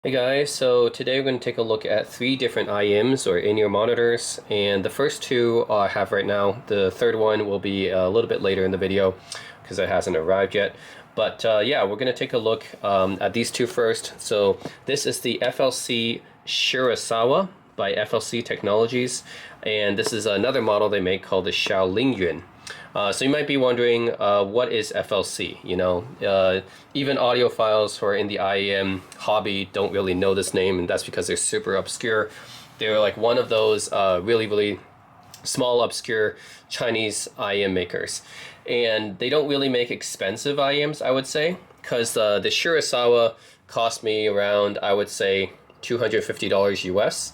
Hey guys, so today we're going to take a look at three different IEMs or in-ear monitors, and the first two I have right now. The third one will be a little bit later in the video because it hasn't arrived yet. But yeah, we're going to take a look at these two first. So this is the FLC Shirasawa by FLC Technologies, and this is another model they make called the Xiao Lingyun. So you might be wondering, what is FLC? Even audiophiles who are in the IEM hobby don't really know this name, and that's because they're super obscure. They're like one of those really small, obscure Chinese IEM makers. And they don't really make expensive IEMs, I would say, because the Shirasawa cost me around, I would say, $250 US,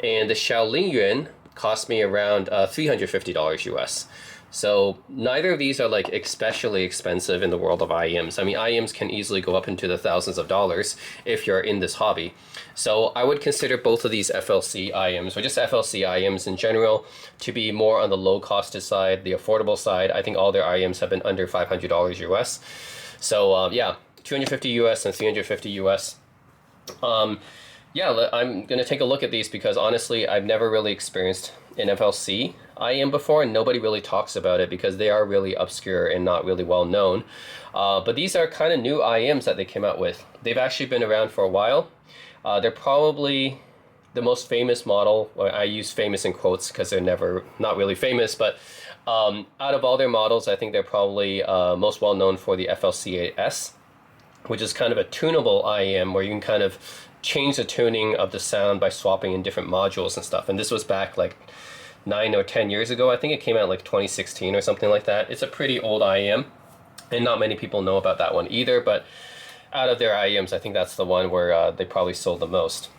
and the Xiao Lingyun cost me around $350 US. So neither of these are like especially expensive in the world of IEMs. I mean, IEMs can easily go up into the thousands of dollars if you're in this hobby. So I would consider both of these FLC IEMs, or just FLC IEMs in general, to be more on the low cost side, the affordable side. I think all their IEMs have been under $500 US. So yeah, 250 US and 350 US. Yeah, I'm going to take a look at these because honestly, I've never really experienced an FLC IEM before, and nobody really talks about it because they are really obscure and not really well known. But these are kind of new IEMs that they came out with. They've actually been around for a while. They're probably the most famous model. Well, I use famous in quotes because they're not really famous, but out of all their models, I think they're probably most well known for the FLC8S, which is kind of a tunable IEM where you can kind of change the tuning of the sound by swapping in different modules and stuff. And this was back like 9 or 10 years ago. I think it came out like 2016 or something like that. It's a pretty old IEM, and not many people know about that one either, but out of their IEMs, I think that's the one where they probably sold the most.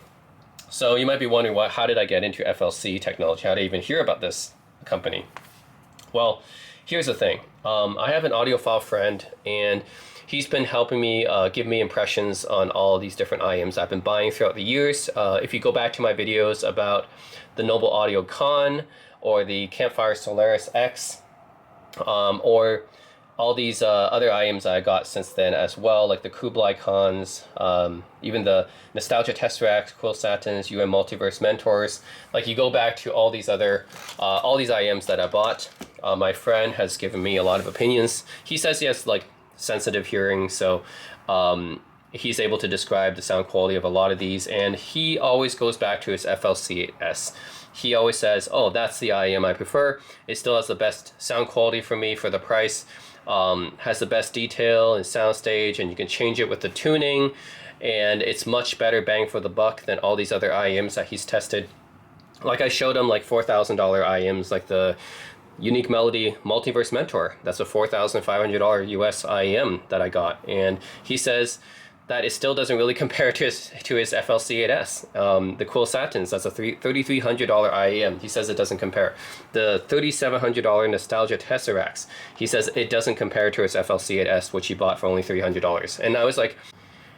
So you might be wondering, how did I get into FLC technology? How did I even hear about this company? Well, here's the thing. I have an audiophile friend, and he's been helping me give me impressions on all these different IEMs I've been buying throughout the years. If you go back to my videos about the Noble Audio Con or the Campfire Solaris X, or all these other IEMs I got since then as well, like the Kublai Khans, even the Nostalgia Tesseracts, Quill Satins, Multiverse Mentors. Like you go back to all these IEMs that I bought. My friend has given me a lot of opinions. He says he has like sensitive hearing, so he's able to describe the sound quality of a lot of these, and he always goes back to his FLC8S. He always says, oh, that's the IEM I prefer. It still has the best sound quality for me for the price, has the best detail and soundstage, and you can change it with the tuning, and it's much better bang for the buck than all these other IEMs that he's tested. Like I showed him like $4,000 IEMs, like the Unique Melody Multiverse Mentor. That's a $4,500 US IEM that I got, and he says that it still doesn't really compare to his FLC8S. The Quill Satins, that's a $3,300 IEM. He says it doesn't compare. The $3,700 Nostalgia Tesseracts, he says it doesn't compare to his FLC8S, which he bought for only $300. And I was like,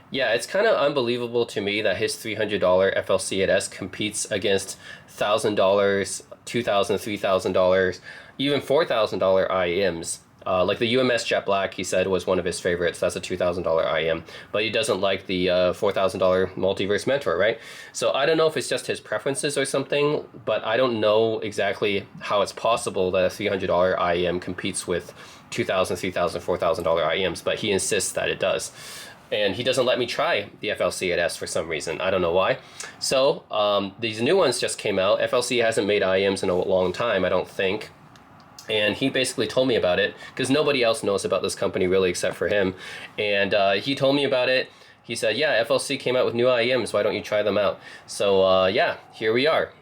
yeah, it's kind of unbelievable to me that his $300 FLC8S competes against $1,000, $2,000, $3,000, even $4,000 IEMs. Like the UMS Jet Black, he said, was one of his favorites. That's a $2,000 IEM. But he doesn't like the $4,000 Multiverse Mentor, right? So I don't know if it's just his preferences or something, but I don't know exactly how it's possible that a $300 IEM competes with $2,000, $3,000, $4,000 IEMs, but he insists that it does. And he doesn't let me try the FLC8S for some reason. I don't know why. So these new ones just came out. FLC hasn't made IEMs in a long time, I don't think. And he basically told me about it because nobody else knows about this company really except for him. And he told me about it. He said, yeah, FLC came out with new IEMs. Why don't you try them out? So yeah, here we are.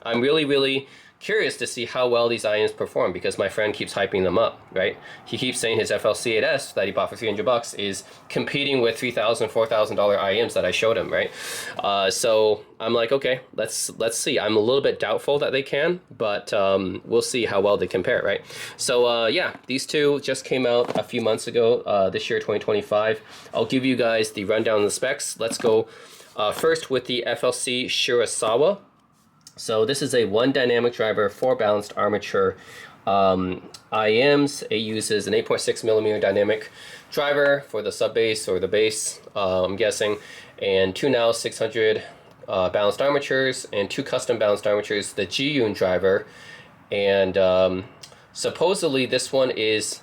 I'm really curious to see how well these IEMs perform because my friend keeps hyping them up, right? He keeps saying his FLC8S that he bought for $300 is competing with $3,000, $4,000 IEMs that I showed him, right? So I'm like, okay, let's see. I'm a little bit doubtful that they can, but we'll see how well they compare, right? So yeah, these two just came out a few months ago, this year, 2025. I'll give you guys the rundown of the specs. Let's go first with the FLC Shirasawa. So this is a 1 dynamic driver, 4 balanced armature IEMs. It uses an 8.6 millimeter dynamic driver for the sub bass or the bass, I'm guessing, and two now 600 balanced armatures and two custom balanced armatures, the Jiyun driver, and supposedly this one is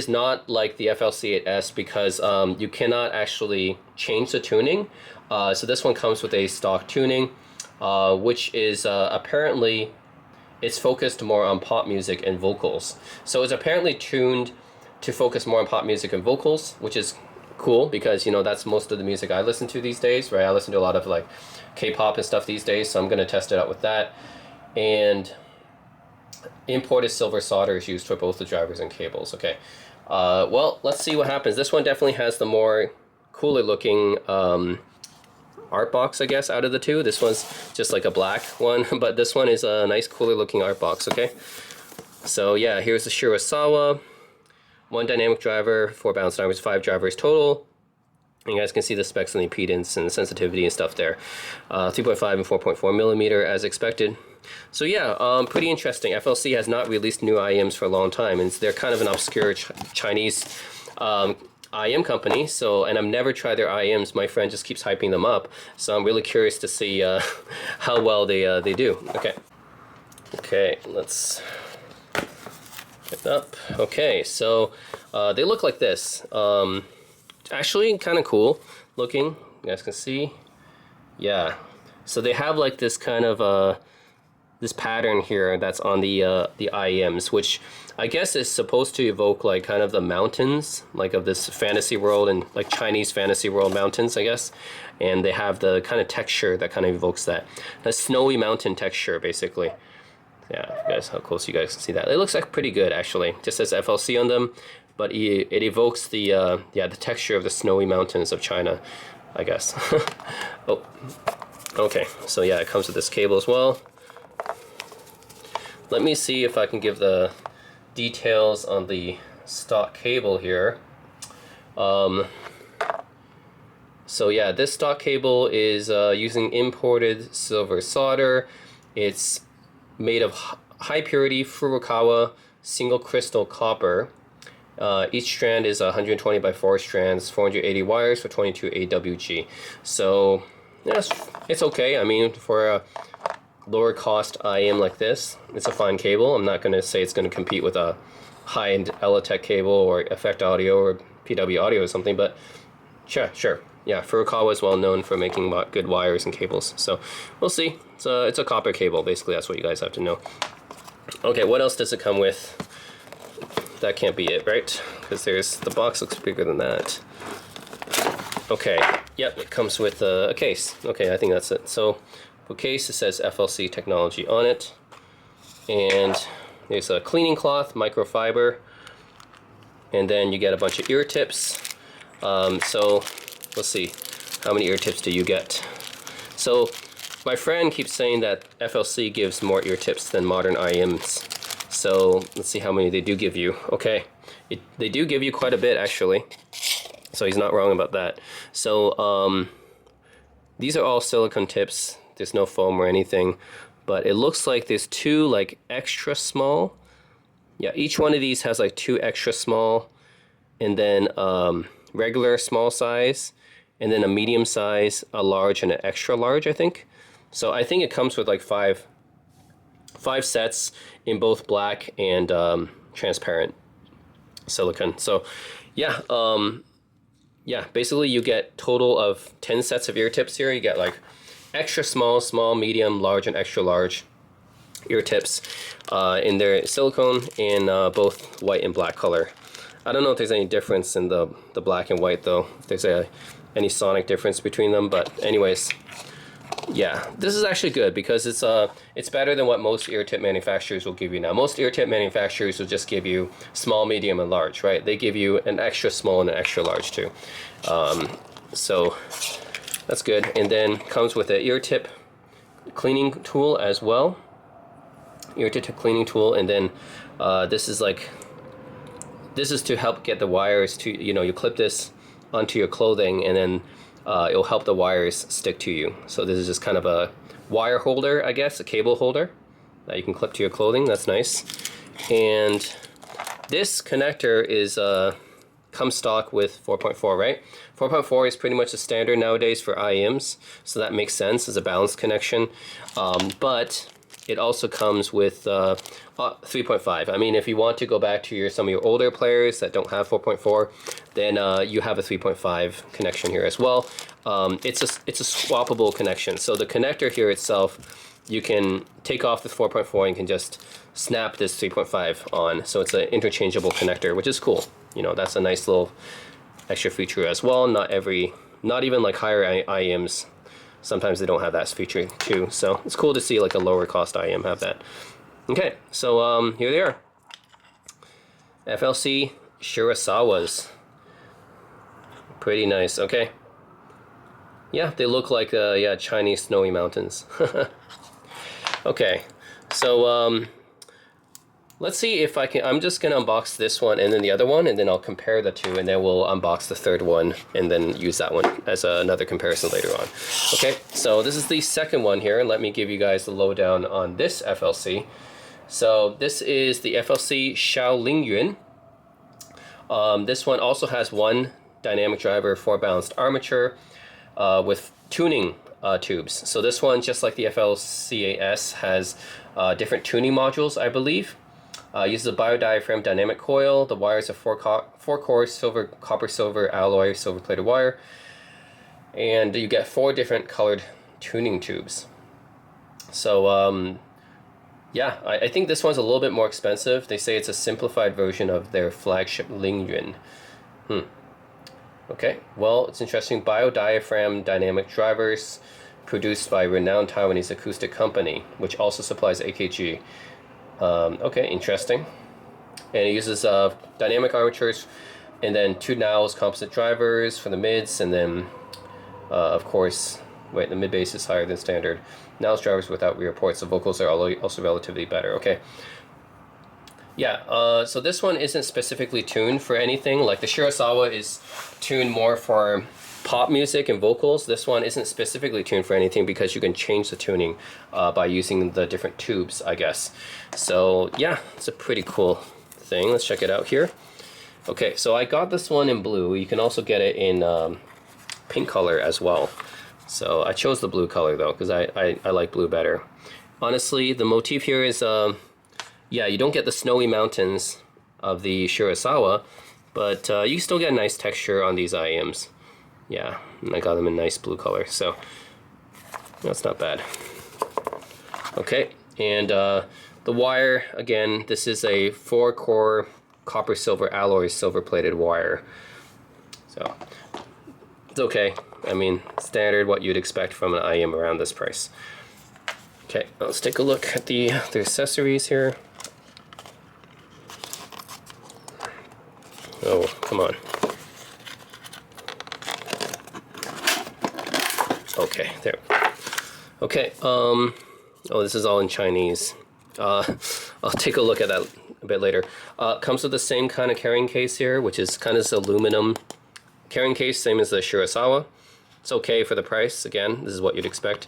not like the FLC8S because you cannot actually change the tuning. So this one comes with a stock tuning, which is apparently it's focused more on pop music and vocals. So it's apparently tuned to focus more on pop music and vocals, which is cool because, you know, that's most of the music I listen to these days, right? I listen to a lot of like K-pop and stuff these days, so I'm going to test it out with that. And imported silver solder is used for both the drivers and cables. Okay, well, let's see what happens. This one definitely has the more cooler looking art box, I guess, out of the two. This one's just like a black one, but this one is a nice cooler looking art box. Okay, so yeah, here's the Shirasawa. One dynamic driver, 4 balanced armors, 5 drivers total. And you guys can see the specs and the impedance and the sensitivity and stuff there. 3.5 and 4.4 millimeter as expected. So yeah, pretty interesting. FLC has not released new IEMs for a long time, and they're kind of an obscure Chinese IEM company. So, and I've never tried their IEMs. My friend just keeps hyping them up. So I'm really curious to see how well they do. Okay, let's get up. Okay, so they look like this. Actually, kind of cool looking. You guys can see. Yeah. So they have like this kind of this pattern here that's on the IEMs, which I guess is supposed to evoke like kind of the mountains, like of this fantasy world and like Chinese fantasy world mountains, I guess. And they have the kind of texture that kind of evokes that, the snowy mountain texture, basically. Yeah, guys, how close you guys can see that? It looks like pretty good actually. Just says FLC on them, but it evokes the the texture of the snowy mountains of China, I guess. Oh, okay. So yeah, it comes with this cable as well. Let me see if I can give the details on the stock cable here. So yeah, this stock cable is using imported silver solder. It's made of high purity Furukawa single crystal copper. Each strand is 120 by 4 strands, 480 wires for 22 AWG. So yes, it's okay. I mean, for a lower cost IEM like this, it's a fine cable. I'm not going to say it's going to compete with a high-end Elatech cable or Effect Audio or PW Audio or something, but sure. Yeah, Furukawa is well known for making good wires and cables. So we'll see. It's a copper cable, basically. That's what you guys have to know. Okay, what else does it come with? That can't be it, right? Because the box looks bigger than that. Okay, yep, it comes with a case. Okay, I think that's it. So for case, it says FLC technology on it. And there's a cleaning cloth, microfiber. And then you get a bunch of ear tips. So let's see, how many ear tips do you get? So my friend keeps saying that FLC gives more ear tips than modern IEMs. So let's see how many they do give you. Okay, they do give you quite a bit actually. So he's not wrong about that. So these are all silicone tips. There's no foam or anything, but it looks like there's 2 like extra small. Yeah, each one of these has like 2 extra small, and then regular small size, and then a medium size, a large, and an extra large, I think. So I think it comes with like 5 sets in both black and transparent silicone. So yeah, yeah, basically you get total of 10 sets of ear tips here. You get like extra small, small, medium, large, and extra large ear tips in their silicone in both white and black color. I don't know if there's any difference in the black and white though, if there's any sonic difference between them, but anyways, yeah, this is actually good because it's better than what most ear tip manufacturers will give you now. Most ear tip manufacturers will just give you small, medium, and large, right? They give you an extra small and an extra large too. So that's good. And then comes with an ear tip cleaning tool as well. Ear tip cleaning tool, and then this is to help get the wires to, you clip this onto your clothing, and then it'll help the wires stick to you. So this is just kind of a wire holder, I guess, a cable holder that you can clip to your clothing. That's nice. And this connector is comes stock with 4.4, right? 4.4 is pretty much the standard nowadays for IEMs, so that makes sense as a balanced connection. But it also comes with 3.5. I mean, if you want to go back to some of your older players that don't have 4.4, then you have a 3.5 connection here as well. It's a swappable connection. So the connector here itself, you can take off the 4.4 and can just snap this 3.5 on. So it's an interchangeable connector, which is cool. You know, that's a nice little extra feature as well. Not even like higher IEMs. Sometimes they don't have that feature too. So it's cool to see like a lower cost IEM have that. Okay, so here they are. FLC Shirasawas. Pretty nice, okay. Yeah, they look like yeah, Chinese snowy mountains. Okay, so let's see if I can. I'm just gonna unbox this one and then the other one, and then I'll compare the two, and then we'll unbox the third one and then use that one as another comparison later on. Okay, so this is the second one here, and let me give you guys the lowdown on this FLC. So this is the FLC Xiao Lingyun. This one also has one dynamic driver, 4 balanced armature with tuning tubes. So this one, just like the FLCAS, has different tuning modules, I believe. Uses a biodiaphragm dynamic coil. The wires are 4-core silver, copper silver alloy, silver plated wire, and you get 4 different colored tuning tubes. So yeah, I think this one's a little bit more expensive. They say it's a simplified version of their flagship Lingyun. Okay, well, it's interesting. Biodiaphragm dynamic drivers produced by renowned Taiwanese acoustic company, which also supplies AKG. Okay, interesting. And it uses dynamic armatures, and then 2 nowels composite drivers for the mids, and then of course, wait, the mid bass is higher than standard. Nowels drivers without rear ports. The vocals are also relatively better. Okay. Yeah, so this one isn't specifically tuned for anything. Like the Shirasawa is tuned more for pop music and vocals. This one isn't specifically tuned for anything because you can change the tuning by using the different tubes, I guess. So yeah, it's a pretty cool thing. Let's check it out here. Okay, so I got this one in blue. You can also get it in pink color as well. So I chose the blue color though because I like blue better. Honestly, the motif here is yeah, you don't get the snowy mountains of the Shirasawa, but you still get a nice texture on these IEMs. Yeah, and I got them in nice blue color, so that's not bad. Okay, and the wire, again, this is a 4-core copper silver alloy silver plated wire. So it's okay. I mean, standard what you'd expect from an IEM around this price. Okay, let's take a look at the accessories here. Oh, come on. Okay, there. Okay, oh, this is all in Chinese. I'll take a look at that a bit later. Comes with the same kind of carrying case here, which is kind of this aluminum carrying case, same as the Shirasawa. It's okay for the price. Again, this is what you'd expect.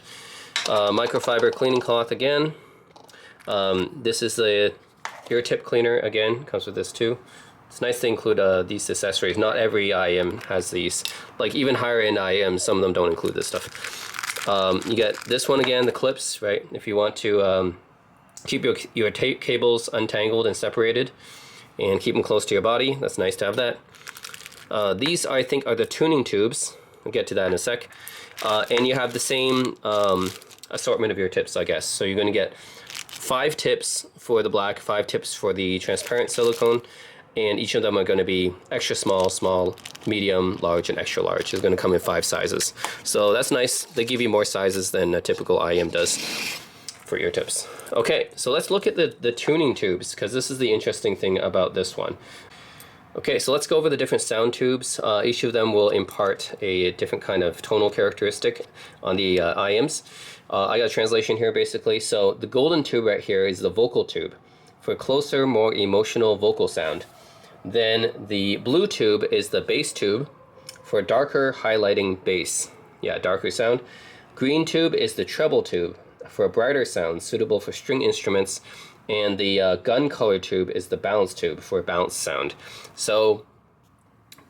Microfiber cleaning cloth again. This is the ear tip cleaner again, comes with this too. It's nice to include these accessories. Not every IEM has these. Like even higher end IEMs, some of them don't include this stuff. You get this one again, the clips, right? If you want to keep your tape cables untangled and separated and keep them close to your body, that's nice to have that. These, I think, are the tuning tubes. We'll get to that in a sec. And you have the same assortment of ear tips, I guess. So you're going to get 5 tips for the black, 5 tips for the transparent silicone, and each of them are going to be extra small, small, medium, large, and extra large. It's going to come in 5 sizes. So that's nice. They give you more sizes than a typical IEM does for ear tips. Okay, so let's look at the tuning tubes, because this is the interesting thing about this one. Okay, so let's go over the different sound tubes. Each of them will impart a different kind of tonal characteristic on the IEMs. I got a translation here basically. So the golden tube right here is the vocal tube for closer, more emotional vocal sound. Then the blue tube is the bass tube for darker highlighting bass. Yeah, darker sound. Green tube is the treble tube for a brighter sound suitable for string instruments. And the gun color tube is the balance tube for a balanced sound. So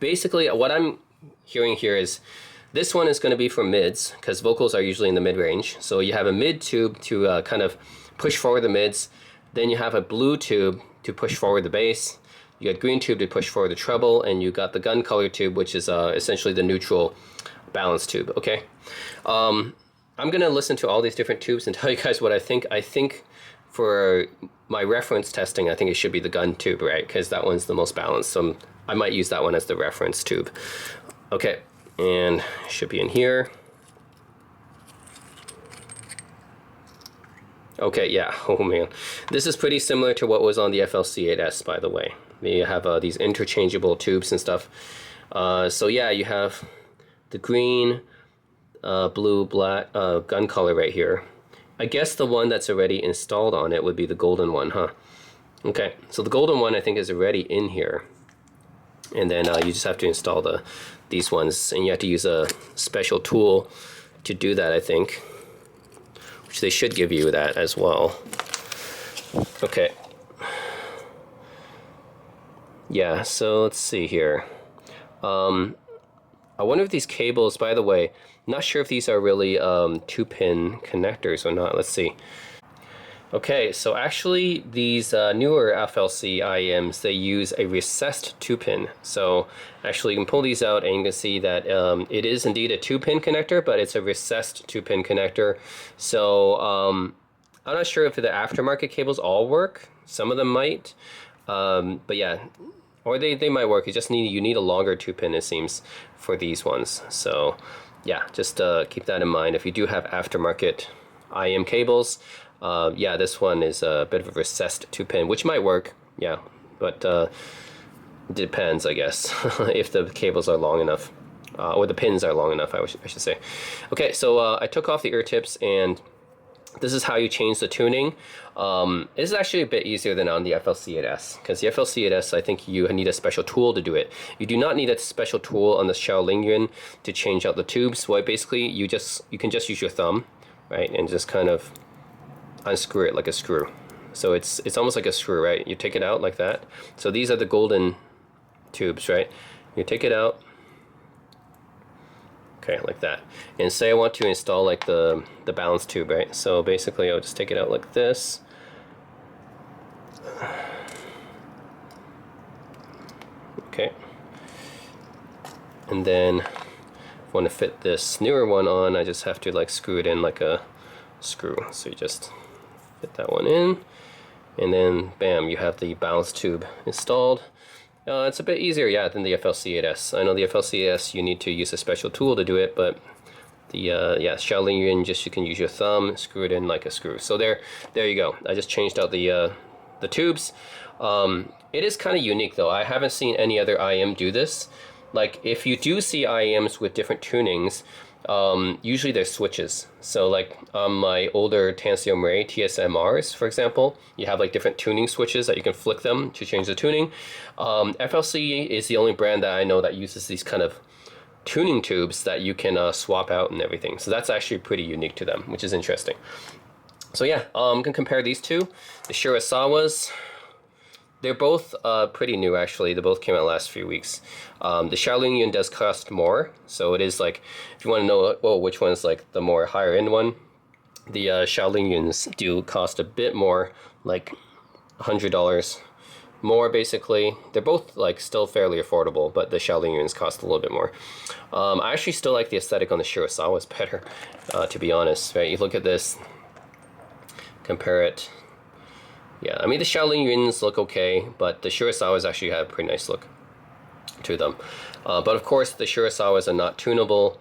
basically what I'm hearing here is this one is going to be for mids because vocals are usually in the mid range. So you have a mid tube to kind of push forward the mids. Then you have a blue tube to push forward the bass. You got green tube to push forward the treble, and you got the gun color tube, which is essentially the neutral balance tube. Okay, I'm gonna listen to all these different tubes and tell you guys what I think. I think for my reference testing, I think it should be the gun tube, right? Because that one's the most balanced. So I might use that one as the reference tube. Okay, and it should be in here. Okay, yeah, oh man. This is pretty similar to what was on the FLC 8S, by the way. They have these interchangeable tubes and stuff. So yeah, you have the green, blue, black, gun color right here. I guess the one that's already installed on it would be the golden one, huh? Okay, so the golden one I think is already in here. And then you just have to install these ones, and you have to use a special tool to do that, I think. Which they should give you that as well. Okay. Yeah, so let's see here. I wonder if these cables, by the way, not sure if these are really 2-pin connectors or not. Let's see. Okay, so actually these newer FLC IEMs, they use a recessed 2-pin. So actually you can pull these out and you can see that it is indeed a 2-pin connector, but it's a recessed 2-pin connector. So I'm not sure if the aftermarket cables all work. Some of them might, but yeah, or they might work. You need a longer 2-pin, it seems, for these ones. So yeah, just keep that in mind if you do have aftermarket IEM cables. Yeah, this one is a bit of a recessed 2-pin, which might work, yeah, but depends, I guess, if the cables are long enough, or the pins are long enough, I should say. Okay, so I took off the ear tips, and this is how you change the tuning. This is actually a bit easier than on the FLC 8S, because the FLC 8S, I think you need a special tool to do it. You do not need a special tool on the Xiao Lingyun to change out the tubes. Well, basically, you can just use your thumb, right, and just kind of unscrew it like a screw. So it's almost like a screw, right? You take it out like that. So these are the golden tubes, right? You take it out, okay, like that. And say I want to install like the balance tube, right? So basically I'll just take it out like this. Okay. And then if I want to fit this newer one on, I just have to like screw it in like a screw. So you just fit that one in, and then bam, you have the balance tube installed. It's a bit easier, yeah, than the FLC 8S. I know the FLC 8S you need to use a special tool to do it, but the yeah, Xiao Lingyun, just you can use your thumb, screw it in like a screw. So there you go. I just changed out the tubes. It is kind of unique though. I haven't seen any other IEM do this. Like if you do see IEMs with different tunings, usually there's switches. So like on my older Tansio Marais TSMRs, for example, you have like different tuning switches that you can flick them to change the tuning. FLC is the only brand that I know that uses these kind of tuning tubes that you can swap out and everything. So that's actually pretty unique to them, which is interesting. So yeah, I'm gonna compare these two. The Shirasawas, they're both pretty new actually. They both came out last few weeks. The Xiao Lingyun does cost more, so it is like, if you want to know which one's like the more higher end one, the Xiao Lingyuns do cost a bit more, like $100 more basically. They're both like still fairly affordable, but the Xiao Lingyuns cost a little bit more. I actually still like the aesthetic on the Shirasawas better, to be honest. Right? You look at this, compare it. Yeah, I mean the Xiao Lingyuns look okay, but the Shirasawas actually have a pretty nice look to them. But of course the Shirasawas are not tunable.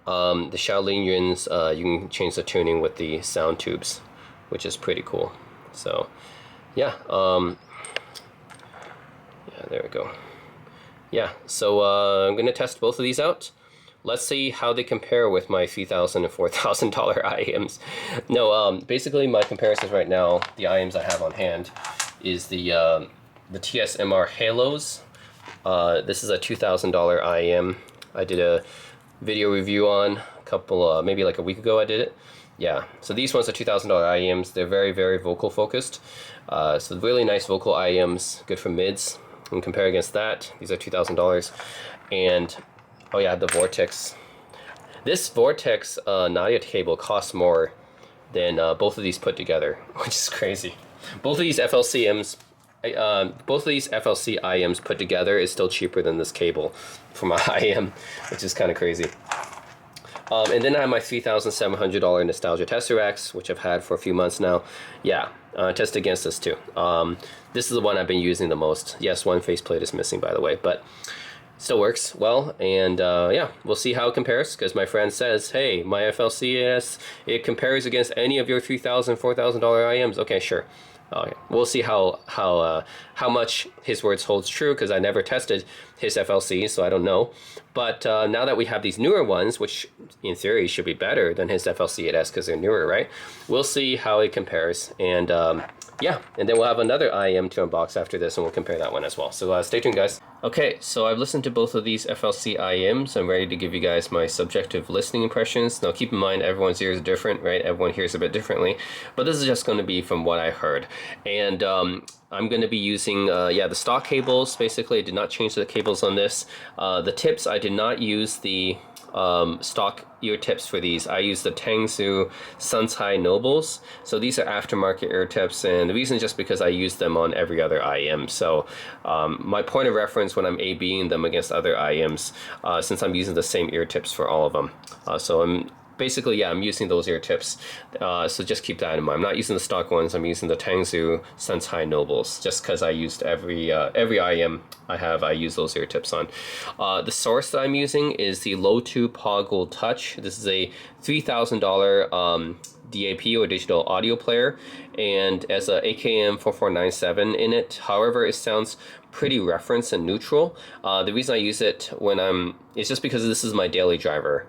The Xiao Lingyuns, you can change the tuning with the sound tubes, which is pretty cool. So yeah, yeah, there we go. Yeah, so I'm gonna test both of these out. Let's see how they compare with my $3,000 and $4,000 IEMs. No, basically my comparisons right now, the IEMs I have on hand, is the TSMR Halos. This is a $2,000 IEM. I did a video review on a couple, maybe like a week ago I did it. Yeah, so these ones are $2,000 IEMs. They're very, very vocal focused. So really nice vocal IEMs, good for mids. and compare against that. These are $2,000. And oh yeah, the Vortex. This Vortex Nadia cable costs more than both of these put together, which is crazy. Both of these FLC IEMs put together is still cheaper than this cable from my IEM, which is kind of crazy. And then I have my $3,700 Nostalgia Tesseract, which I've had for a few months now. Yeah, test against this too. This is the one I've been using the most. Yes, one faceplate is missing, by the way, but still works well. And yeah, we'll see how it compares, because my friend says, hey, my FLCS, it compares against any of your $3,000, $4,000 IEMs. Okay, sure. Okay. We'll see how much his words holds true, because I never tested his FLC, so I don't know. But now that we have these newer ones, which in theory should be better than his FLC 8S because they're newer, right? We'll see how it compares. And yeah, and then we'll have another IEM to unbox after this, and we'll compare that one as well. So stay tuned, guys. Okay, so I've listened to both of these FLC IEMs. I'm ready to give you guys my subjective listening impressions. Now keep in mind, everyone's ears are different, right? Everyone hears a bit differently, but this is just going to be from what I heard. And I'm going to be using, yeah, the stock cables. Basically, I did not change the cables on this. The tips, I did not use the stock ear tips for these. I use the Tangsu Sennheiser Nobles. So these are aftermarket ear tips, and the reason is just because I use them on every other IEM. So my point of reference when I'm A/Bing them against other IEMs, since I'm using the same ear tips for all of them. So I'm basically, yeah, I'm using those ear tips. So just keep that in mind. I'm not using the stock ones. I'm using the Tangsu Sennheiser Nobles, just because I used every IEM I use those ear tips on. The source that I'm using is the Lotu Poggle Touch. This is a $3,000 DAP or digital audio player, and as a AKM 4497 in it. However, it sounds pretty reference and neutral. The reason I use it when it's just because this is my daily driver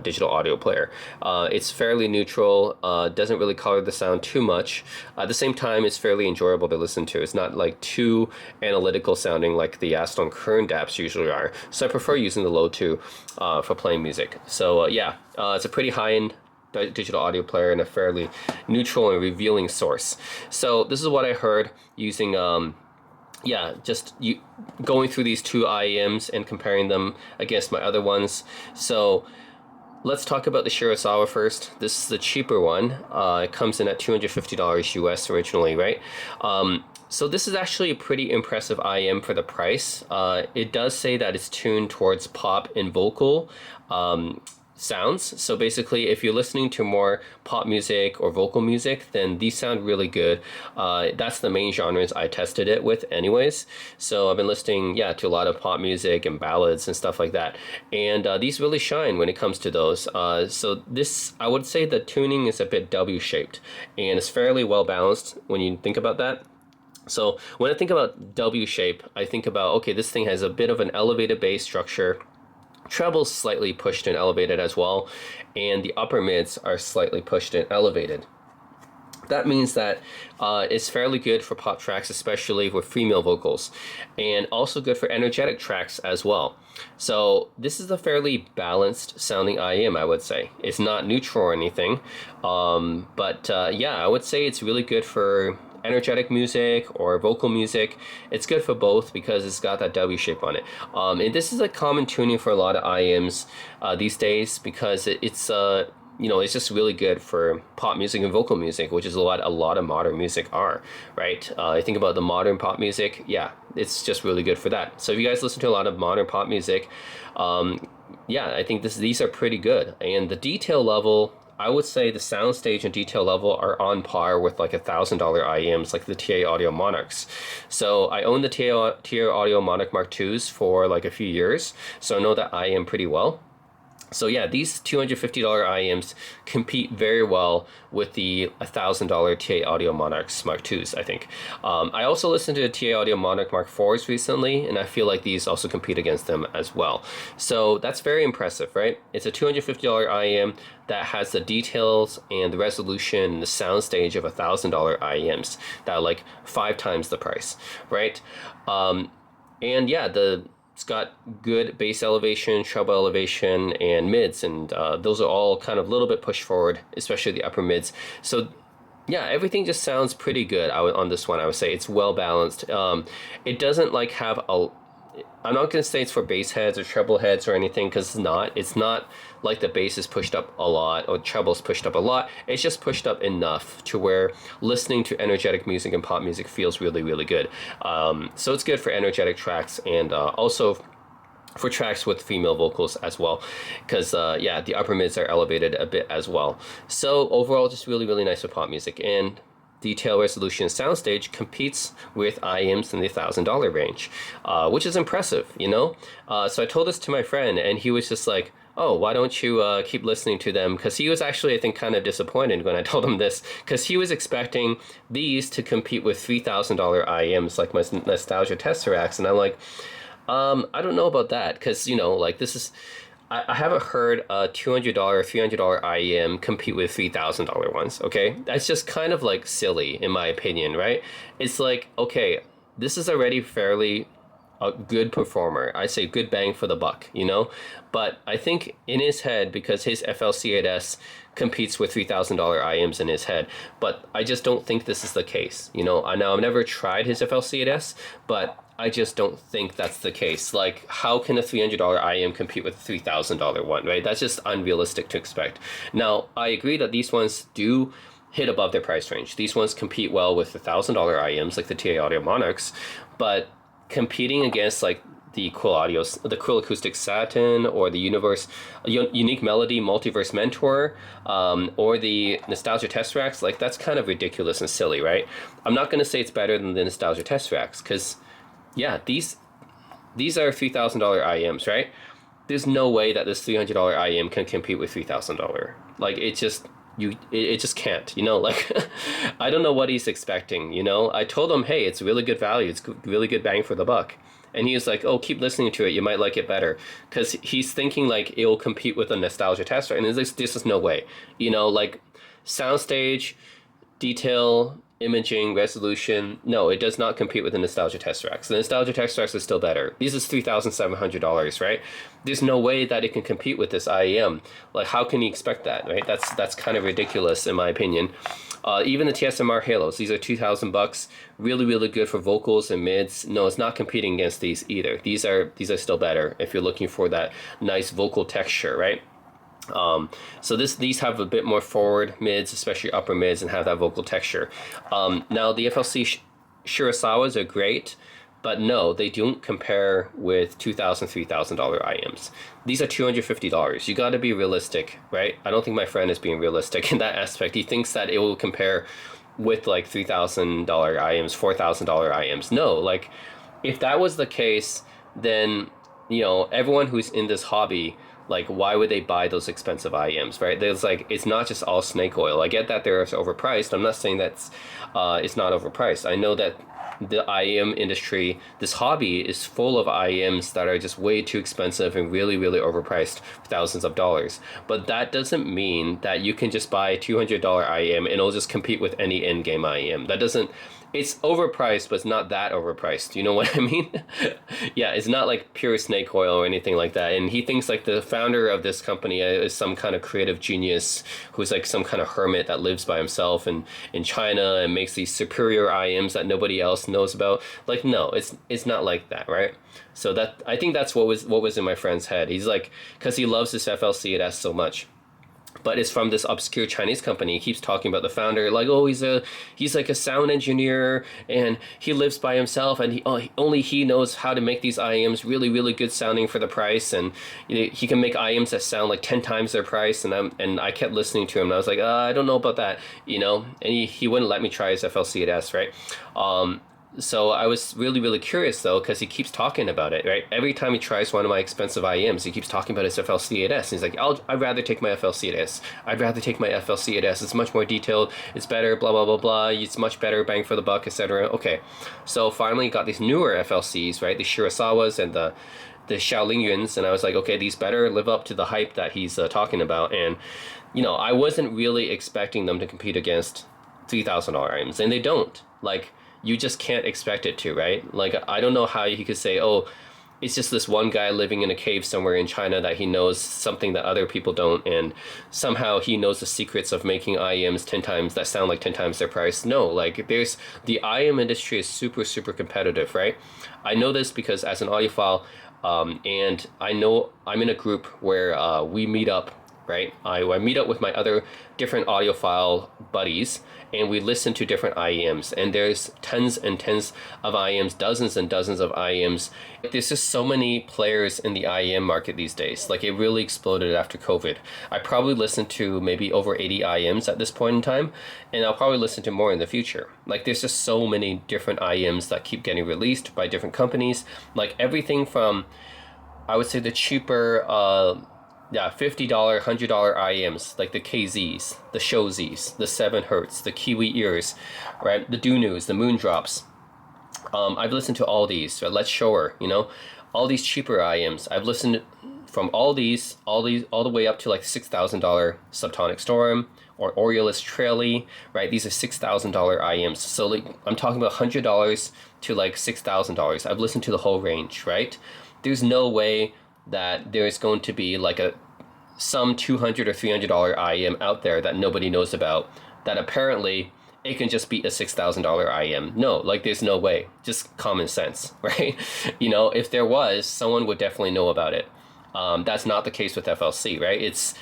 digital audio player. It's fairly neutral, doesn't really color the sound too much. At the same time, it's fairly enjoyable to listen to. It's not like too analytical sounding like the Aston Kern DAPs usually are. So I prefer using the Lotu for playing music. So yeah, it's a pretty high-end digital audio player and a fairly neutral and revealing source. So this is what I heard using yeah, just going through these two IEMs and comparing them against my other ones. So let's talk about the Shirasawa first. This is the cheaper one. It comes in at $250 US originally, right? So this is actually a pretty impressive IEM for the price. It does say that it's tuned towards pop and vocal sounds. So basically, if you're listening to more pop music or vocal music, then these sound really good. That's the main genres I tested it with anyways. So I've been listening, yeah, to a lot of pop music and ballads and stuff like that. And these really shine when it comes to those. So this, I would say the tuning is a bit W-shaped, and it's fairly well balanced when you think about that. So when I think about W shape, I think about, okay, this thing has a bit of an elevated bass structure. Treble's slightly pushed and elevated as well, and the upper mids are slightly pushed and elevated. That means that it's fairly good for pop tracks, especially with female vocals, and also good for energetic tracks as well. So this is a fairly balanced sounding IEM, I would say. It's not neutral or anything, but yeah, I would say it's really good for energetic music or vocal music. It's good for both because it's got that W shape on it. And this is a common tuning for a lot of IEMs these days, because it's you know, it's just really good for pop music and vocal music, which is a lot of modern music are, right? I think about the modern pop music, yeah, it's just really good for that. So if you guys listen to a lot of modern pop music, yeah, I think these are pretty good. And the detail level, I would say the soundstage and detail level are on par with like $1,000 IEMs like the TA Audio Monarchs. So I own the TA Audio Monarch Mark IIs for like a few years, so I know that IEM pretty well. So yeah, these $250 IEMs compete very well with the $1,000 TA Audio Monarchs Mark IIs, I think. I also listened to the TA Audio Monarch Mark IVs recently, and I feel like these also compete against them as well. So that's very impressive, right? It's a $250 IEM that has the details and the resolution and the soundstage of $1,000 IEMs that are like 5 times the price, right? And yeah, it's got good bass elevation, treble elevation, and mids, and those are all kind of a little bit pushed forward, especially the upper mids. So Yeah, everything just sounds pretty good. On this one, I would say it's well balanced. It doesn't like have a. I'm not gonna say it's for bass heads or treble heads or anything because it's not. It's not like the bass is pushed up a lot or treble's pushed up a lot. It's just pushed up enough to where listening to energetic music and pop music feels really, really good. So it's good for energetic tracks and also for tracks with female vocals as well, because yeah, the upper mids are elevated a bit as well. So overall, just really, really nice for pop music. And detail resolution soundstage competes with IEMs in the $1,000 range, which is impressive, you know. So I told this to my friend, and he was just like, "Oh, why don't you keep listening to them?" Because he was actually, I think, kind of disappointed when I told him this, because he was expecting these to compete with $3,000 IEMs like my Nostalgia Tesseracts, and I'm like, I don't know about that, because you know, like this is. I haven't heard a $200 or $300 IEM compete with $3,000 ones, okay? That's just kind of like silly in my opinion, right? It's like, okay, this is already fairly a good performer. I say good bang for the buck, you know? But I think in his head, because his FLC8S competes with $3,000 IEMs in his head, but I just don't think this is the case, you know? I know I've never tried his FLC8S, but I just don't think that's the case. Like, how can a $300 IEM compete with a $3,000 one, right? That's just unrealistic to expect. Now, I agree that these ones do hit above their price range. These ones compete well with the $1,000 IEMs, like the TA Audio Monarchs, but competing against like the Cool Acoustic Satin, or the Unique Melody Multiverse Mentor, or the Nostalgia Tesseracts, like that's kind of ridiculous and silly, right? I'm not going to say it's better than the Nostalgia Tesseracts, because yeah, these are $3,000 IEMs, right? There's no way that this $300 IEM can compete with $3,000. Like it just it just can't, you know. Like I don't know what he's expecting, you know. I told him, hey, it's really good value, it's really good bang for the buck, and he was like, oh, keep listening to it, you might like it better, because he's thinking like it will compete with a Nostalgia Tester, and this is no way, you know. Like soundstage, detail, imaging, resolution, no, it does not compete with the Nostalgia Tesseract. The Nostalgia Tesseract is still better. This is $3,700, right? There's no way that it can compete with this IEM. Like, how can you expect that, right? That's kind of ridiculous in my opinion. Even the TSMR Halos, these are $2,000, really, really good for vocals and mids. No, it's not competing against these either. These are still better if you're looking for that nice vocal texture, right? So these have a bit more forward mids, especially upper mids, and have that vocal texture. Now the FLC Shirasawas are great, but no, they don't compare with $2,000, $3,000 IEMs. These are $250. You got to be realistic, right? I don't think my friend is being realistic in that aspect. He thinks that it will compare with like $3,000 IEMs, $4,000 IEMs. No, like if that was the case, then you know everyone who's in this hobby, like why would they buy those expensive IEMs, right? There's like, it's not just all snake oil. I get that they're overpriced. I'm not saying that's it's not overpriced. I know that the IEM industry, this hobby, is full of IEMs that are just way too expensive and really, really overpriced, thousands of dollars. But that doesn't mean that you can just buy a $200 IEM and it'll just compete with any in-game IEM. That doesn't, it's overpriced, but it's not that overpriced. You know what I mean? Yeah, it's not like pure snake oil or anything like that. And he thinks like the founder of this company is some kind of creative genius who's like some kind of hermit that lives by himself in China and makes these superior IEMs that nobody else knows about. Like, no, it's not like that, right? So that, I think that's what was in my friend's head. He's like, because he loves this FLC8S so much. But it's from this obscure Chinese company. He keeps talking about the founder, like, oh, he's like a sound engineer, and he lives by himself, and only he knows how to make these IEMs really, really good sounding for the price, and you know, he can make IEMs that sound like 10 times their price. And I kept listening to him, and I was like, I don't know about that, you know. And he wouldn't let me try his FLC8S, right? So I was really, really curious, though, because he keeps talking about it, right? Every time he tries one of my expensive IEMs, he keeps talking about his FLC8S. And he's like, I'd rather take my FLC8S. I'd rather take my FLC8S. It's much more detailed. It's better, blah, blah, blah, blah. It's much better, bang for the buck, etc. Okay. So finally got these newer FLCs, right? The Shirasawas and the Xiao Lingyuns. And I was like, okay, these better live up to the hype that he's talking about. And, you know, I wasn't really expecting them to compete against $3,000 IEMs. And they don't. Like, you just can't expect it to, right? Like, I don't know how you could say, oh, it's just this one guy living in a cave somewhere in China that he knows something that other people don't, and somehow he knows the secrets of making IEMs 10 times that sound like 10 times their price. No, like there's the IEM industry is super competitive, right? I know this because as an audiophile, and I know I'm in a group where we meet up, right? I meet up with my other different audiophile buddies, and we listen to different IEMs, and there's tons and tons of IEMs, dozens and dozens of IEMs. There's just so many players in the IEM market these days. Like, it really exploded after COVID. I probably listen to maybe over 80 IEMs at this point in time, and I'll probably listen to more in the future. Like, there's just so many different IEMs that keep getting released by different companies. Like, everything from, I would say, the cheaper $50, $100 IEMs, like the KZs, the Shozis, the 7 Hertz, the Kiwi Ears, right? The Dunus, the Moondrops. I've listened to all these. So Let's Shower, all these cheaper IEMs. I've listened from all the way up to like $6,000 Subtonic Storm or Aureolus Traily, right? These are $6,000 IEMs. So like, I'm talking about $100 to like $6,000. I've listened to the whole range, right? There's no way that there's going to be like some $200 or $300 IEM out there that nobody knows about, that apparently it can just beat a $6,000 IEM. No, like there's no way. Just common sense, right? If there was, someone would definitely know about it. That's not the case with FLC, right? It's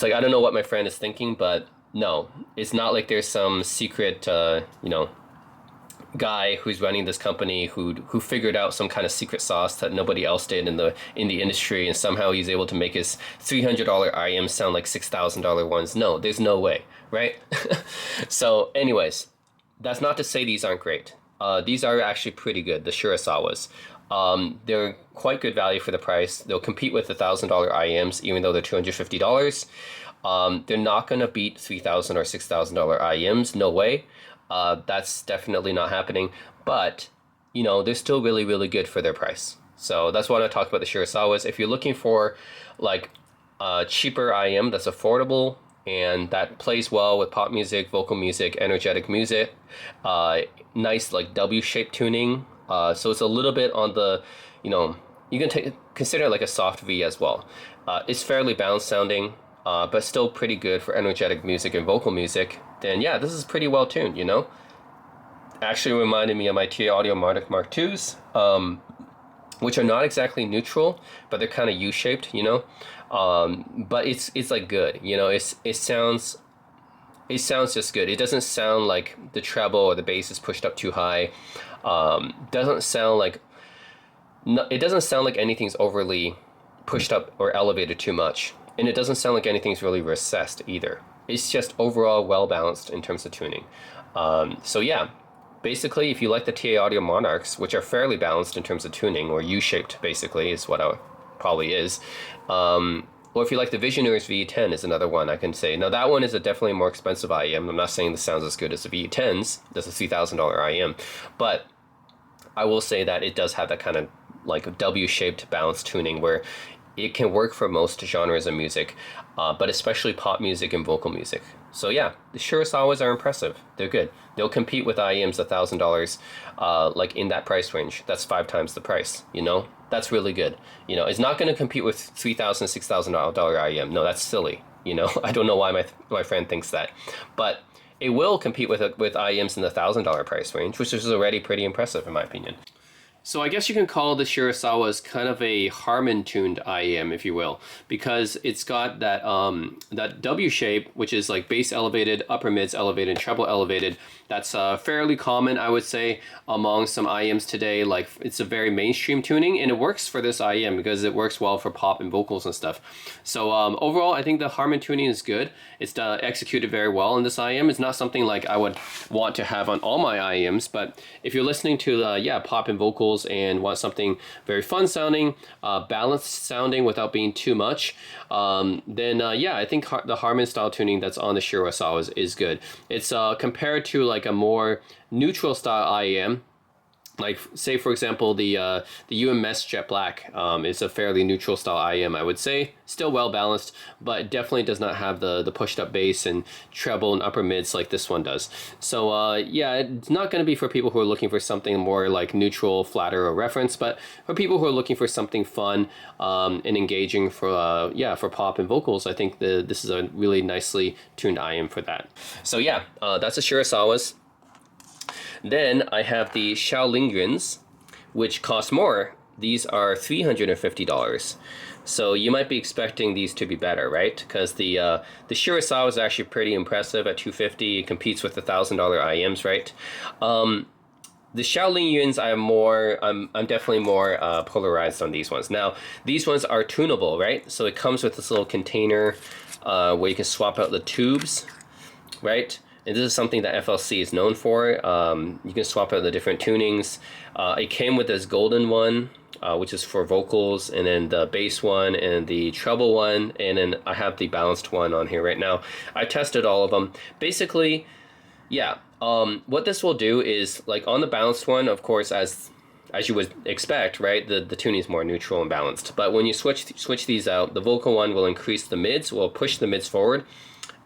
like, I don't know what my friend is thinking, but no, it's not like there's some secret, guy who's running this company who figured out some kind of secret sauce that nobody else did in the industry, and somehow he's able to make his $300 IEM sound like $6,000 ones. No, there's no way, right? So anyways, that's not to say these aren't great. These are actually pretty good, the Shirasawas. They're quite good value for the price. They'll compete with the $1,000 IEMs, even though they're $250. They're not going to beat $3,000 or $6,000 IEMs, no way. That's definitely not happening, but they're still really good for their price. So that's why I talked about the Shirasawas. If you're looking for like cheaper IEM that's affordable and that plays well with pop music, vocal music, energetic music, nice like W-shaped tuning, so it's a little bit on the, you can consider like a soft V as well. It's fairly balanced sounding, but still pretty good for energetic music and vocal music, then yeah, this is pretty well tuned, Actually reminded me of my TA Audio Monarch Mark IIs, which are not exactly neutral, but they're kind of U-shaped, but it's like good, it sounds just good. It doesn't sound like the treble or the bass is pushed up too high. It doesn't sound like anything's overly pushed up or elevated too much. And it doesn't sound like anything's really recessed either. It's just overall well-balanced in terms of tuning. So yeah, basically, if you like the TA Audio Monarchs, which are fairly balanced in terms of tuning, or U-shaped basically is what it probably is, or if you like the Visionaries VE10 is another one I can say. Now that one is a definitely more expensive IEM. I'm not saying this sounds as good as the VE10s. That's a $3,000 IEM. But I will say that it does have that kind of like W-shaped balanced tuning where it can work for most genres of music, but especially pop music and vocal music. So yeah, the Shirasawas are impressive. They're good. They'll compete with IEMs $1,000, like in that price range. That's 5 times the price, That's really good. It's not going to compete with $3,000, $6,000 IEM. No, that's silly. I don't know why my friend thinks that. But it will compete with IEMs in the $1,000 price range, which is already pretty impressive in my opinion. So I guess you can call the Shirasawa's kind of a Harman-tuned IEM, if you will, because it's got that that W shape, which is like bass elevated, upper mids elevated, treble elevated. That's fairly common, I would say, among some IEMs today. Like, it's a very mainstream tuning, and it works for this IEM because it works well for pop and vocals and stuff. So overall, I think the Harman tuning is good. It's executed very well in this IEM. It's not something like I would want to have on all my IEMs, but if you're listening to pop and vocals and want something very fun sounding, balanced sounding without being too much, then I think the Harman style tuning that's on the Shirasawa is good. It's compared to like a more neutral style IEM, Like, say for example, the UMS Jet Black is a fairly neutral style IEM, I would say. Still well balanced, but definitely does not have the pushed up bass and treble and upper mids like this one does. So yeah, it's not going to be for people who are looking for something more like neutral, flatter, or reference, but for people who are looking for something fun and engaging for yeah, for pop and vocals, I think this is a really nicely tuned IEM for that. So yeah, that's the Shirasawa's. Then I have the Xiao Lingyuns, which cost more. These are $350. So you might be expecting these to be better, right? Because the Shirasawa is actually pretty impressive at $250. It competes with the $1,000 IEMs, right? The Xiao Lingyuns, I'm definitely more polarized on these ones. Now, these ones are tunable, right? So it comes with this little container where you can swap out the tubes, right? And this is something that FLC is known for. You can swap out the different tunings. It came with this golden one, which is for vocals, and then the bass one, and the treble one, and then I have the balanced one on here right now. I tested all of them. Basically, yeah, what this will do is, like on the balanced one, of course, as you would expect, right, the tuning is more neutral and balanced. But when you switch these out, the vocal one will increase the mids, will push the mids forward.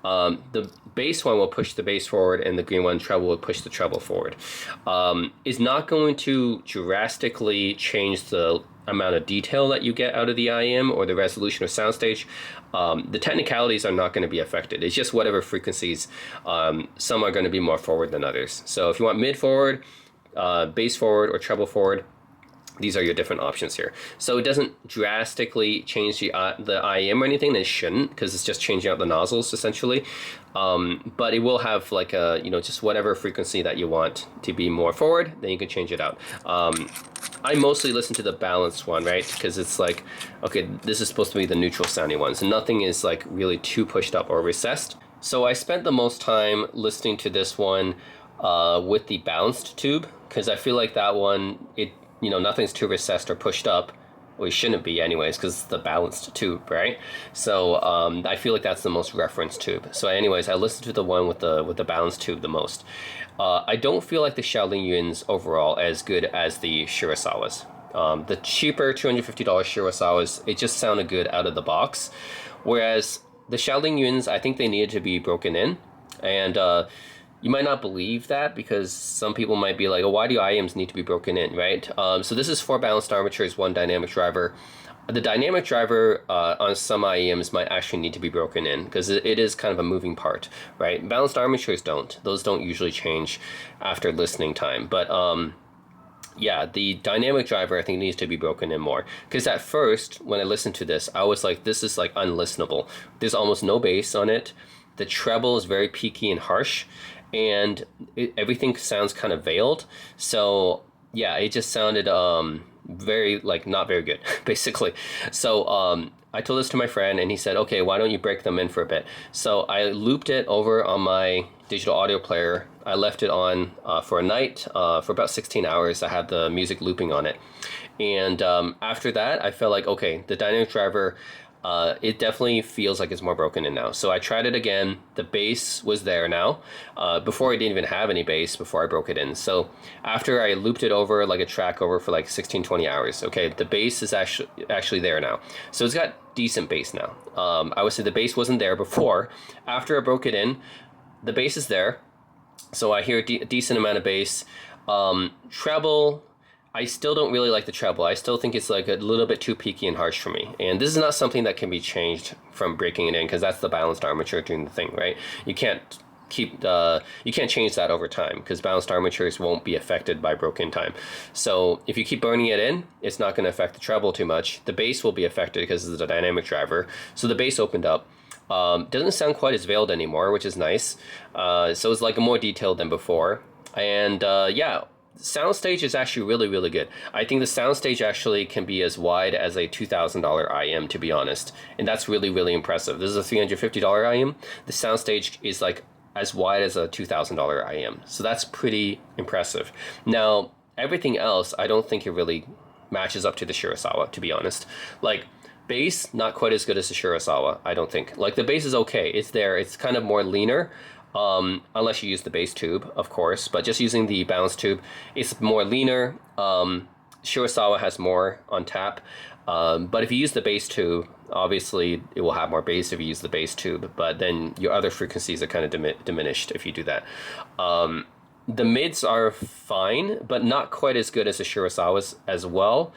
The bass one will push the bass forward, and the green one treble will push the treble forward. It's not going to drastically change the amount of detail that you get out of the IEM or the resolution or soundstage. The technicalities are not going to be affected. It's just whatever frequencies. Some are going to be more forward than others. So if you want mid forward, bass forward, or treble forward, these are your different options here. So it doesn't drastically change the IEM or anything. It shouldn't, because it's just changing out the nozzles essentially. But it will have like a, just whatever frequency that you want to be more forward, then you can change it out. I mostly listen to the balanced one, right? Because it's like, okay, this is supposed to be the neutral sounding one. So nothing is like really too pushed up or recessed. So I spent the most time listening to this one with the balanced tube, because I feel like that one, nothing's too recessed or pushed up. Well, it shouldn't be anyways, because it's the balanced tube, right? So I feel like that's the most referenced tube. So anyways, I listened to the one with the balanced tube the most. I don't feel like the Xiao Lingyuns overall as good as the Shirasawas. The cheaper $250 Shirasawas, it just sounded good out of the box. Whereas the Xiao Lingyuns, I think they needed to be broken in. And you might not believe that, because some people might be like, oh, why do IEMs need to be broken in, right? So this is 4 balanced armatures, 1 dynamic driver. The dynamic driver on some IEMs might actually need to be broken in, because it is kind of a moving part, right? Balanced armatures don't. Those don't usually change after listening time. But yeah, the dynamic driver I think needs to be broken in more. Because at first, when I listened to this, I was like, this is like unlistenable. There's almost no bass on it. The treble is very peaky and harsh. And everything sounds kind of veiled. So yeah, it just sounded very, like, not very good, basically. So I told this to my friend, and he said, okay, why don't you break them in for a bit? So I looped it over on my digital audio player. I left it on for a night. For about 16 hours, I had the music looping on it. And after that, I felt like, okay, the dynamic driver, it definitely feels like it's more broken in now. So I tried it again. The bass was there now. Before I didn't even have any bass before I broke it in. So after I looped it over like a track over for like 16-20 hours, okay, the bass is actually there now. So it's got decent bass now. I would say the bass wasn't there before. After I broke it in, the bass is there. So I hear a decent amount of bass. Treble, I still don't really like the treble. I still think it's like a little bit too peaky and harsh for me. And this is not something that can be changed from breaking it in, because that's the balanced armature doing the thing, right? You can't change that over time, because balanced armatures won't be affected by broken time. So if you keep burning it in, it's not going to affect the treble too much. The bass will be affected because it's a dynamic driver. So the bass opened up. Doesn't sound quite as veiled anymore, which is nice. So it's like more detailed than before. And yeah, soundstage is actually really, really good. I think the soundstage actually can be as wide as a $2,000 IEM, to be honest. And that's really, really impressive. This is a $350 IEM. The soundstage is like as wide as a $2,000 IEM. So that's pretty impressive. Now, everything else, I don't think it really matches up to the Shirasawa, to be honest. Like, bass, not quite as good as the Shirasawa, I don't think. Like, the bass is okay. It's there. It's kind of more leaner. unless you use the bass tube, of course. But just using the balance tube, it's more leaner. Shirasawa has more on tap. But if you use the bass tube, obviously it will have more bass if you use the bass tube, but then your other frequencies are kind of diminished if you do that. The mids are fine, but not quite as good as the Shirasawas as well,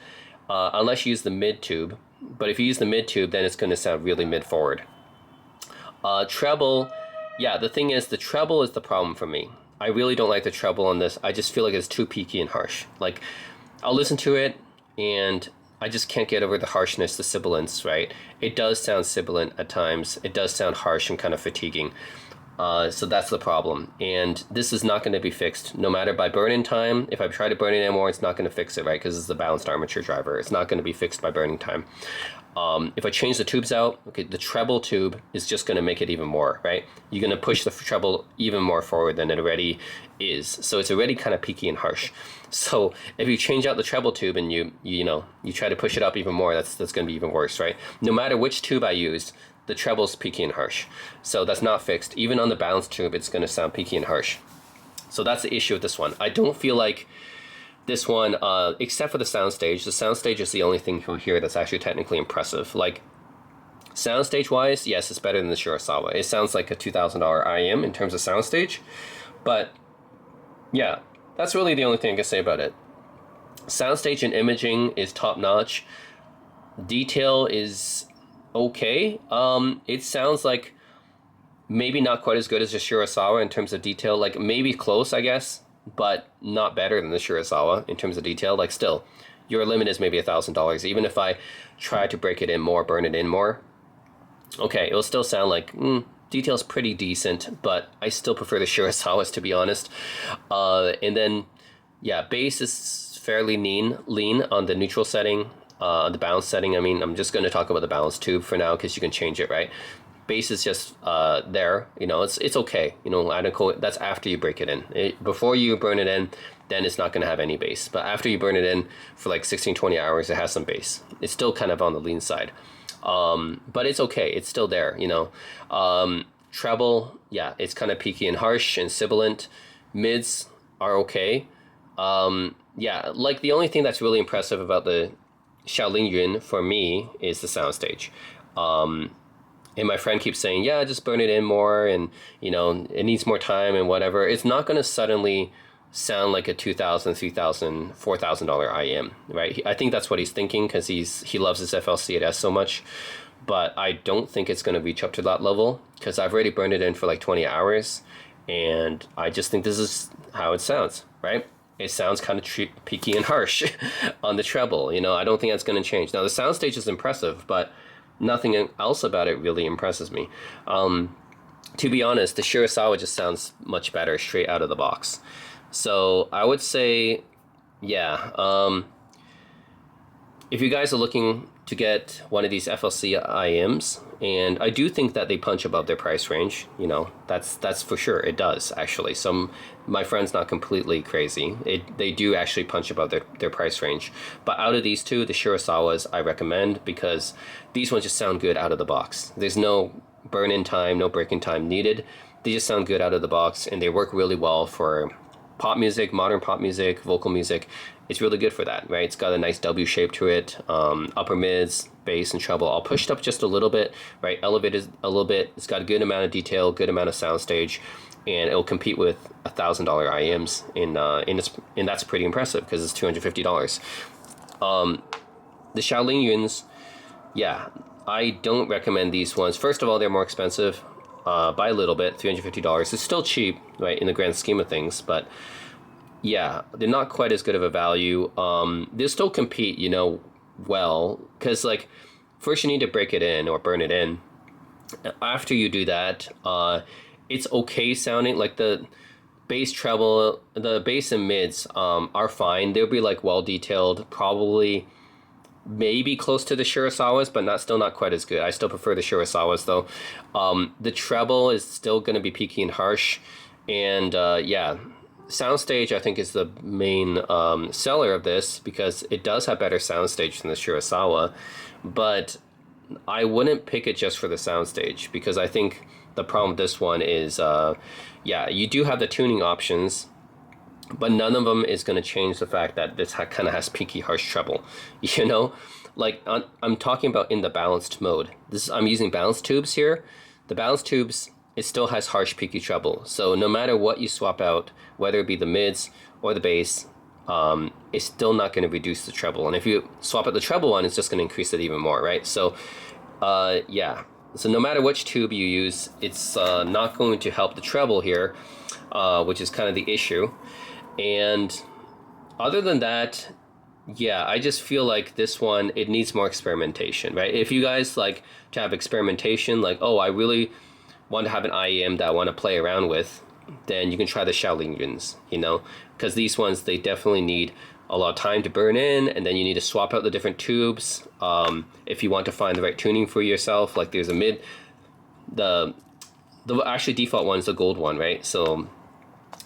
unless you use the mid tube. But if you use the mid tube, then it's going to sound really mid forward. Treble, yeah, the thing is, the treble is the problem for me. I really don't like the treble on this. I just feel like it's too peaky and harsh. Like, I'll listen to it, and I just can't get over the harshness, the sibilance, right? It does sound sibilant at times. It does sound harsh and kind of fatiguing. So that's the problem. And this is not going to be fixed, no matter by burn-in time. If I try to burn it in more, it's not going to fix it, right? Because it's a balanced armature driver. It's not going to be fixed by burning time. If I change the tubes out, okay, the treble tube is just going to make it even more, right? You're going to push the treble even more forward than it already is. So it's already kind of peaky and harsh. So if you change out the treble tube and you try to push it up even more, that's going to be even worse, right? No matter which tube I use, the treble's peaky and harsh. So that's not fixed. Even on the balanced tube, it's going to sound peaky and harsh. So that's the issue with this one. I don't feel like this one, except for the soundstage is the only thing you'll hear that's actually technically impressive. Like, soundstage wise, yes, it's better than the Shirasawa. It sounds like a $2,000 IEM in terms of soundstage, but yeah, that's really the only thing I can say about it. Soundstage and imaging is top notch. Detail is okay. It sounds like maybe not quite as good as the Shirasawa in terms of detail, like maybe close, I guess, but not better than the Shirasawa in terms of detail. Like, still, your limit is maybe $1,000. Even if I try to break it in more, burn it in more, okay, it'll still sound like detail's pretty decent, but I still prefer the Shirasawas, to be honest. And then, yeah, bass is fairly lean on the neutral setting, the balance setting. I mean, I'm just going to talk about the balance tube for now because you can change it, right? Bass is just there, it's okay. I don't call it, that's after you break it in. Before you burn it in, then it's not going to have any bass. But after you burn it in for like 16-20 hours, it has some bass. It's still kind of on the lean side. But it's okay. It's still there, treble, yeah, it's kind of peaky and harsh and sibilant. Mids are okay. Yeah, like the only thing that's really impressive about the Xiao Lingyun for me is the soundstage. And my friend keeps saying, yeah, just burn it in more, and it needs more time and whatever. It's not going to suddenly sound like a $2,000, $3,000, $4,000 IEM, right? I think that's what he's thinking because he loves his FLC so much. But I don't think it's going to reach up to that level because I've already burned it in for like 20 hours, and I just think this is how it sounds, right? It sounds kind of peaky and harsh on the treble. I don't think that's going to change. Now, the soundstage is impressive, but nothing else about it really impresses me. To be honest, the Shirasawa just sounds much better straight out of the box. So I would say, yeah, if you guys are looking to get one of these FLC IEMs, and I do think that they punch above their price range, that's for sure. It does, actually. My friend's not completely crazy. They do actually punch above their price range. But out of these two, the Shirasawas I recommend because these ones just sound good out of the box. There's no burn-in time, no break-in time needed. They just sound good out of the box, and they work really well for pop music, modern pop music, vocal music. It's really good for that, right? It's got a nice W shape to it. Upper mids, bass, and treble all pushed up just a little bit, right? Elevated a little bit. It's got a good amount of detail, good amount of soundstage, and it'll compete with $1,000 IEMs and that's pretty impressive because it's $250. The Xiao Lingyuns, yeah, I don't recommend these ones. First of all, they're more expensive by a little bit, $350. It's still cheap, right, in the grand scheme of things, but yeah, they're not quite as good of a value. They'll still compete, well, because like first you need to break it in or burn it in. After you do that, it's okay sounding. Like the bass treble, the bass and mids are fine. They'll be like well detailed, probably maybe close to the Shirasawas, but still not quite as good. I still prefer the Shirasawas though. The treble is still going to be peaky and harsh, and yeah. Soundstage, I think, is the main seller of this because it does have better soundstage than the Shirasawa, but I wouldn't pick it just for the soundstage because I think the problem with this one is, yeah, you do have the tuning options, but none of them is going to change the fact that this kind of has peaky harsh treble. You know, like I'm talking about in the balanced mode. I'm using balanced tubes here. The balanced tubes, it still has harsh peaky treble. So no matter what you swap out, whether it be the mids or the bass, it's still not going to reduce the treble. And if you swap out the treble one, it's just going to increase it even more, right? So yeah, so no matter which tube you use, it's not going to help the treble here, which is kind of the issue. And other than that, yeah, I just feel like this one, it needs more experimentation, right? If you guys like to have experimentation, like, oh, I really want to have an IEM that I want to play around with, then you can try the Xiao Lingyuns, you know, because these ones, they definitely need a lot of time to burn in, and then you need to swap out the different tubes if you want to find the right tuning for yourself. Like there's a mid, the actually default one is the gold one, right? So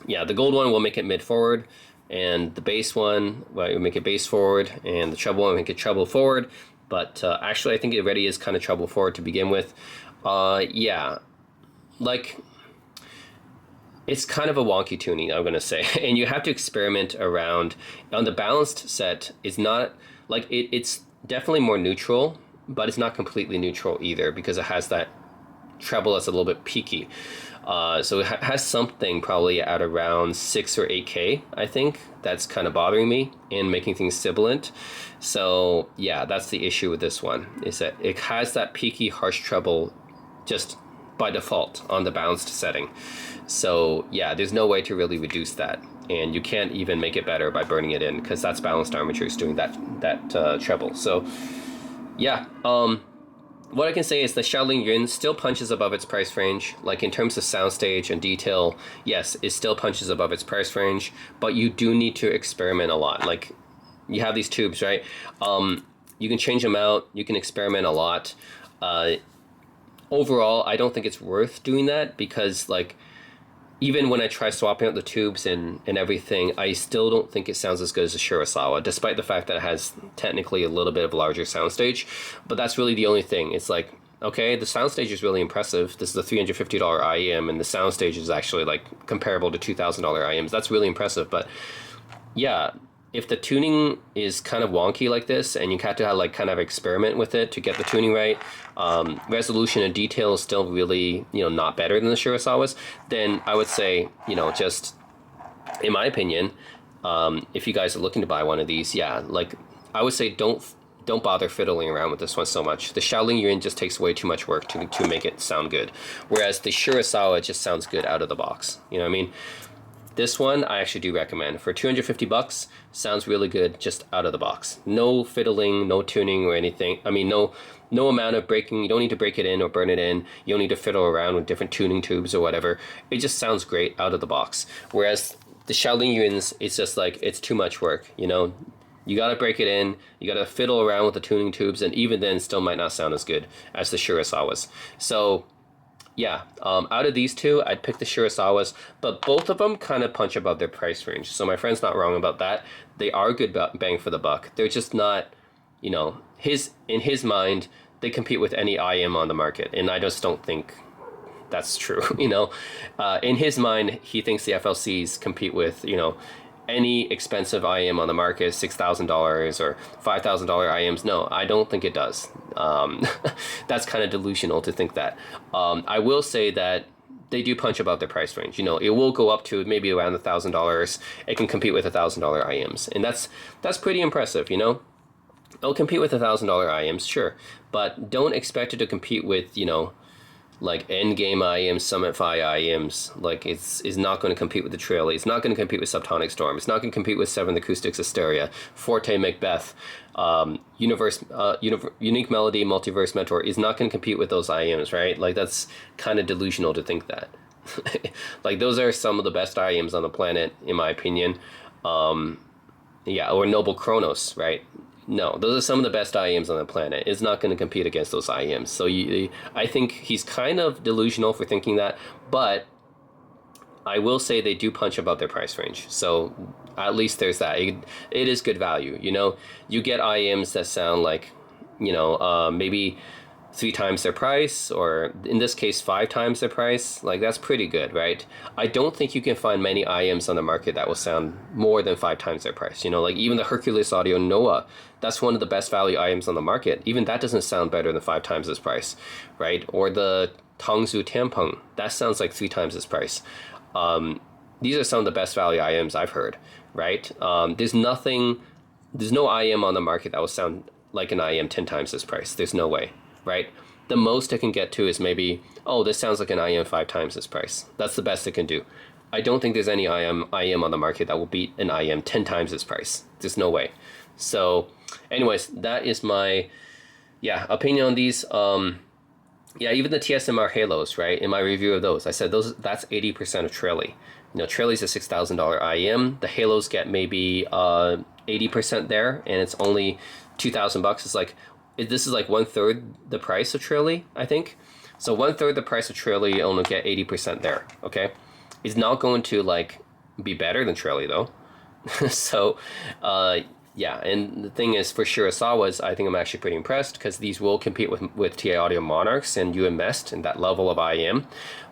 yeah, the gold one will make it mid forward, and the bass one, well, will make it bass forward, and the treble one will make it treble forward. But actually, I think it already is kind of treble forward to begin with. Yeah, like it's kind of a wonky tuning, I'm gonna say, and you have to experiment around. On the balanced set, it's not like it's definitely more neutral, but it's not completely neutral either, because it has that treble that's a little bit peaky. So it has something probably at around 6 or 8K, I think, that's kind of bothering me and making things sibilant. So yeah, that's the issue with this one, is that it has that peaky harsh treble just by default on the balanced setting. So yeah, there's no way to really reduce that, and you can't even make it better by burning it in, because that's balanced armatures doing that treble. So yeah, what I can say is the Xiao Lingyun still punches above its price range. Like in terms of soundstage and detail, yes, it still punches above its price range, but you do need to experiment a lot. Like you have these tubes, right? You can change them out, you can experiment a lot. Overall, I don't think it's worth doing that, because like even when I try swapping out the tubes and everything, I still don't think it sounds as good as the Shirasawa, despite the fact that it has technically a little bit of a larger soundstage. But that's really the only thing. It's like, okay, the soundstage is really impressive. This is a $350 IEM, and the soundstage is actually like comparable to $2,000 IEMs. That's really impressive. But yeah, if the tuning is kind of wonky like this, and you have to have like kind of experiment with it to get the tuning right, resolution and detail is still really, you know, not better than the Shirasawas, then I would say, you know, just in my opinion, if you guys are looking to buy one of these, yeah, like I would say don't bother fiddling around with this one so much. The Xiao Lingyun just takes way too much work to make it sound good, whereas the Shirasawa just sounds good out of the box. You know what I mean? This one I actually do recommend. For $250, sounds really good just out of the box. No fiddling, no tuning or anything. I mean, no amount of breaking. You don't need to break it in or burn it in. You don't need to fiddle around with different tuning tubes or whatever. It just sounds great out of the box. Whereas the Xiao Lingyuns, it's just like, it's too much work, you know? You gotta break it in, you gotta fiddle around with the tuning tubes, and even then still might not sound as good as the Shirasawas. So yeah, out of these two, I'd pick the Shirasawas, but both of them kind of punch above their price range. So my friend's not wrong about that. They are good bang for the buck. They're just not, you know, in his mind, they compete with any IM on the market, and I just don't think that's true. You know, in his mind, he thinks the FLCs compete with, you know, any expensive IM on the market, $6,000 or $5,000 IMs. No, I don't think it does. That's kind of delusional to think that. I will say that they do punch above their price range. You know, it will go up to maybe around $1,000. It can compete with $1,000 IMs, and that's pretty impressive. You know, it'll compete with $1,000 IMs, sure, but don't expect it to compete with, you know, like Endgame IEMs, Summit Phi IEMs. Like it's not going to compete with the Trail. It's not going to compete with Subtonic Storm. It's not going to compete with Seventh Acoustics Asteria, Forte Macbeth, Unique Melody, Multiverse Mentor. Is not going to compete with those IEMs, right? Like that's kind of delusional to think that. Like those are some of the best IEMs on the planet, in my opinion. Yeah, or Noble Kronos, right? No, those are some of the best IEMs on the planet. It's not going to compete against those IEMs. So I think he's kind of delusional for thinking that, but I will say they do punch above their price range. So at least there's that. It is good value. You know, you get IEMs that sound like, you know, maybe 3 times their price, or in this case 5 times their price, like that's pretty good, right? I don't think you can find many IEMs on the market that will sound more than 5 times their price. You know, like even the Hercules Audio Noah, that's one of the best value IEMs on the market. Even that doesn't sound better than 5 times its price, right? Or the Tongzu Tianpeng, that sounds like 3 times its price. These are some of the best value IEMs I've heard, right? There's no IEM on the market that will sound like an IEM 10 times this price. There's no way, right? The most I can get to is maybe, oh, this sounds like an IEM 5 times this price. That's the best it can do. I don't think there's any IEM on the market that will beat an IEM 10 times this price. There's no way. So anyways, that is my opinion on these. Even the TSMR Halos, right? In my review of those, I said that's 80% of Trelly. You know, Trelly's a $6,000 IEM. The Halos get maybe 80% there, and it's only $2,000. It's like, this is like 1/3 the price of Trelly, I think. So 1/3 the price of Trelly, you only get 80% there. Okay, it's not going to like be better than Trelly though. So, and the thing is, for Shirasawa's, I think I'm actually pretty impressed, because these will compete with TA Audio Monarchs and UMest and that level of IEM,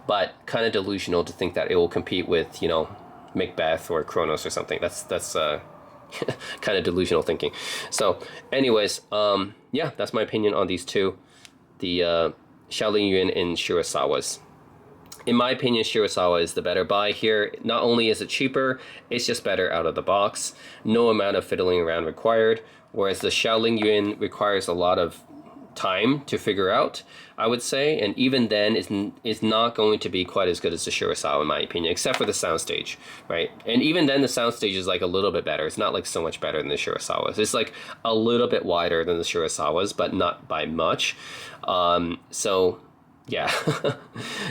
but kind of delusional to think that it will compete with, you know, Macbeth or Kronos or something. That's kind of delusional thinking. So anyways, that's my opinion on these two, the Xiao Lingyun and Shirasawa's. In my opinion, Shirasawa is the better buy here. Not only is it cheaper, it's just better out of the box. No amount of fiddling around required, whereas the Xiao Lingyun requires a lot of time to figure out, I would say, and even then is not going to be quite as good as the Shirasawa, in my opinion, except for the soundstage, right? And even then, the soundstage is like a little bit better. It's not like so much better than the Shirasawas. It's like a little bit wider than the Shirasawas, but not by much. Yeah,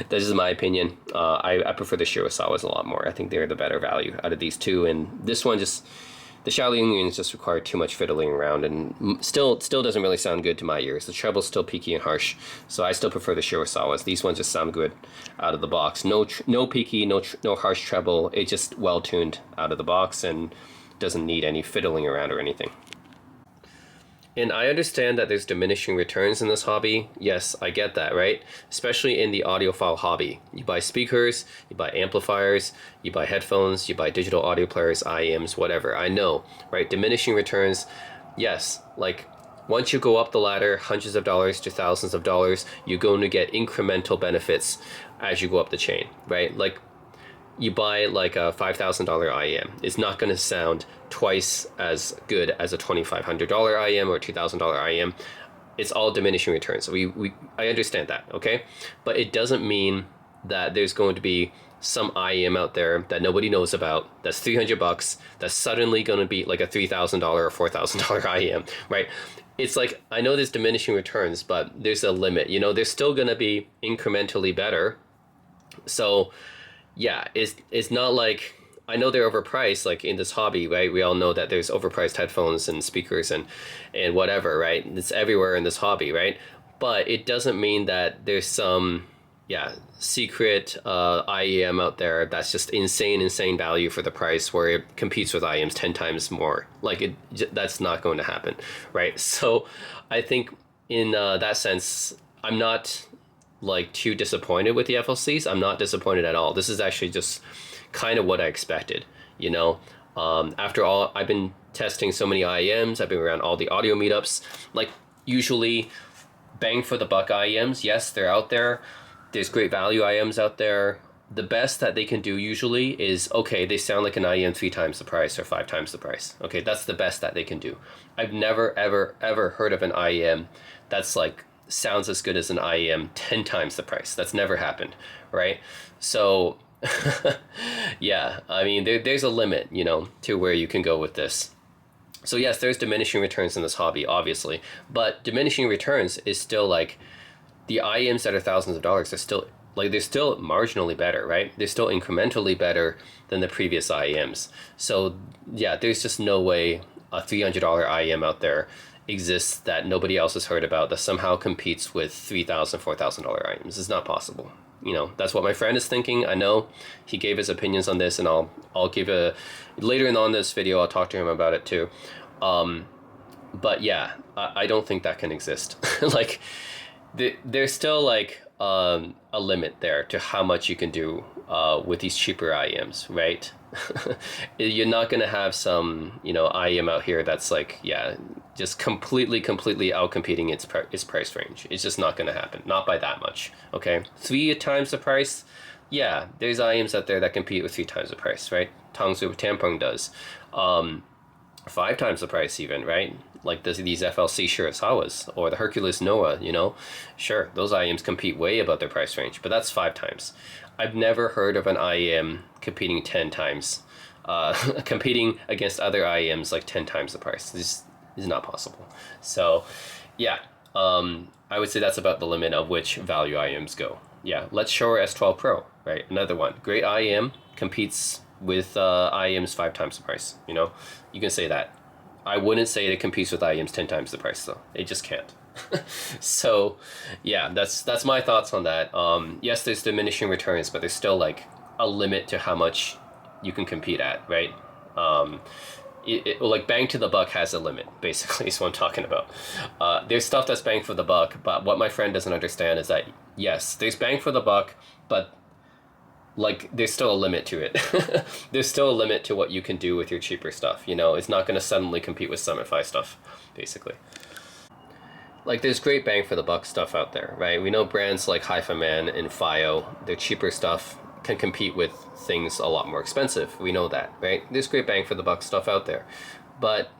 that is my opinion. I prefer the Shirasawas a lot more. I think they're the better value out of these two, and this one the Xiao Lingyun just require too much fiddling around, and still doesn't really sound good to my ears. The treble's still peaky and harsh, so I still prefer the Shirasawas. These ones just sound good out of the box. No peaky, no harsh treble. It's just well tuned out of the box and doesn't need any fiddling around or anything. And I understand that there's diminishing returns in this hobby. Yes, I get that, right? Especially in the audiophile hobby. You buy speakers, you buy amplifiers, you buy headphones, you buy digital audio players, IEMs, whatever. I know, right? Diminishing returns, yes. Like, once you go up the ladder, hundreds of dollars to thousands of dollars, you're going to get incremental benefits as you go up the chain, right? Like, you buy like a $5,000 IEM. It's not going to sound twice as good as a $2,500 IEM or $2,000 IEM. It's all diminishing returns. So I understand that, okay? But it doesn't mean that there's going to be some IEM out there that nobody knows about that's $300 that's suddenly going to be like a $3,000 or $4,000 IEM, right? It's like, I know there's diminishing returns, but there's a limit. You know, they're still going to be incrementally better. So yeah, it's not like, I know they're overpriced, like in this hobby, right? We all know that there's overpriced headphones and speakers and whatever, right? It's everywhere in this hobby, right? But it doesn't mean that there's some, secret IEM out there that's just insane value for the price, where it competes with IEMs 10 times more. Like, that's not going to happen, right? So I think in that sense, I'm not like too disappointed with the FLCs. I'm not disappointed at all. This is actually just kind of what I expected, you know. After all, I've been testing so many IEMs, I've been around all the audio meetups. Like, usually bang for the buck IEMs, yes, they're out there. There's great value IEMs out there. The best that they can do usually is, okay, they sound like an IEM 3 times the price or 5 times the price. Okay, that's the best that they can do. I've never ever heard of an IEM that's like sounds as good as an IEM 10 times the price. That's never happened, right? So yeah, I mean, there's a limit, you know, to where you can go with this. So yes, there's diminishing returns in this hobby, obviously, but diminishing returns is still like, the IEMs that are thousands of dollars are still, like, they're still marginally better, right? They're still incrementally better than the previous IEMs. So yeah, there's just no way a $300 IEM out there exists that nobody else has heard about that somehow competes with $3,000, $4,000 IEMs. It's not possible. You know, that's what my friend is thinking. I know he gave his opinions on this, and I'll give later on this video, I'll talk to him about it too. But yeah, I don't think that can exist. Like, there's still like a limit there to how much you can do with these cheaper IEMs, right? You're not gonna have some, you know, IEM out here that's like, yeah, just completely outcompeting its price range. It's just not gonna happen, not by that much. Okay, 3 times the price. Yeah, there's IEMs out there that compete with 3 times the price, right? Tangsu Tampeng does. 5 times the price even, right? Like these FLC Shirasawas or the Hercules Noah, you know? Sure, those IEMs compete way above their price range, but that's 5 times. I've never heard of an IEM competing 10 times, competing against other IEMs like 10 times the price. This is not possible. So, yeah, I would say that's about the limit of which value IEMs go. Yeah, let's show our S12 Pro, right? Another one. Great IEM competes with IEMs 5 times the price, you know? You can say that. I wouldn't say it competes with IEMs 10 times the price, though. It just can't. So, yeah, that's my thoughts on that. Yes, there's diminishing returns, but there's still like a limit to how much you can compete at, right? Like bang to the buck has a limit, basically, is what I'm talking about. There's stuff that's bang for the buck, but what my friend doesn't understand is that, yes, there's bang for the buck, but like there's still a limit to it. There's still a limit to what you can do with your cheaper stuff, you know? It's not going to suddenly compete with Summit 5 stuff, basically. Like there's great bang for the buck stuff out there, right? We know brands like Hi-Fi Man and FiO, their cheaper stuff can compete with things a lot more expensive. We know that, right? There's great bang for the buck stuff out there. But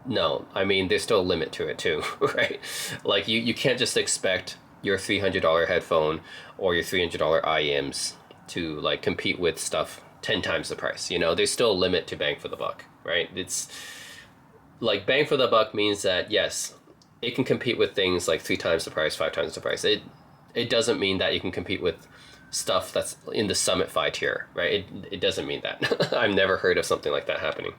no, I mean, there's still a limit to it too, right? Like you can't just expect your $300 headphone or your $300 IEMs to like compete with stuff 10 times the price. You know, there's still a limit to bang for the buck, right? It's like bang for the buck means that yes, it can compete with things like 3 times the price, 5 times the price. It doesn't mean that you can compete with stuff that's in the Summit Fi tier, right? It doesn't mean that. I've never heard of something like that happening.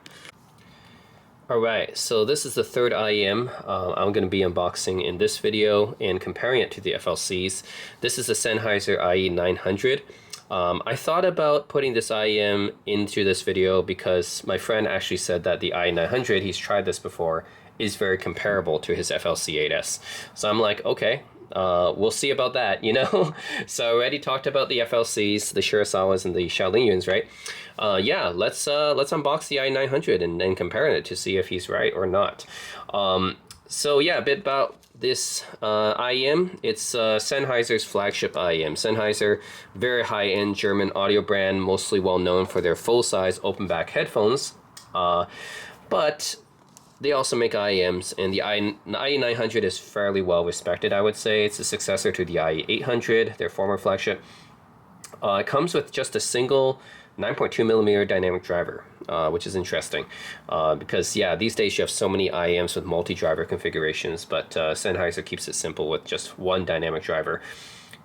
All right, so this is the third IEM I'm going to be unboxing in this video and comparing it to the FLCs. This is the Sennheiser IE900. I thought about putting this IEM into this video because my friend actually said that the IE900, he's tried this before, is very comparable to his FLC 8S. So I'm like, okay, we'll see about that, you know? So I already talked about the FLCs, the Shirasawas, and the Xiao Lingyuns, right? Yeah, let's unbox the IE900 and compare it to see if he's right or not. So yeah, a bit about this IEM. It's Sennheiser's flagship IEM. Sennheiser, very high-end German audio brand, mostly well known for their full-size open-back headphones. But they also make IEMs, and the IE900 is fairly well respected, I would say. It's a successor to the IE800, their former flagship. It comes with just a single 9.2mm dynamic driver, which is interesting because, yeah, these days you have so many IEMs with multi-driver configurations, but Sennheiser keeps it simple with just one dynamic driver.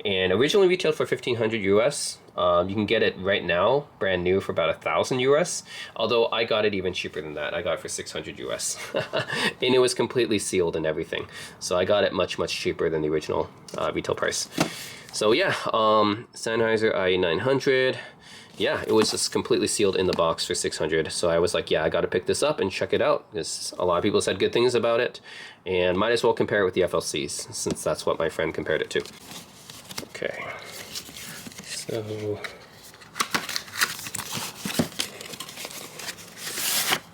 And originally retailed for $1,500 US. You can get it right now, brand new, for about $1,000 US. Although I got it even cheaper than that. I got it for $600 US. And it was completely sealed and everything. So I got it much cheaper than the original retail price. So yeah, Sennheiser IE900. Yeah, it was just completely sealed in the box for $600. So I was like, yeah, I got to pick this up and check it out because a lot of people said good things about it, and might as well compare it with the FLCs since that's what my friend compared it to. Okay, so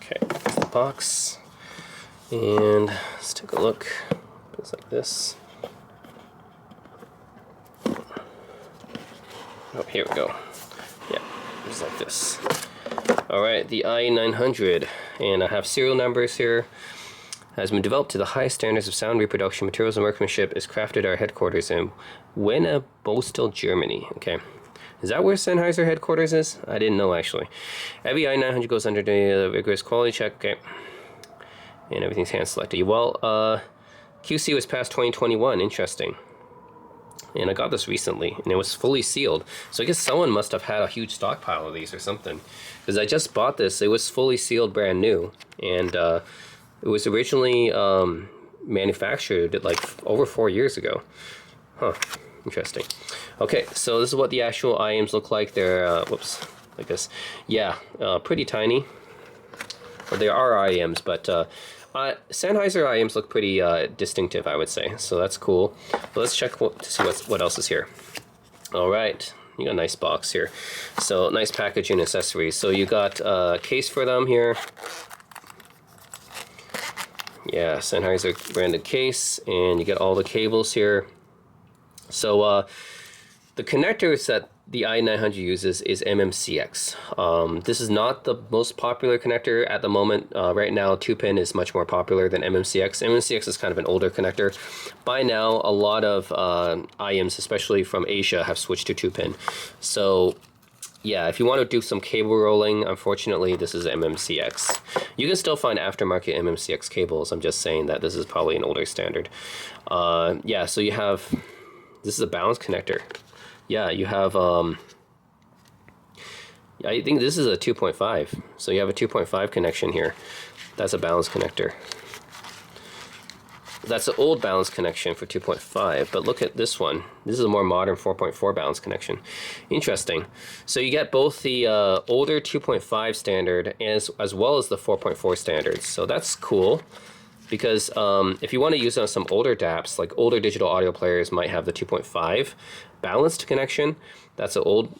okay, here's the box, and let's take a look. It's like this. Oh, here we go. Yeah, just like this. All right, the IE900, and I have serial numbers here. Has been developed to the highest standards of sound reproduction, materials, and workmanship. Is crafted at our headquarters in Bostel, Germany. Okay, is that where Sennheiser headquarters is? I didn't know actually. Every IE900 goes under the rigorous quality check. Okay, and everything's hand selected. Well, QC was passed 2021. Interesting. And I got this recently, and it was fully sealed. So I guess someone must have had a huge stockpile of these or something, because I just bought this. It was fully sealed, brand new, and it was originally manufactured like over 4 years ago. Huh, interesting. Okay, so this is what the actual IEMs look like. They're, whoops, like this. Yeah, pretty tiny. Well, they are IEMs, but Sennheiser IEMs look pretty distinctive, I would say, so that's cool. But let's check to see what else is here. All right, you got a nice box here. So nice packaging accessories. So you got a case for them here. Yeah, Sennheiser branded case, and you get all the cables here. So the connectors that the IE900 uses is MMCX. This is not the most popular connector at the moment. Right now, 2-pin is much more popular than MMCX. MMCX is kind of an older connector. By now, a lot of IEMs, especially from Asia, have switched to 2-pin. So yeah, if you want to do some cable rolling, unfortunately, this is MMCX. You can still find aftermarket MMCX cables. I'm just saying that this is probably an older standard. Yeah, so you have, this is a balance connector. Yeah, you have, I think this is a 2.5. So you have a 2.5 connection here. That's a balance connector. That's an old balance connection for 2.5, but look at this one. This is a more modern 4.4 balance connection. Interesting. So you get both the older 2.5 standard as well as the 4.4 standards. So that's cool, because if you want to use on some older DAPs, like older digital audio players might have the 2.5 balanced connection. That's an old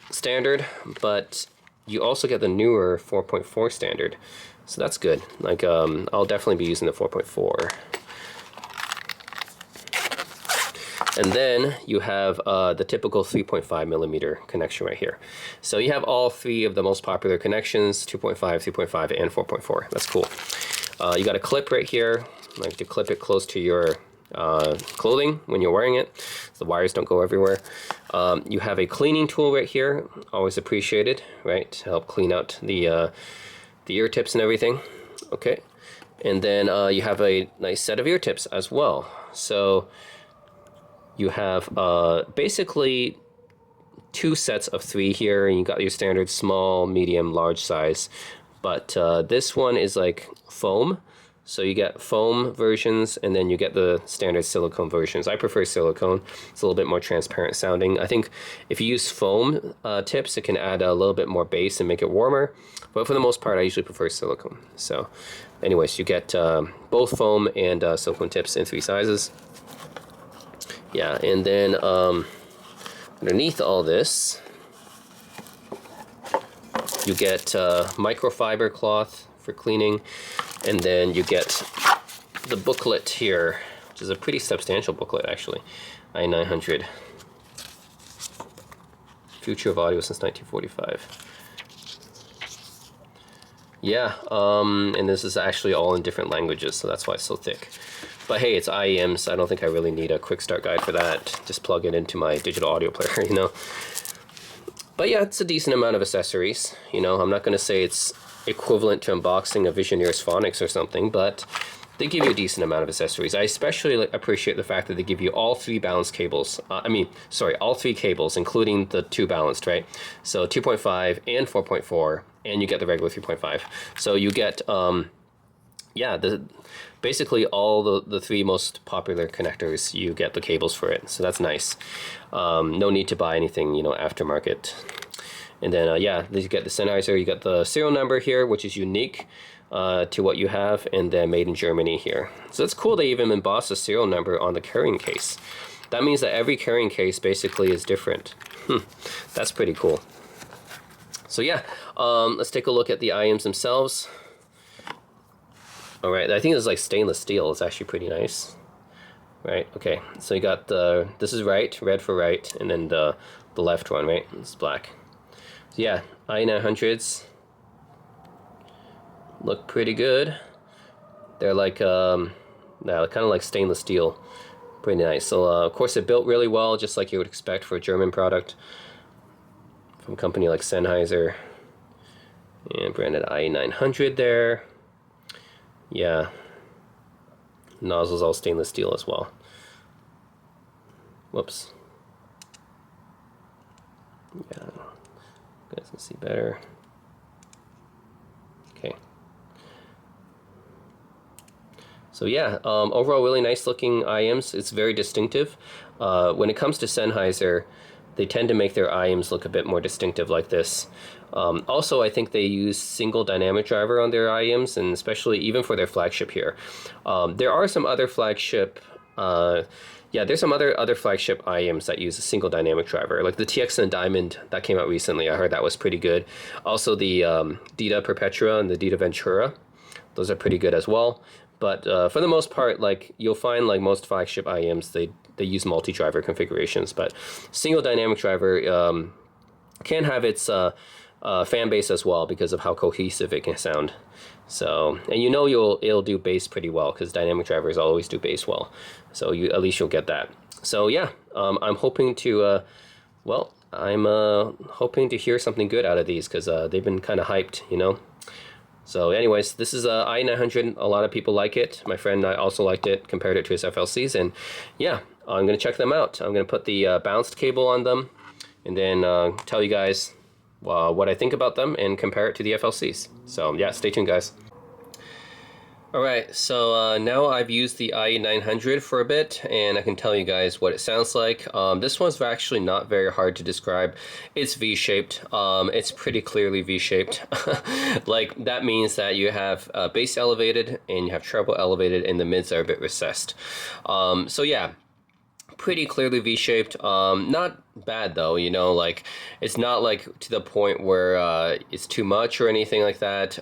standard, but you also get the newer 4.4 standard. So that's good. Like I'll definitely be using the 4.4. And then you have the typical 3.5 millimeter connection right here. So you have all three of the most popular connections, 2.5, 3.5, and 4.4. That's cool. You got a clip right here, like to clip it close to your clothing when you're wearing it, so the wires don't go everywhere. You have a cleaning tool right here, always appreciated, right, to help clean out the ear tips and everything. Okay, and then you have a nice set of ear tips as well. So you have basically 2 sets of 3 here, and you got your standard small, medium, large size. But this one is like foam. So you get foam versions, and then you get the standard silicone versions. I prefer silicone. It's a little bit more transparent sounding. I think if you use foam tips, it can add a little bit more bass and make it warmer. But for the most part, I usually prefer silicone. So anyways, you get both foam and silicone tips in 3 sizes. Yeah, and then underneath all this, you get microfiber cloth for cleaning, and then you get the booklet here, which is a pretty substantial booklet actually. IE900, Future of Audio since 1945. Yeah, and this is actually all in different languages, so that's why it's so thick. But hey, it's IEM, so I don't think I really need a quick start guide for that. Just plug it into my digital audio player, you know. But yeah, it's a decent amount of accessories. You know, I'm not going to say it's equivalent to unboxing a Visioneer's Phonics or something, but they give you a decent amount of accessories. I especially appreciate the fact that they give you all 3 balanced cables. All 3 cables, including the 2 balanced, right? So 2.5 and 4.4, and you get the regular 3.5. So you get, basically all the 3 most popular connectors, you get the cables for it. So that's nice. No need to buy anything, you know, aftermarket. And then, you get the Sennheiser, you got the serial number here, which is unique to what you have, and then made in Germany here. So it's cool they even emboss a serial number on the carrying case. That means that every carrying case basically is different. That's pretty cool. So yeah, let's take a look at the IEMs themselves. All right, I think this is like stainless steel. It's actually pretty nice. Right, okay, so you got this is right, red for right, and then the left one, right, it's black. So yeah, IE900s look pretty good. They're like, kind of like stainless steel. Pretty nice. So of course they're built really well, just like you would expect for a German product from a company like Sennheiser. And branded IE900 there. Yeah. Nozzles all stainless steel as well. Whoops. Yeah. You guys can see better. Okay. So yeah, overall really nice looking IEMs. It's very distinctive. When it comes to Sennheiser, They tend to make their IEMs look a bit more distinctive like this. Also, I think they use single dynamic driver on their IEMs, and especially even for their flagship here. There are some other flagship, there's some other flagship IEMs that use a single dynamic driver, like the TX and Diamond that came out recently. I heard that was pretty good. Also, the Dita Perpetua and the Dita Ventura, those are pretty good as well. But for the most part, like you'll find like most flagship IEMs, they use multi-driver configurations, but single dynamic driver can have its fan base as well because of how cohesive it can sound. So, and it'll do bass pretty well because dynamic drivers always do bass well. So at least you'll get that. So yeah, I'm hoping to, I'm hoping to hear something good out of these because they've been kind of hyped, you know. So anyways, this is a IE900. A lot of people like it. My friend also liked it, compared it to his FLCs, and yeah, I'm gonna check them out. I'm gonna put the bounced cable on them, and then tell you guys what I think about them and compare it to the FLCs. So yeah, stay tuned, guys. Alright, so now I've used the IE900 for a bit, and I can tell you guys what it sounds like. This one's actually not very hard to describe. It's V-shaped. It's pretty clearly V-shaped. Like, that means that you have bass elevated and you have treble elevated, and the mids are a bit recessed. So yeah, pretty clearly V-shaped. Not bad though, you know, like it's not like to the point where it's too much or anything like that.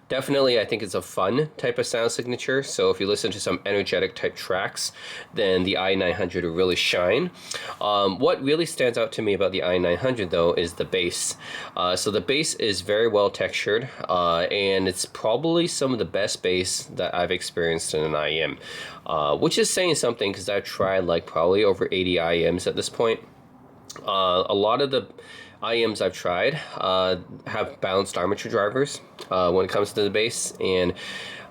Definitely, I think it's a fun type of sound signature. So if you listen to some energetic type tracks, then the IE900 will really shine. What really stands out to me about the IE900 though is the bass. So the bass is very well textured, and it's probably some of the best bass that I've experienced in an IEM, which is saying something because I've tried like probably over 80 IEMs at this point. A lot of the IEMs I've tried have balanced armature drivers when it comes to the bass, and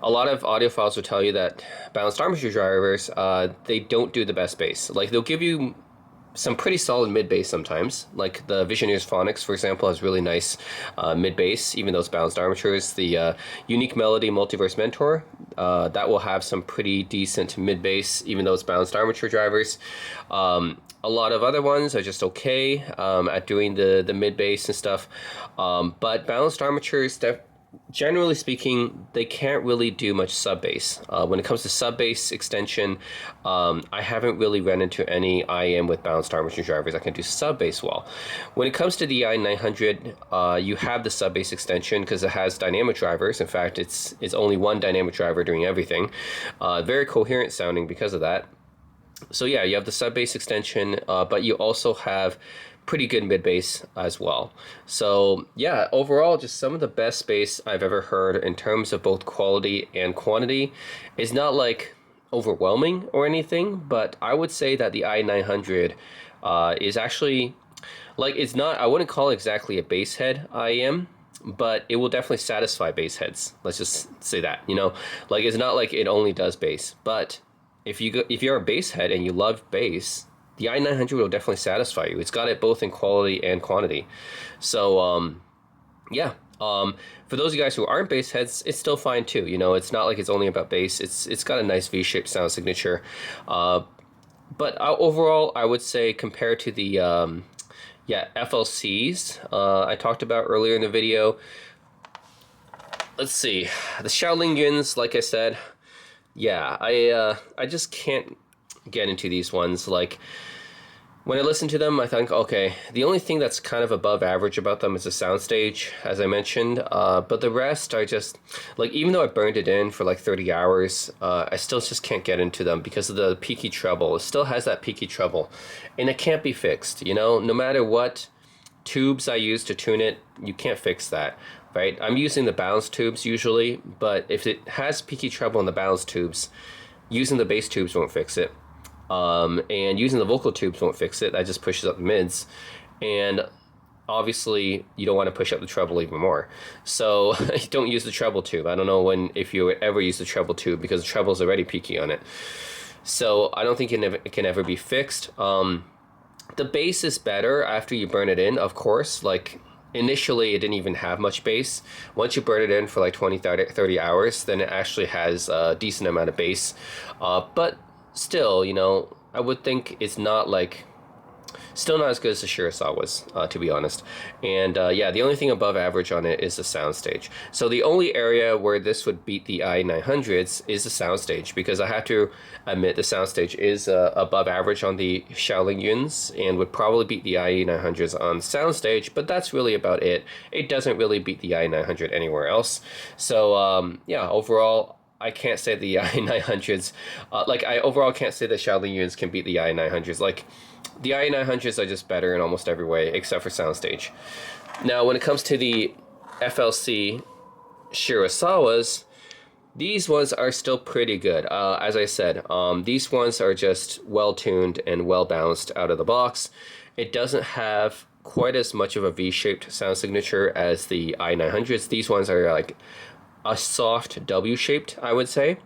a lot of audiophiles will tell you that balanced armature drivers, they don't do the best bass. Like, they'll give you some pretty solid mid bass sometimes, like the Visioneers Phonics, for example, has really nice mid bass, even though it's balanced armatures. The Unique Melody Multiverse Mentor, that will have some pretty decent mid bass, even though it's balanced armature drivers. A lot of other ones are just okay at doing the mid bass and stuff, but balanced armatures, generally speaking, they can't really do much sub bass. When it comes to sub bass extension, I haven't really run into any IEM with balanced armature drivers that can do sub bass well. When it comes to the IE900, you have the sub bass extension because it has dynamic drivers. In fact, it's only one dynamic driver doing everything. Very coherent sounding because of that. So yeah, you have the sub bass extension, but you also have pretty good mid bass as well. So yeah, overall, just some of the best bass I've ever heard in terms of both quality and quantity. Is not like overwhelming or anything, but I would say that the IE900 is actually, like, it's not, I wouldn't call it exactly a bass head IEM, but it will definitely satisfy bass heads. Let's just say that, you know, like it's not like it only does bass, but if you're a bass head and you love bass, the IE900 will definitely satisfy you. It's got it both in quality and quantity. So yeah, for those of you guys who aren't bass heads, it's still fine too. You know, it's not like it's only about bass. It's got a nice V-shaped sound signature. But overall, I would say compared to the FLCs I talked about earlier in the video. Let's see, the Xiao Lingyuns, like I said. Yeah, I just can't get into these ones. Like, when I listen to them, I think, okay, the only thing that's kind of above average about them is the soundstage, as I mentioned. But the rest are just, like, even though I burned it in for like 30 hours, I still just can't get into them because of the peaky treble. It still has that peaky treble, and it can't be fixed, you know? No matter what tubes I use to tune it, you can't fix that. Right? I'm using the balance tubes usually, but if it has peaky treble in the balance tubes, using the bass tubes won't fix it. And using the vocal tubes won't fix it. That just pushes up the mids. And obviously, you don't want to push up the treble even more. So don't use the treble tube. I don't know if you would ever use the treble tube because the treble's already peaky on it. So I don't think it can ever be fixed. The bass is better after you burn it in, of course. Like, initially, it didn't even have much bass. Once you burn it in for like 30 hours, then it actually has a decent amount of bass. But still, you know, I would think it's not like Still not as good as the Shirasawas, to be honest. And yeah, the only thing above average on it is the soundstage. So the only area where this would beat the IE900s is the soundstage, because I have to admit the soundstage is above average on the Xiao Lingyuns and would probably beat the IE900s on soundstage, but that's really about it. It doesn't really beat the IE900 anywhere else. So yeah, overall, I can't say the IE900s, like I overall can't say the Xiao Lingyuns can beat the IE900s. Like, the IE900s are just better in almost every way, except for soundstage. Now, when it comes to the FLC Shirasawas, these ones are still pretty good. As I said, these ones are just well-tuned and well-balanced out of the box. It doesn't have quite as much of a V-shaped sound signature as the IE900s. These ones are like a soft W-shaped, I would say,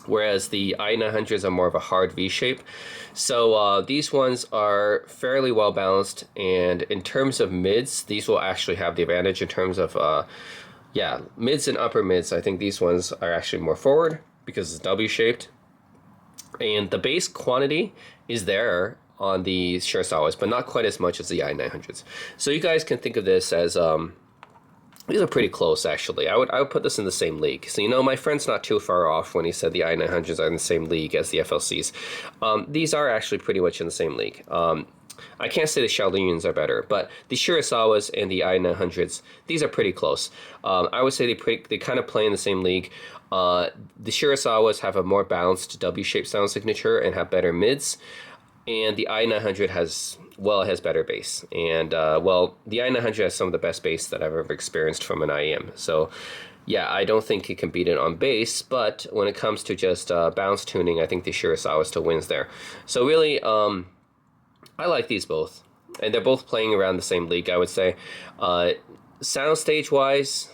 whereas the IE900s are more of a hard V shape. So these ones are fairly well balanced, and in terms of mids, these will actually have the advantage in terms of yeah, mids and upper mids. I think these ones are actually more forward because it's W shaped, and the bass quantity is there on the Shirasawas, but not quite as much as the IE900s. So you guys can think of this as these are pretty close, actually. I would put this in the same league. So, you know, my friend's not too far off when he said the IE900s are in the same league as the FLCs. These are actually pretty much in the same league. I can't say the Xiao Lingyuns are better, but the Shirasawas and the IE900s, these are pretty close. I would say they kind of play in the same league. The Shirasawas have a more balanced W-shaped sound signature and have better mids. And the IE900 has better bass. And, well, the IE900 has some of the best bass that I've ever experienced from an IEM. So, yeah, I don't think it can beat it on bass, but when it comes to just bounce tuning, I think the Shirasawa still wins there. So, really, I like these both. And they're both playing around the same league, I would say. Soundstage-wise,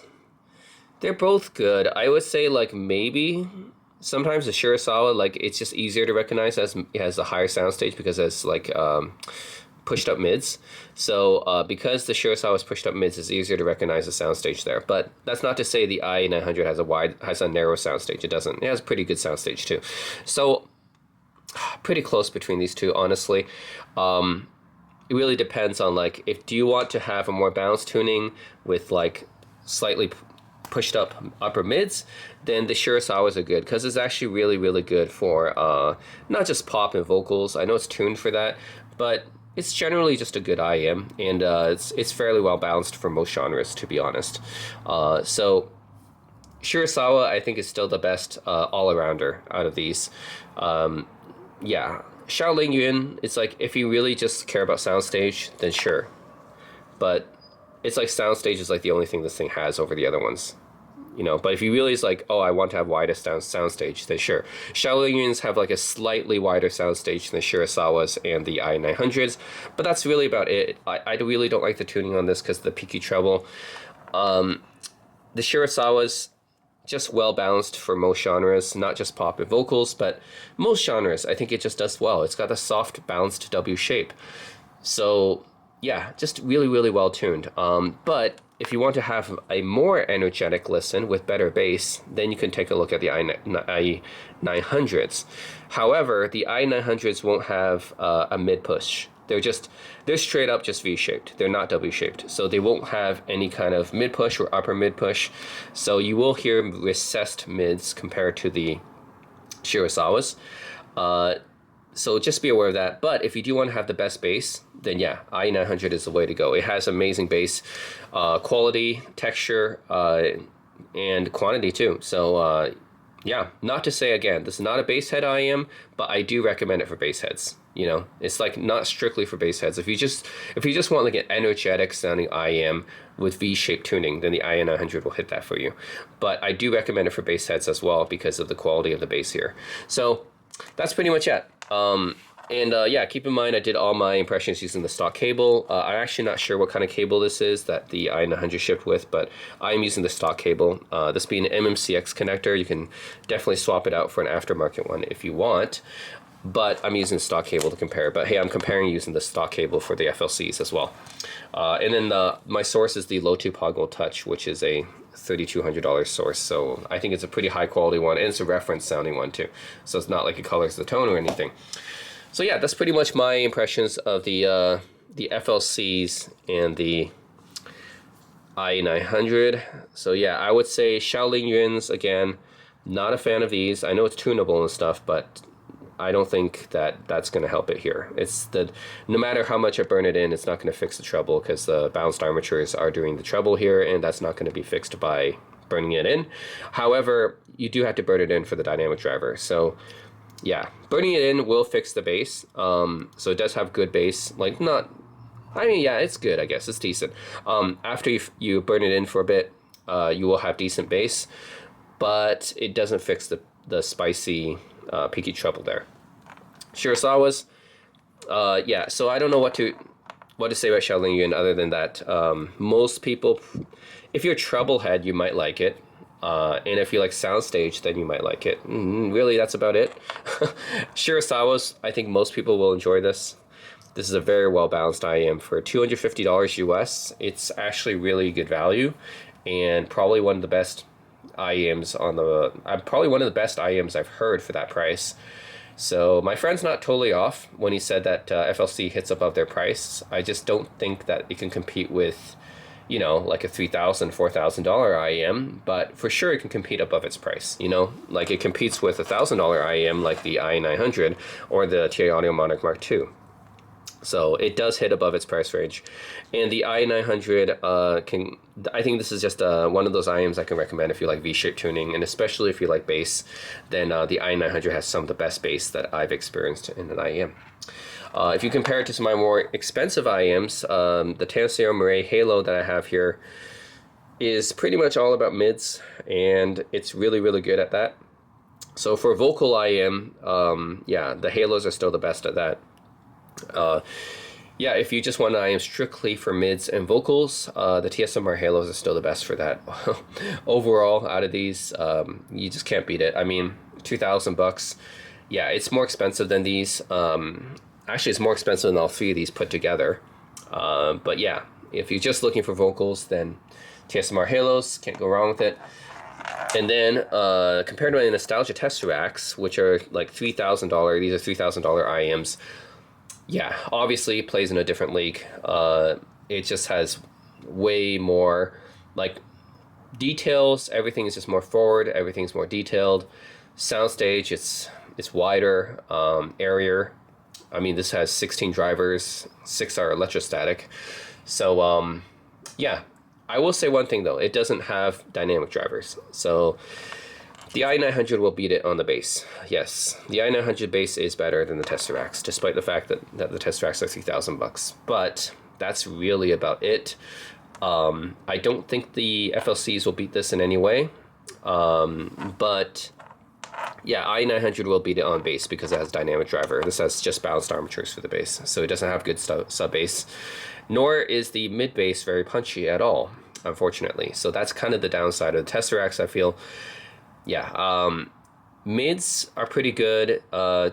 they're both good. I would say, like, maybe sometimes the Shirasawa, like, it's just easier to recognize as it has a higher soundstage because it's like pushed up mids. So because the Shirasawa is pushed up mids, it's easier to recognize the soundstage there. But that's not to say the IE900 has a narrow soundstage. It doesn't. It has a pretty good soundstage too. So pretty close between these two, honestly. It really depends on, like, if do you want to have a more balanced tuning with like slightly pushed up upper mids, then the Shirasawas are good because it's actually really, really good for not just pop and vocals. I know it's tuned for that, but it's generally just a good IEM, and it's fairly well balanced for most genres, to be honest. So Shirasawa, I think, is still the best all-arounder out of these. Yeah, Xiao Lingyun, it's like, if you really just care about soundstage, then sure. But it's like soundstage is like the only thing this thing has over the other ones, you know. But if you really is like, oh, I want to have widest soundstage, then sure. Xiao Lingyuns have like a slightly wider soundstage than the Shirasawas and the IE900s, but that's really about it. I really don't like the tuning on this because of the peaky treble. The Shirasawas, just well balanced for most genres, not just pop and vocals, but most genres. I think it just does well. It's got a soft, balanced W shape. So yeah, just really, really well tuned. But if you want to have a more energetic listen with better bass, then you can take a look at the IE900s. However, the IE900s won't have a mid push. They're straight up just V-shaped. They're not W-shaped. So they won't have any kind of mid push or upper mid push. So you will hear recessed mids compared to the Shirasawas. So just be aware of that. But if you do want to have the best bass, then yeah, IE900 is the way to go. It has amazing bass quality, texture, and quantity too. So yeah, not to say again, this is not a bass head IEM, but I do recommend it for bass heads. You know, it's like not strictly for bass heads. If you just want like an energetic sounding IEM with V-shaped tuning, then the IE900 will hit that for you. But I do recommend it for bass heads as well because of the quality of the bass here. So that's pretty much it. Yeah, keep in mind I did all my impressions using the stock cable. I'm actually not sure what kind of cable this is that the IE900 shipped with, but I'm using the stock cable. This being an MMCX connector, you can definitely swap it out for an aftermarket one if you want. But I'm using the stock cable to compare. But hey, I'm comparing using the stock cable for the FLCs as well. And then my source is the Lotu Poggle Touch, which is a $3,200 source. So I think it's a pretty high quality one, and it's a reference sounding one too. So it's not like it colors the tone or anything. So yeah, that's pretty much my impressions of the FLCs and the IE900. So yeah, I would say Xiao Lingyuns, again, not a fan of these. I know it's tunable and stuff, but I don't think that that's going to help it here. It's the no matter how much I burn it in, it's not going to fix the treble because the balanced armatures are doing the treble here, and that's not going to be fixed by burning it in. However, you do have to burn it in for the dynamic driver. So yeah, burning it in will fix the bass. So it does have good bass, like not. I mean, yeah, it's good. I guess it's decent. After you burn it in for a bit, you will have decent bass, but it doesn't fix the spicy peaky treble there. Shirasawa's, yeah. So I don't know what to say about Xiao Lingyun other than that most people, if you're a treble head, you might like it. And if you like soundstage, then you might like it. Really, that's about it. Shirasawa's, I think most people will enjoy this. This is a very well balanced IEM for $250 US. It's actually really good value, and probably one of the best IEMs on the. Probably one of the best IEMs I've heard for that price. So my friend's not totally off when he said that FLC hits above their price. I just don't think that it can compete with, you know, like a $3,000, $4,000 IEM, but for sure it can compete above its price. You know, like it competes with a $1,000 IEM like the IE900 or the TA Audio Monarch Mark II. So it does hit above its price range. And the IE900 I think this is just one of those IEMs I can recommend if you like V-shape tuning, and especially if you like bass, then the IE900 has some of the best bass that I've experienced in an IEM. If you compare it to some of my more expensive IEMs, the Tenseo Mirai Halo that I have here is pretty much all about mids, and it's really, really good at that. So for vocal IEM, yeah, the Halos are still the best at that. Yeah, if you just want an IEM strictly for mids and vocals, the TSMR Halos are still the best for that. Overall, out of these, you just can't beat it. I mean, $2,000. Yeah, it's more expensive than these. Actually, it's more expensive than all three of these put together. But yeah, if you're just looking for vocals, then TSMR Halos, can't go wrong with it. And then compared to my Nostalgia Tesseracts, which are like $3,000, these are $3,000 IEMs. Yeah, obviously it plays in a different league. It just has way more like details. Everything is just more forward. Everything's more detailed. Soundstage, it's wider, airier. I mean, this has 16 drivers, 6 are electrostatic. So yeah, I will say one thing though, it doesn't have dynamic drivers. So the IE900 will beat it on the bass. Yes, the IE900 bass is better than the Tesseracts, despite the fact that the Tesseracts are $3,000. But that's really about it. I don't think the FLCs will beat this in any way. But yeah, IE900 will beat it on bass because it has dynamic driver. This has just balanced armatures for the bass, so it doesn't have good sub bass. Nor is the mid bass very punchy at all, unfortunately. So that's kind of the downside of the Tesseracts, I feel. Yeah, mids are pretty good.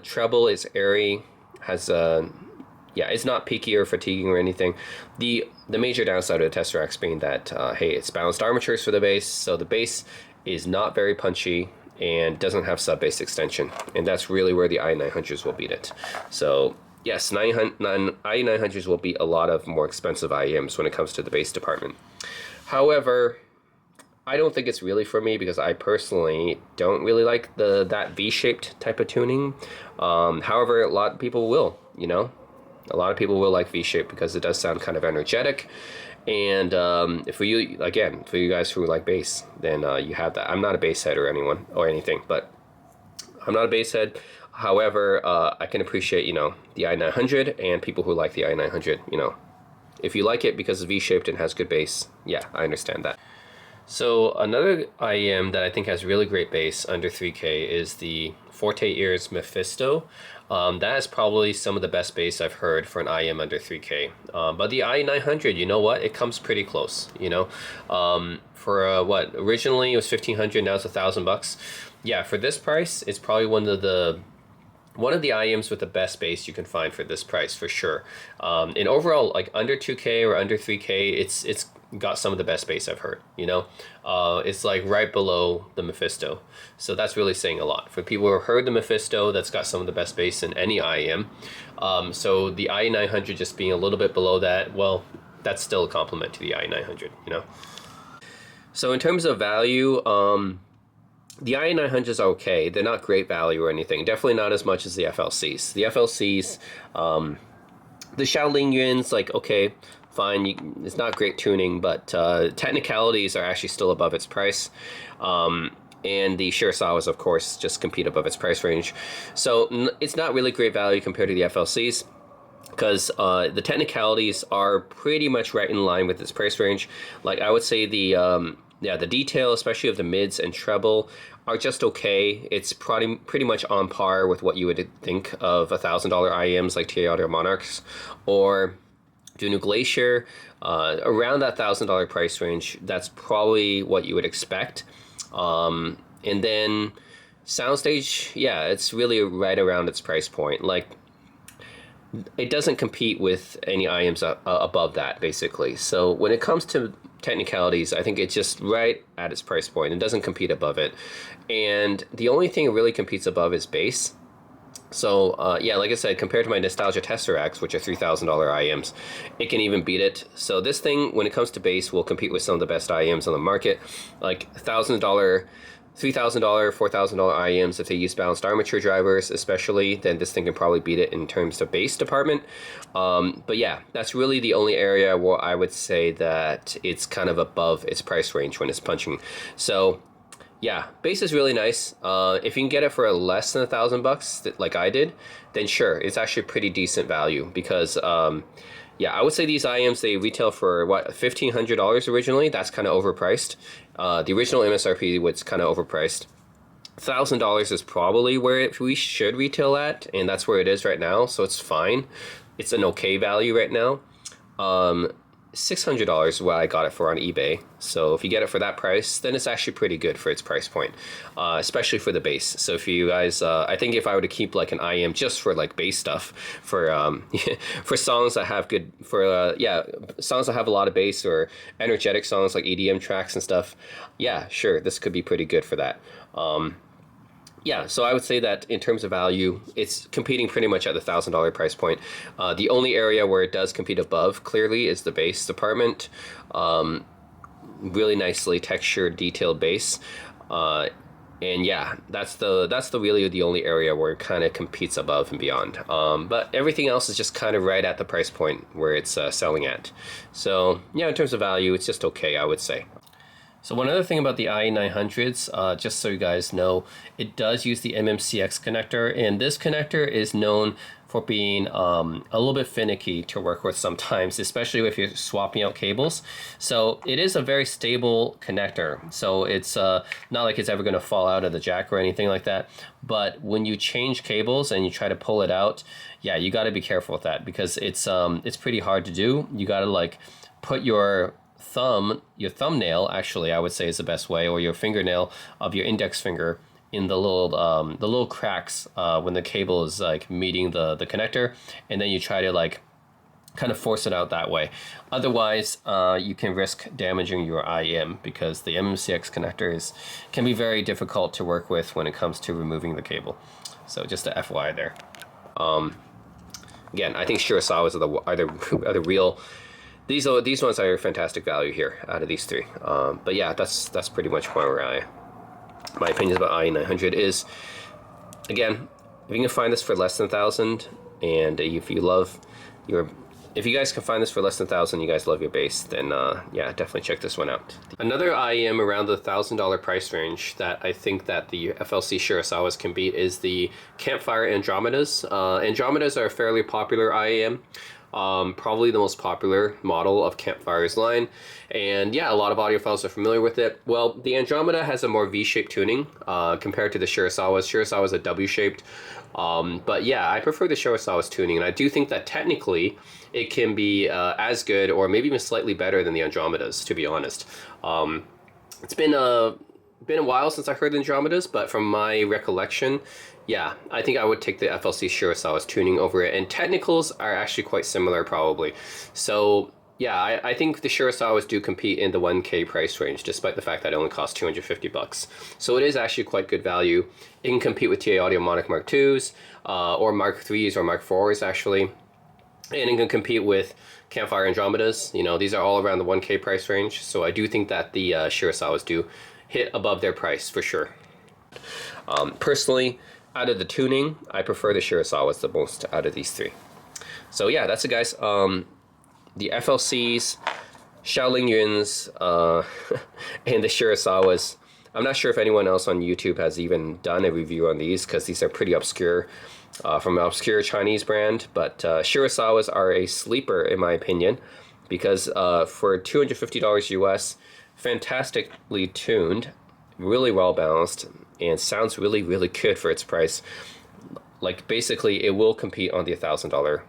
Treble is airy, has yeah, it's not peaky or fatiguing or anything. The major downside of the Tesseracts being that hey, it's balanced armatures for the bass, so the bass is not very punchy and doesn't have sub bass extension, and that's really where the IE900s will beat it. So yes, IE900s will beat a lot of more expensive IEMs when it comes to the bass department. However, I don't think it's really for me because I personally don't really like that V-shaped type of tuning. However, a lot of people will, you know. A lot of people will like V-shape because it does sound kind of energetic. And for you, again, for you guys who like bass, then you have that. I'm not a bass head or anything, but I'm not a bass head. However, I can appreciate, you know, the IE900 and people who like the IE900, you know. If you like it because it's V-shaped and has good bass, yeah, I understand that. So another IEM that I think has really great bass under 3K is the Forte Ears Mephisto. That is probably some of the best bass I've heard for an IEM under 3K. But the IE900, you know what? It comes pretty close, you know. For what originally it was $1,500, now it's $1,000. Yeah, for this price, it's probably one of the IEMs with the best bass you can find for this price for sure. And overall, like under 2K or under 3K, it's got some of the best bass I've heard, you know? It's like right below the Mephisto. So that's really saying a lot. For people who have heard the Mephisto, that's got some of the best bass in any IEM. So the IE900 just being a little bit below that, well, that's still a compliment to the IE900, you know? So in terms of value, the IE900s are okay. They're not great value or anything. Definitely not as much as the FLCs. The FLCs, the Xiao Lingyun's like, okay, fine, it's not great tuning, but technicalities are actually still above its price. And the Shirasawas, of course, just compete above its price range. So it's not really great value compared to the FLCs, because the technicalities are pretty much right in line with its price range. Like I would say the detail, especially of the mids and treble, are just okay. It's pretty much on par with what you would think of $1,000 IEMs like TA Audio Monarchs or Dunu Glacier. Around that $1,000 price range, that's probably what you would expect. And then Soundstage, yeah, it's really right around its price point. Like, it doesn't compete with any IEMs above that, basically. So when it comes to technicalities, I think it's just right at its price point. It doesn't compete above it. And the only thing it really competes above is bass. So yeah, like I said, compared to my Nostalgia Tesseracts, which are $3,000 IEMs, it can even beat it. So this thing, when it comes to bass, will compete with some of the best IEMs on the market, like $1,000, $3,000, $4,000 IEMs. If they use balanced armature drivers, especially, then this thing can probably beat it in terms of bass department. But yeah, that's really the only area where I would say that it's kind of above its price range when it's punching. So yeah, bass is really nice. If you can get it for less than $1,000, like I did, then sure, it's actually pretty decent value because, yeah, I would say these IEMs, they retail for what, $1,500 originally. That's kind of overpriced. The original MSRP was kind of overpriced. $1,000 is probably where we should retail at, and that's where it is right now. So it's fine. It's an okay value right now. $600 is what I got it for on eBay. So if you get it for that price, then it's actually pretty good for its price point, especially for the bass. So if you guys, I think if I were to keep like an IEM just for like bass stuff, for for songs that have good, yeah, songs that have a lot of bass or energetic songs like EDM tracks and stuff, yeah, sure, this could be pretty good for that. Yeah, so I would say that in terms of value, it's competing pretty much at the $1,000 price point. The only area where it does compete above, clearly, is the bass department. Really nicely textured, detailed bass. And yeah, that's really the only area where it kind of competes above and beyond. But everything else is just kind of right at the price point where it's selling at. So yeah, in terms of value, it's just okay, I would say. So one other thing about the IE900s, just so you guys know, it does use the MMCX connector, and this connector is known for being a little bit finicky to work with sometimes, especially if you're swapping out cables. So it is a very stable connector. So it's not like it's ever going to fall out of the jack or anything like that. But when you change cables and you try to pull it out, yeah, you got to be careful with that because it's pretty hard to do. You got to like put your thumbnail, actually, I would say is the best way, or your fingernail of your index finger in the little cracks when the cable is like meeting the connector, and then you try to like kind of force it out that way. Otherwise, you can risk damaging your IEM because the MMCX connector can be very difficult to work with when it comes to removing the cable. So just a FYI there. Again, I think Shirasawas are the real. These ones are fantastic value here out of these three. But yeah, that's pretty much where my opinions about IE900 is. Again, if you can find this for less than 1,000, and if you guys can find this for less than 1,000, you guys love your bass, then yeah, definitely check this one out. Another IEM around the $1,000 price range that I think that the FLC Shirasawas can beat is the Campfire Andromedas. Andromedas are a fairly popular IEM. Probably the most popular model of Campfire's line, and yeah, a lot of audiophiles are familiar with it. Well, the Andromeda has a more V-shaped tuning compared to the Shirasawas. Shirasawa's a W-shaped, but yeah, I prefer the Shirasawa's tuning, and I do think that technically it can be as good or maybe even slightly better than the Andromedas, to be honest. It's been a while since I heard the Andromedas, but from my recollection, yeah, I think I would take the FLC Shirasawa's tuning over it, and technicals are actually quite similar probably. So Yeah, I think the Shirasawas do compete in the 1K price range, despite the fact that it only costs $250. So it is actually quite good value. It can compete with TA Audio Monarch Mark IIs, or Mark IIIs or Mark IVs actually. And it can compete with Campfire Andromedas. You know, these are all around the 1K price range. So I do think that the Shirasawas do hit above their price for sure. Personally, out of the tuning, I prefer the Shirasawas the most out of these three. So yeah, that's it, guys. The FLCs, Xiao Lingyuns, and the Shirasawas. I'm not sure if anyone else on YouTube has even done a review on these because these are pretty obscure, from an obscure Chinese brand. But Shirasawas are a sleeper in my opinion because for $250 US, fantastically tuned, really well balanced, and sounds really, really good for its price. Like basically, it will compete on the $1,000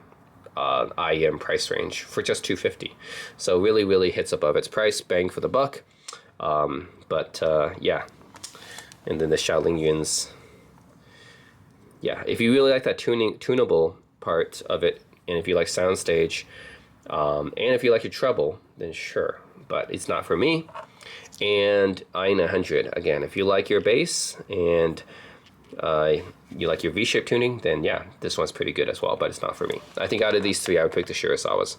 IEM price range for just $250. So really, really hits above its price, bang for the buck. Yeah, and then the Xiao Lingyuns. Yeah, if you really like that tunable part of it, and if you like soundstage, and if you like your treble, then sure. But it's not for me. And IE900, again, if you like your bass and you like your V-shape tuning, then yeah, this one's pretty good as well, but it's not for me. I think out of these three, I would pick the Shirasawas.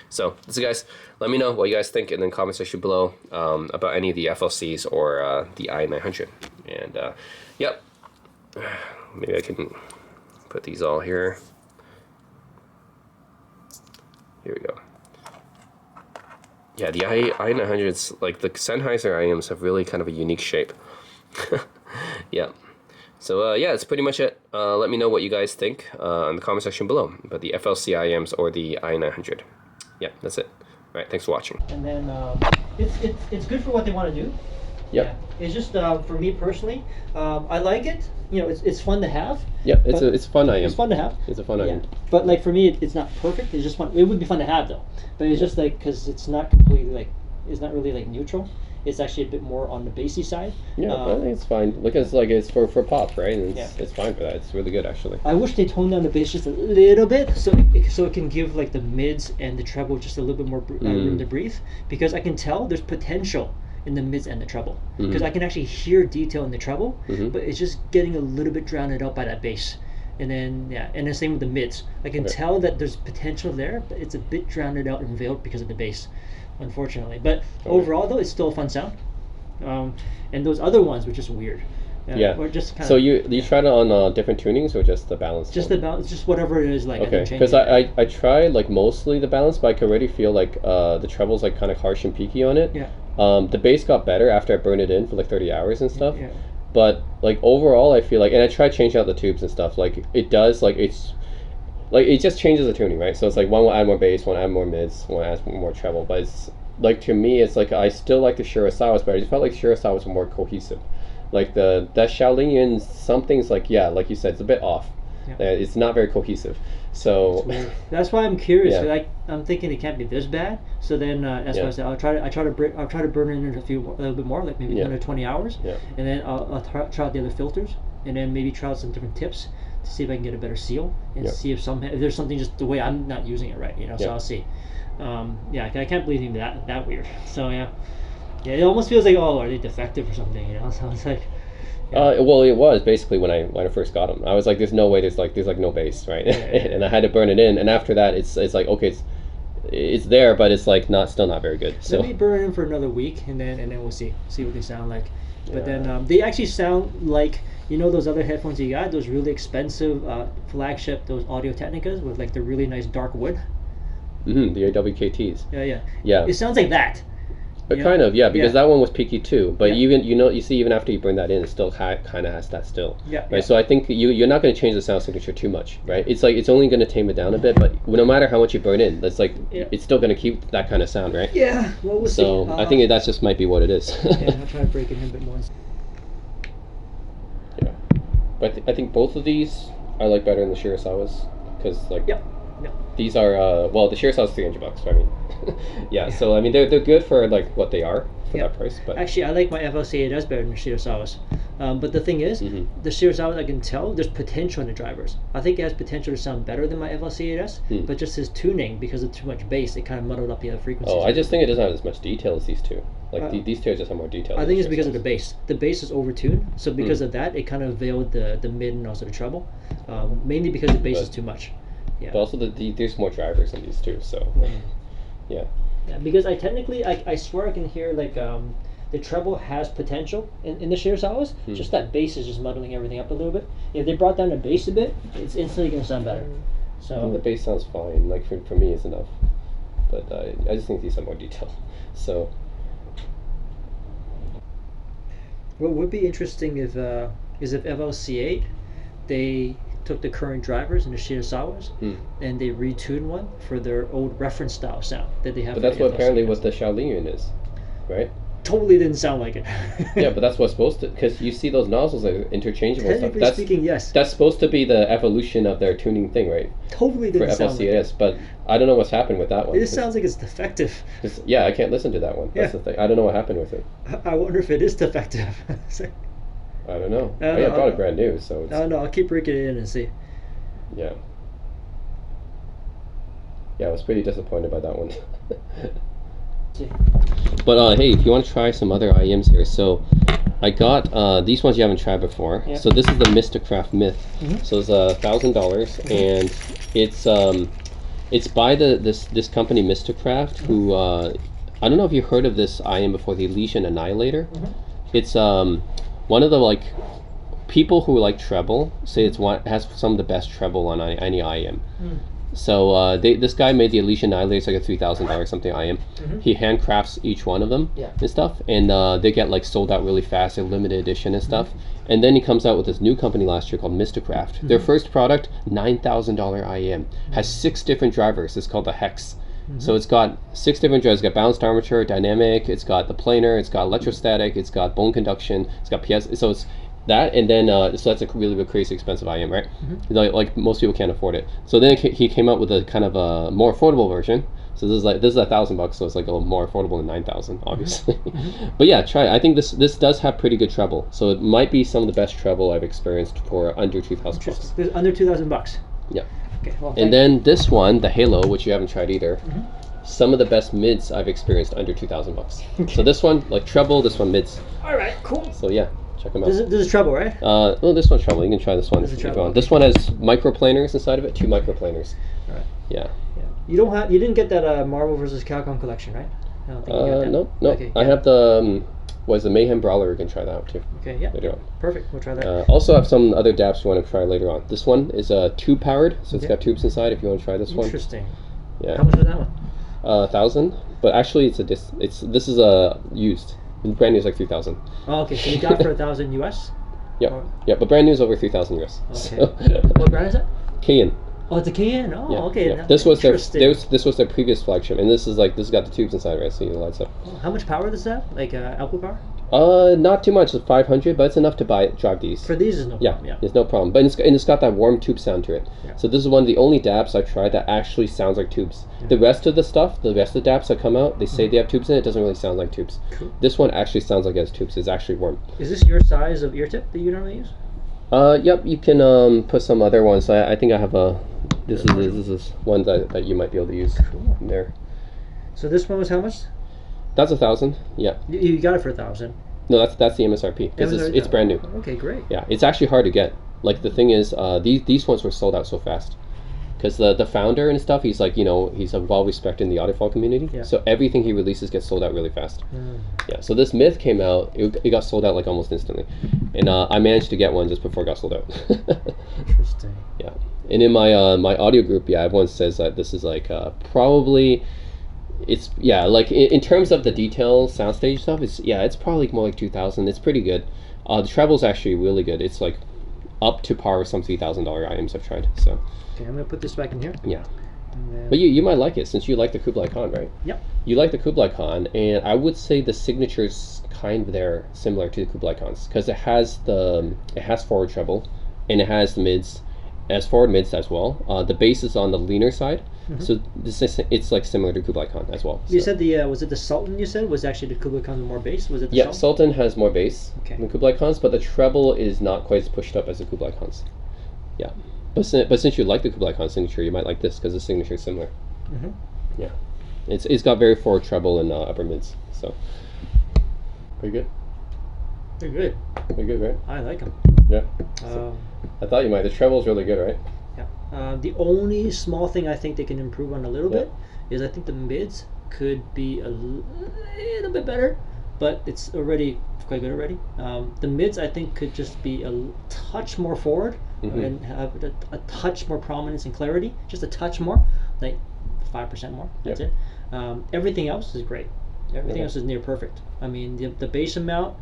So, that's it, guys. Let me know what you guys think in the comment section below about any of the FLCs or the IE900. And, yep. Maybe I can put these all here. Here we go. Yeah, the IE900s, like the Sennheiser IEMs, have really kind of a unique shape. Yeah. So yeah, that's pretty much it. Let me know what you guys think in the comment section below about the FLC IEMs or the IE900. Yeah, that's it. All right, thanks for watching. And then it's good for what they want to do. Yep. Yeah. It's just for me personally, I like it. You know, it's fun to have. Yeah, it's fun IEM. It's fun to have. It's a fun IEM. But like for me, it's not perfect. It's just fun. It would be fun to have though. But it's just like because it's not completely like it's not really like neutral. It's actually a bit more on the bassy side. Yeah, I think it's fine. Because like it's for pop, right? And it's fine for that. It's really good actually. I wish they toned down the bass just a little bit, so it can give like the mids and the treble just a little bit more room to breathe. Because I can tell there's potential in the mids and the treble. Because I can actually hear detail in the treble, but it's just getting a little bit drowned out by that bass. And then and the same with the mids. I can tell that there's potential there, but it's a bit drowned out and veiled because of the bass, unfortunately. But overall though, it's still a fun sound. And those other ones were just weird. Or just kind so you tried it on different tunings or just the balance? Just the balance, just whatever it is like. Okay, because I tried like mostly the balance, but I could already feel like the treble's like kind of harsh and peaky on it. Yeah. The bass got better after I burned it in for like 30 hours and stuff. Yeah. But like overall, I feel like, and I tried changing out the tubes and stuff. Like it does, like it's like it just changes the tuning, right? So it's like one will add more bass, one add more mids, one adds more treble. But it's like to me, it's like I still like the Shirasawas, but I just felt like Shirasawas were more cohesive. Like that Xiao Lingyun, something's like like you said, it's a bit off. It's not very cohesive. So that's why I'm curious. Like I'm thinking it can't be this bad. So then that's why I said I'll try to burn it in a little bit more, like maybe 120 hours, and then I'll try out the other filters, and then maybe try out some different tips to see if I can get a better seal and see if there's something just the way I'm not using it right. You know, so I'll see. I can't believe even that weird. So yeah, it almost feels like, oh, are they defective or something? You know, so it's like. Well, it was basically when I first got them. I was like, there's no way, there's like no bass, right? And I had to burn it in, and after that, it's like okay, it's there, but it's like still not very good. So let me burn it in for another week, and then we'll see what they sound like. But then they actually sound like, you know, those other headphones you got, those really expensive flagship, those Audio Technicas with like the really nice dark wood. The AWKTs. Yeah. It sounds like that. But kind of, because that one was peaky too. But even you see, even after you burn that in, it still kind of has that still. Right. So I think you're not going to change the sound signature too much, right? It's like it's only going to tame it down a bit, but no matter how much you burn in, that's like it's still going to keep that kind of sound, right? Yeah. Well, we'll see. So I think that just might be what it is. I'll try to break it in a bit more. Yeah. But I think both of these I like better than the Shirasawas because like. These are the Shirasawa's $300. So I mean, so I mean they're good for like what they are for that price. But actually, I like my FLC. It does better than the Shirasawas. But the thing is, the Shirasawa, I can tell there's potential in the drivers. I think it has potential to sound better than my FLC 8S, but just his tuning, because of too much bass, it kind of muddled up the other frequencies. Oh, I just think it doesn't have as much detail as these two. Like these two just have more detail. I think it's because of the bass. The bass is overtuned, so because of that, it kind of veiled the mid and also the treble. Mainly because the bass is too much. Yeah. But also there's more drivers in these two, so yeah. Yeah, because I swear I can hear like the treble has potential in the Shirasawas. Just that bass is just muddling everything up a little bit. If they brought down the bass a bit, it's instantly gonna sound better. So I think the bass sounds fine. Like for me, it's enough. But I just think these have more detail. So what would be interesting if FLC8 they took the current drivers in the Shirasawas and they retuned one for their old reference style sound that they have. But that's what apparently what the Xiao Lingyun is, right? Totally didn't sound like it. Yeah, but that's what's supposed to, because you see those nozzles are interchangeable and stuff. Technically speaking, yes. That's supposed to be the evolution of their tuning thing, right? Totally didn't sound like it. But I don't know what's happened with that one. It just sounds like it's defective. Yeah, I can't listen to that one. That's the thing. I don't know what happened with it. I wonder if it is defective. I don't know. I bought it brand new, so it's... No, I'll keep breaking it in and see. Yeah. Yeah, I was pretty disappointed by that one. But hey, if you want to try some other IEMs here, so I got these ones you haven't tried before. Yeah. So this is the Mistacraft Myth. So it's $1,000, and it's by this company Mistacraft, who I don't know if you heard of this IEM before, the Elysian Annihilator. It's one of the like people who like treble say it has some of the best treble on any IEM. So this guy made the Elysian Annihilator. It's like a $3,000 something IEM. He handcrafts each one of them and stuff, and they get like sold out really fast. They're limited edition and stuff. And then he comes out with this new company last year called Mistacraft. Their first product, $9,000 IEM, has 6 different drivers. It's called the Hex. So it's got 6 different drivers. It's got balanced armature, dynamic. It's got the planar. It's got electrostatic. It's got bone conduction. It's got PS. So it's that, and then so that's a really crazy expensive IEM, right? Like most people can't afford it. So then he came out with a kind of a more affordable version. So this is $1,000, so it's like a little more affordable than 9,000, obviously. But yeah, try it. I think this does have pretty good treble. So it might be some of the best treble I've experienced for under $2,000. Under $2,000. Yeah. Okay. Well, and then this one, the Halo, which you haven't tried either. Some of the best mids I've experienced under $2,000. So this one, like treble, this one mids. All right, cool. So yeah, check them out. This is treble, right? No, this one's treble. You can try this one if you want. This one has microplaners inside of it, 2 microplaners. All right. Yeah. You didn't get that Marvel vs. Capcom collection, right? I don't think you got that. No. Okay, I have the the Mayhem Brawler. We can try that out too. Okay, yeah. Later on. Perfect. We'll try that. Also have some other DAPs you want to try later on. This one is tube powered, so it's got tubes inside. If you want to try this one. Interesting. Yeah. How much was that one? 1,000, but actually this is a used. Brand new is like 3,000. Oh, okay. So you got it for 1,000 US? Yeah. Yeah, but brand new is over 3,000 US. Okay. So. What brand is that? KN. Oh, it's a KN. Oh, yeah, okay. Yeah. This was their previous flagship, and this has got the tubes inside, right? So it lights up. How much power does that have? Like output power? Not too much. It's 500, but it's enough to drive these. For these, is no problem. Yeah, it's no problem. But it's got that warm tube sound to it. Yeah. So this is one of the only DAPs I've tried that actually sounds like tubes. Yeah. The rest of the DAPs that come out, they say they have tubes in it. It doesn't really sound like tubes. Cool. This one actually sounds like it has tubes. It's actually warm. Is this your size of ear tip that you normally use? Yep. You can put some other ones. I think I have a. This is one that you might be able to use. Cool. In there. So this one was how much? That's 1,000. Yeah. You got it for 1,000. No, that's the MSRP. It's brand new. Okay, great. Yeah, it's actually hard to get. Like the thing is, these ones were sold out so fast, because the founder and stuff, he's like, he's well respected in the audiophile community. Yeah. So everything he releases gets sold out really fast. Yeah. So this Myth came out, it got sold out like almost instantly, and I managed to get one just before it got sold out. Interesting. Yeah. And in my my audio group, everyone says that this is like probably. It's like in terms of the detail soundstage stuff, it's probably more like 2,000. It's pretty good. The treble's actually really good. It's like up to par with some $3,000 IEMs I've tried. So okay, I'm gonna put this back in here. Yeah. But you might like it, since you like the Kublai Khan, right? Yep. You like the Kublai Khan, and I would say the signature's kind of there similar to the Kublai Khans, because it has forward treble, and it has the mids, as forward mids as well. The bass is on the leaner side. So this is, it's like similar to Kublai Khan as well. You So. said the was it the Sultan? You said was actually the Kublai Khan with more bass. Was it the Yeah, Sultan? Sultan has more bass Okay. than Kublai Khan's, but the treble is not quite as pushed up as the Kublai Khan's. Yeah, but since you like the Kublai Khan signature, you might like this because the signature is similar. Yeah, it's got very forward treble and upper mids. So pretty good. They're good. Pretty good, right? I like them. Yeah. So, I thought you might. The treble is really good, right? Yeah. The only small thing I think they can improve on a little bit is I think the mids could be a little bit better, but it's already quite good already. The mids I think could just be a touch more forward and have a touch more prominence and clarity, just a touch more, like 5% more. That's it. Everything else is great. Everything else is near perfect. I mean, the bass amount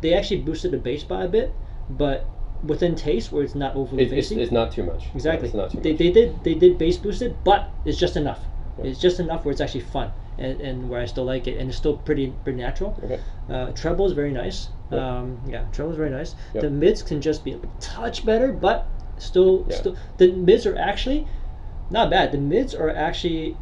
they actually boosted the bass by a bit, but within taste where it's not overly bassy. It's not too much. Exactly. Yeah, it's not too they much. did bass boosted, but it's just enough. Yeah. It's just enough where it's actually fun and where I still like it, and it's still pretty natural. Okay. Treble is very nice. Treble is very nice. The mids can just be a touch better, but still the mids are actually not bad. The mids are actually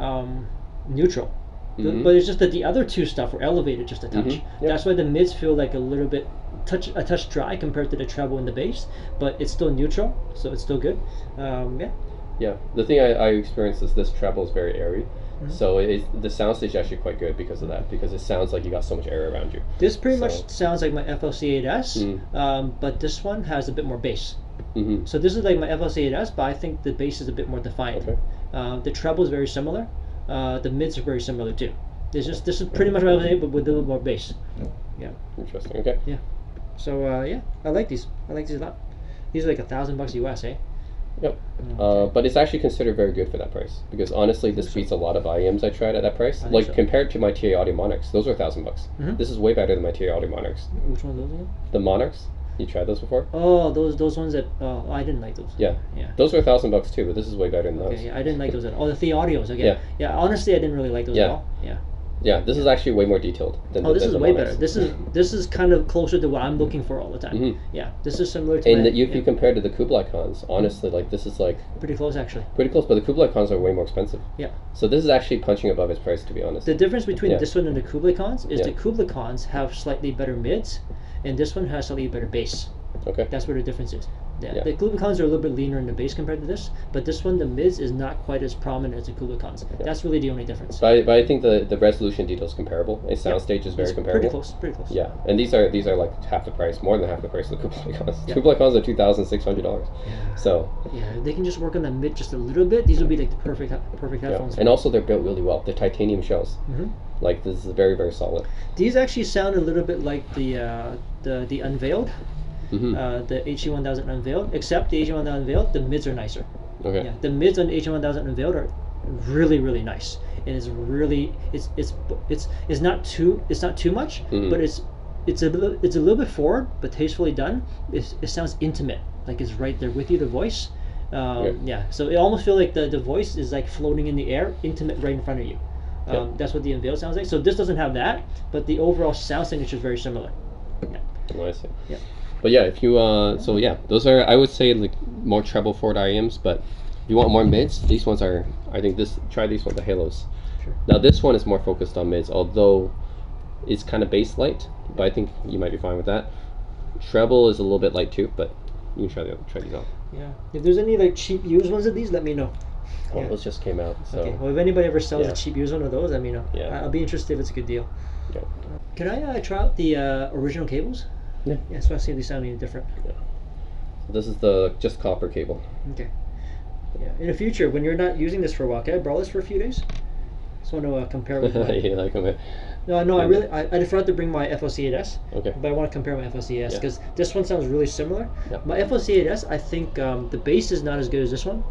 neutral. But it's just that the other two stuff were elevated just a touch. That's why the mids feel like a little bit a touch dry compared to the treble and the bass, but it's still neutral, so it's still good. Yeah, the thing I experienced is this treble is very airy, so the soundstage is actually quite good because of that, because it sounds like you got so much air around you. This pretty much sounds like my FLC 8S, but this one has a bit more bass. So this is like my FLC 8S, but I think the bass is a bit more defined. Okay. The treble is very similar. The mids are very similar too. This is pretty much what I was able, but with a little more bass. Yeah. Interesting. Okay. Yeah. So I like these. I like these a lot. These are like $1,000 US, eh? Yep. But it's actually considered very good for that price, because honestly, this beats a lot of IEMs I tried at that price. Like compared to my TA Audio Monarchs, those are $1,000. This is way better than my TA Audio Monarchs. Which one are those again? The Monarchs. You tried those before? Oh, those ones that I didn't like those. Yeah. Those were $1,000 too, but this is way better than those. Yeah, I didn't like those at all. Oh, the Audios again. Yeah. Honestly, I didn't really like those at all. Yeah, this is actually way more detailed than this is the way Monarchs. better. This is kind of closer to what I'm looking for all the time. Yeah, this is similar to. And if you compare to the Kublai Khans, honestly, like this is like pretty close actually. Pretty close, but the Kublai Khans are way more expensive. Yeah. So this is actually punching above its price, to be honest. The difference between this one and the Kublai Khans is the Kublai Khans have slightly better mids, and this one has slightly better bass. Okay. That's where the difference is. The Kublai Khans are a little bit leaner in the bass compared to this, but this one, the mids, is not quite as prominent as the Kublai Khans. That's really the only difference. But I think the resolution detail is comparable. A soundstage is very comparable. Pretty close. Yeah, and these are like half the price, more than half the price of the Kublai Khans. Kublai Khans are $2,600. So. Yeah, if they can just work on the mid just a little bit, these would be like the perfect headphones. And also they're built really well. They're titanium shells. Like this is very, very solid. These actually sound a little bit like the Unveiled. The HE1000 Unveiled, except the HE1000 Unveiled, the mids are nicer. Okay. Yeah, the mids on the HE1000 Unveiled are really, really nice, and it's really it's not too much, but it's a little bit forward, but tastefully done. It sounds intimate, like it's right there with you. The voice, So it almost feels like the voice is like floating in the air, intimate, right in front of you. That's what the Unveiled sounds like. So this doesn't have that, but the overall sound signature is very similar. Yeah. Oh, I see. Yeah. But yeah, if you those are, I would say, like more treble forward IEMs. But if you want more mids, these ones are. I think try these ones, the Halos. Sure. Now this one is more focused on mids, although it's kind of bass light. But I think you might be fine with that. Treble is a little bit light too, but you can try these out. Yeah. If there's any like cheap used ones of these, let me know. Oh, those just came out. So. Okay. Well, if anybody ever sells a cheap used one of those, let me know. Yeah. I'll be interested if it's a good deal. Yeah. Can I try out the original cables? Yeah. Yeah, so I see if they sound any different. Yeah. So this is the just copper cable. Okay. Yeah. In the future, when you're not using this for a while, can I borrow this for a few days? Just want to compare with my... You like them? No, I forgot to bring my FLC 8S. Okay. But I want to compare my FLC 8S because this one sounds really similar. Yeah. My FLC 8S, I think the bass is not as good as this one,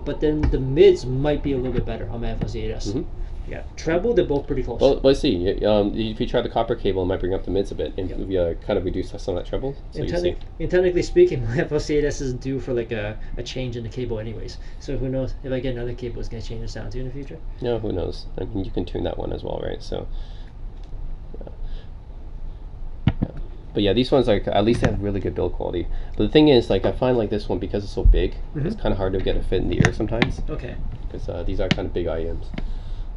but then the mids might be a little bit better on my FLC 8S. Yeah, treble, they're both pretty close. Well, let's see. If you try the copper cable, it might bring up the mids a bit, and kind of reduce some of that treble. So and technically speaking, my FLC 8S is due for like a change in the cable anyways. So who knows, if I get another cable, it's going to change the sound too in the future. Yeah, who knows? I mean, you can tune that one as well, right? So, But yeah, these ones, like, at least they have really good build quality. But the thing is, like, I find like this one, because it's so big, it's kind of hard to get a fit in the ear sometimes. Okay. because these are kind of big IEMs.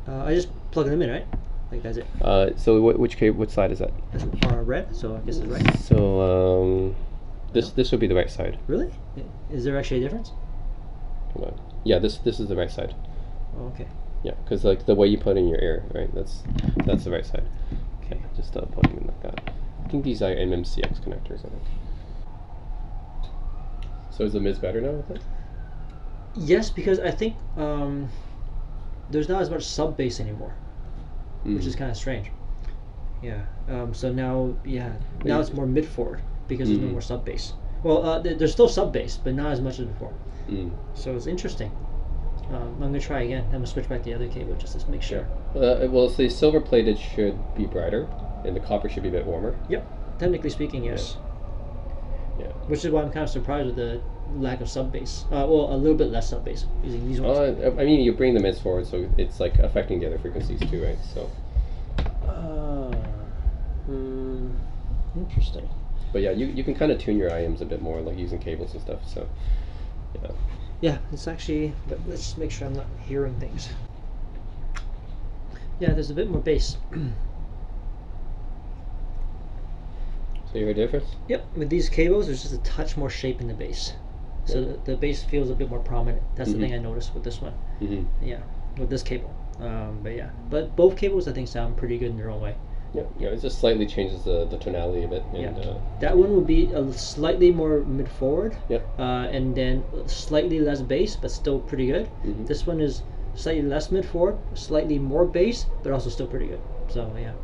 I just plug them in, right? Like that's it. So which side is that? That's red, so I guess it's right. So this would be the right side. Really? Is there actually a difference? Hold on. Yeah, this is the right side. Oh, okay. Yeah, because like the way you put it in your ear, right? That's the right side. Okay, just plug them in like that. I think these are MMCX connectors. I think. So is the mids better now with it? Yes, because I think there's not as much sub bass anymore, which is kind of strange. Yeah. So now it's more mid forward because there's no more sub bass. Well, there's still sub bass, but not as much as before. So it's interesting. I'm gonna try again. I'm gonna switch back to the other cable just to make sure. Well, the silver plated should be brighter, and the copper should be a bit warmer. Yep. Technically speaking, yes. Yeah. Which is why I'm kind of surprised with the lack of sub bass. Well, a little bit less sub bass using these ones. I mean, you bring the mids forward, so it's like affecting the other frequencies too, right? So. Interesting. But yeah, you can kind of tune your IEMs a bit more, like using cables and stuff. So. Yeah. Yeah, it's actually. But let's just make sure I'm not hearing things. Yeah, there's a bit more bass. So you hear a difference? Yep, with these cables, there's just a touch more shape in the bass. So the bass feels a bit more prominent. That's the thing I noticed with this one. Yeah, with this cable. But both cables I think sound pretty good in their own way. Yeah, it just slightly changes the tonality a bit. And, that one will be a slightly more mid forward. And then slightly less bass, but still pretty good. This one is slightly less mid forward, slightly more bass, but also still pretty good. So yeah.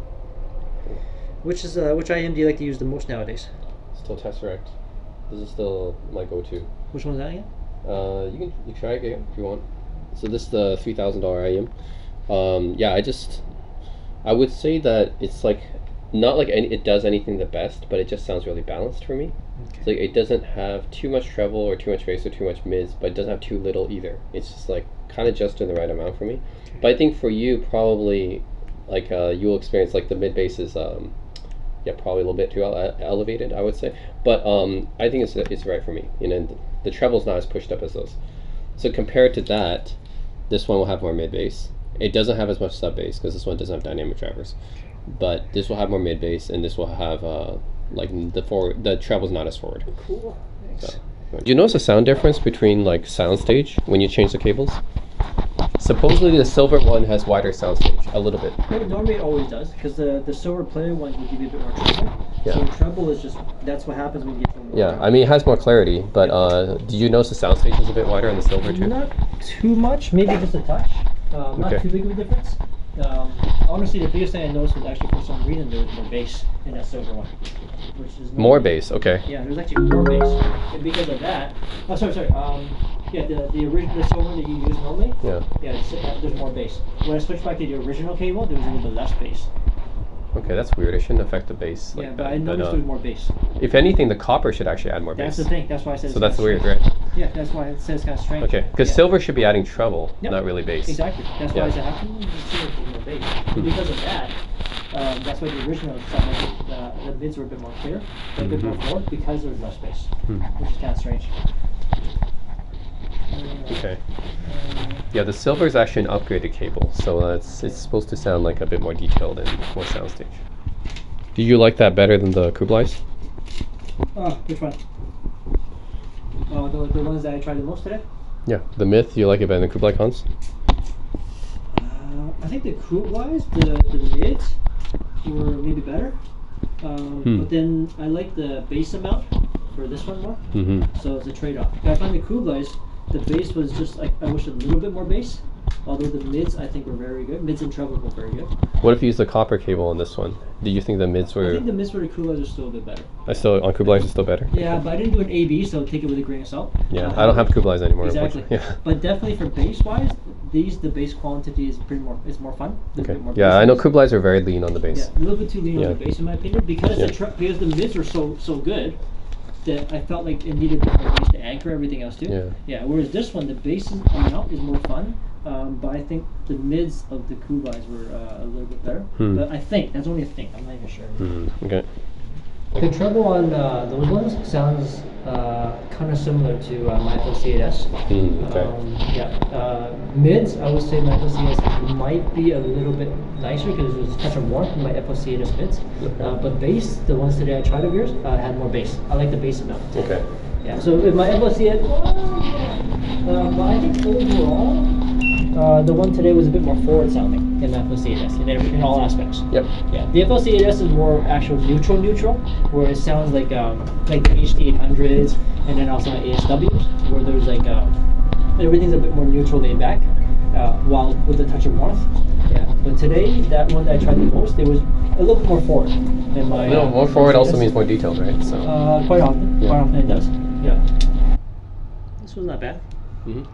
Which IEM do you like to use the most nowadays? Still Tesseract. This is still my go-to. Which one is that again? You can try it again if you want. So this is the $3,000 IEM. Yeah, I would say that it's like not like it does anything the best, but it just sounds really balanced for me. Okay. It's like it doesn't have too much treble or too much bass or too much mids, but it doesn't have too little either. It's just like kind of just in the right amount for me. Okay. But I think for you probably like you'll experience like the mid bass is probably a little bit too elevated, I would say. But I think it's right for me. The treble's not as pushed up as those. So compared to that, this one will have more mid bass. It doesn't have as much sub bass because this one doesn't have dynamic drivers. But this will have more mid bass, and this will have like the treble's not as forward. Cool. Thanks. So, do you notice a sound difference between like soundstage when you change the cables? Supposedly the silver one has wider soundstage, a little bit. Normally it always does, because the silver plated ones will give you a bit more treble. Yeah. So the treble is just, that's what happens when you get to more treble. I mean it has more clarity, but do you notice the soundstage is a bit wider on the silver too? Not too much, maybe just a touch. Not too big of a difference. Honestly, the biggest thing I noticed was actually for some reason there was more bass in that silver one. Which is more bass, okay. Yeah, there's actually more bass. And because of that, the original silver one that you use normally, there's more bass. When I switched back to the original cable, there was a little bit less bass. Okay, that's weird. It shouldn't affect the bass. Like but I noticed there was more bass. If anything, the copper should actually add more bass. That's the thing. That's why I said. So that's weird, right? Yeah, that's why it says kind of strange. Okay, because silver should be adding treble, not really bass. Exactly. That's why I said how can you see more bass? Because of that, that's why the original sound like the mids were a bit more clear, a bit more forward because there was less bass, which is kind of strange. Okay. Yeah, the silver is actually an upgraded cable, so it's supposed to sound like a bit more detailed and more soundstage. Do you like that better than the Kublais? Which one? The ones that I tried the most today? Yeah, the Myth, you like it better than Kublai Khans? I think the Kublais, the mids, were maybe better. But then I like the bass amount for this one more. So it's a trade-off. I find the Kublais, the bass was just like, I wish a little bit more bass. Although the mids I think were very good. Mids and treble were very good. What if you use the copper cable on this one? Do you think the mids were... I think the mids for the Kublais are still a bit better. On Kublais are still better? Yeah, but I didn't do an A-B, so take it with a grain of salt. Yeah, I don't have Kublais anymore. Exactly. Yeah. But definitely for bass-wise, the bass quantity is more fun. Okay. Yeah, I know Kublais are very lean on the bass. Yeah, a little bit too lean on the bass in my opinion, because because the mids were so good that I felt like it needed more bass to anchor everything else too. Yeah. Whereas this one, the bass amount is more fun. But I think the mids of the Kublais were a little bit better. But I think, that's only a thing, I'm not even sure. Okay. The treble on those ones sounds kind of similar to my FLC 8S. Okay. Mids, I would say my FLC 8S might be a little bit nicer because there's a touch of warmth in my FLC 8S mids. Okay. But bass, the ones today I tried of yours, had more bass. I like the bass amount. Okay. Yeah, so with my FLC 8S, but I think overall, the one today was a bit more forward sounding in the FLC 8S in all aspects. Yep. Yeah, the FLC 8S is more actual neutral, where it sounds like the HD 800s and then also ASWs, where there's like everything's a bit more neutral, laid back, while with a touch of warmth. Yeah, but today that one that I tried the most, it was a little bit more forward than my. No, more forward also means more detailed, right? So. Quite often, Yeah. quite often it does. Yeah. This was not bad. Mhm.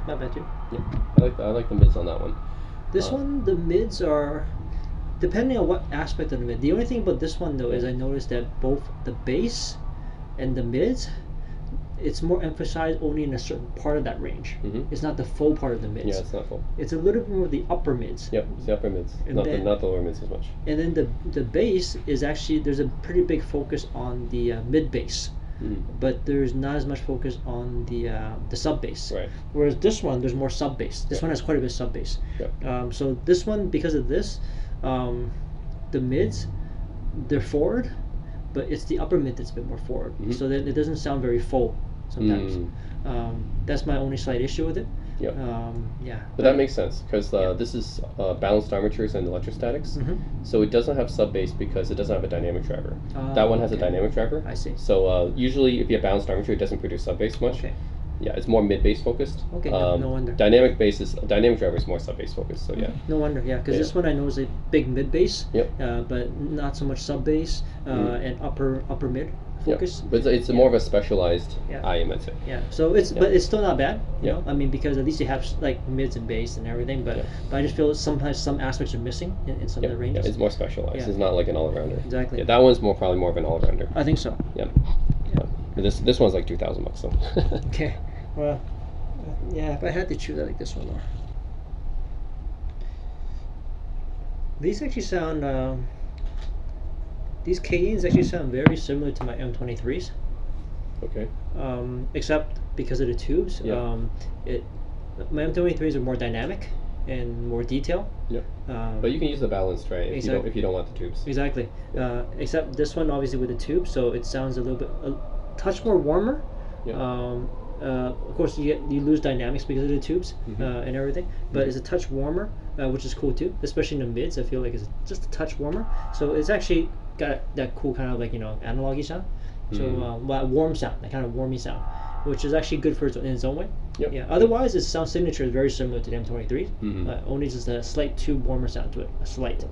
Not bad too. Yeah. I like the mids on that one. This one, the mids are, depending on what aspect of the mid. The only thing about this one though is I noticed that both the bass and the mids, it's more emphasized only in a certain part of that range. It's not the full part of the mids. Yeah, it's not full. It's a little bit more the upper mids. Yep, it's the upper mids, And not then- the lower mids as much. And then the bass is actually, there's a pretty big focus on the mid bass. But there's not as much focus on the sub bass. Right. Whereas this one, there's more sub bass. This one has quite a bit of sub bass. Yep. So this one, because of this, the mids, they're forward, but it's the upper mid that's a bit more forward. So that it doesn't sound very full sometimes. That's my only slight issue with it. Yep. Yeah. But that makes sense because this is balanced armatures and electrostatics, so it doesn't have sub bass because it doesn't have a dynamic driver. That one has a dynamic driver. I see. So usually, if you have balanced armature, it doesn't produce sub bass much. Okay. Yeah, it's more mid bass focused. Okay, no wonder. Dynamic driver is more sub bass focused. So yeah. No wonder, yeah, because Yeah. this one I know is a big mid bass, Yep. but not so much sub bass and upper mid focus. But it's more of a specialized Yeah. IEM, I'd say. Yeah, so it's but it's still not bad. You Yeah. know, I mean, because at least you have like mids and bass and everything. But I just feel sometimes some aspects are missing in some of the ranges. It's more specialized. Yeah. It's not like an all-rounder. Exactly. Yeah, that one's probably more of an all-rounder. I think so. Yeah. But this one's like $2,000, so. Okay, well, yeah, if I had to choose, I like this one more. These actually sound. These KEs actually sound very similar to my M23s. Okay. Except because of the tubes. Yeah. My M23s are more dynamic and more detail. Yep. But you can use the balanced, right? Exactly. If you don't want the tubes. Exactly. Except this one obviously with the tube, so it sounds a little bit a touch more warmer. Yeah. Of course, you lose dynamics because of the tubes and everything, but it's a touch warmer, which is cool too. Especially in the mids, I feel like it's just a touch warmer. So it's actually got that cool kind of like analog-y sound. So that warm sound, that kind of warmy sound, which is actually good in its own way. Yep. Yeah. Otherwise, its sound signature is very similar to the M23. Only just a slight tube warmer sound to it, a slight.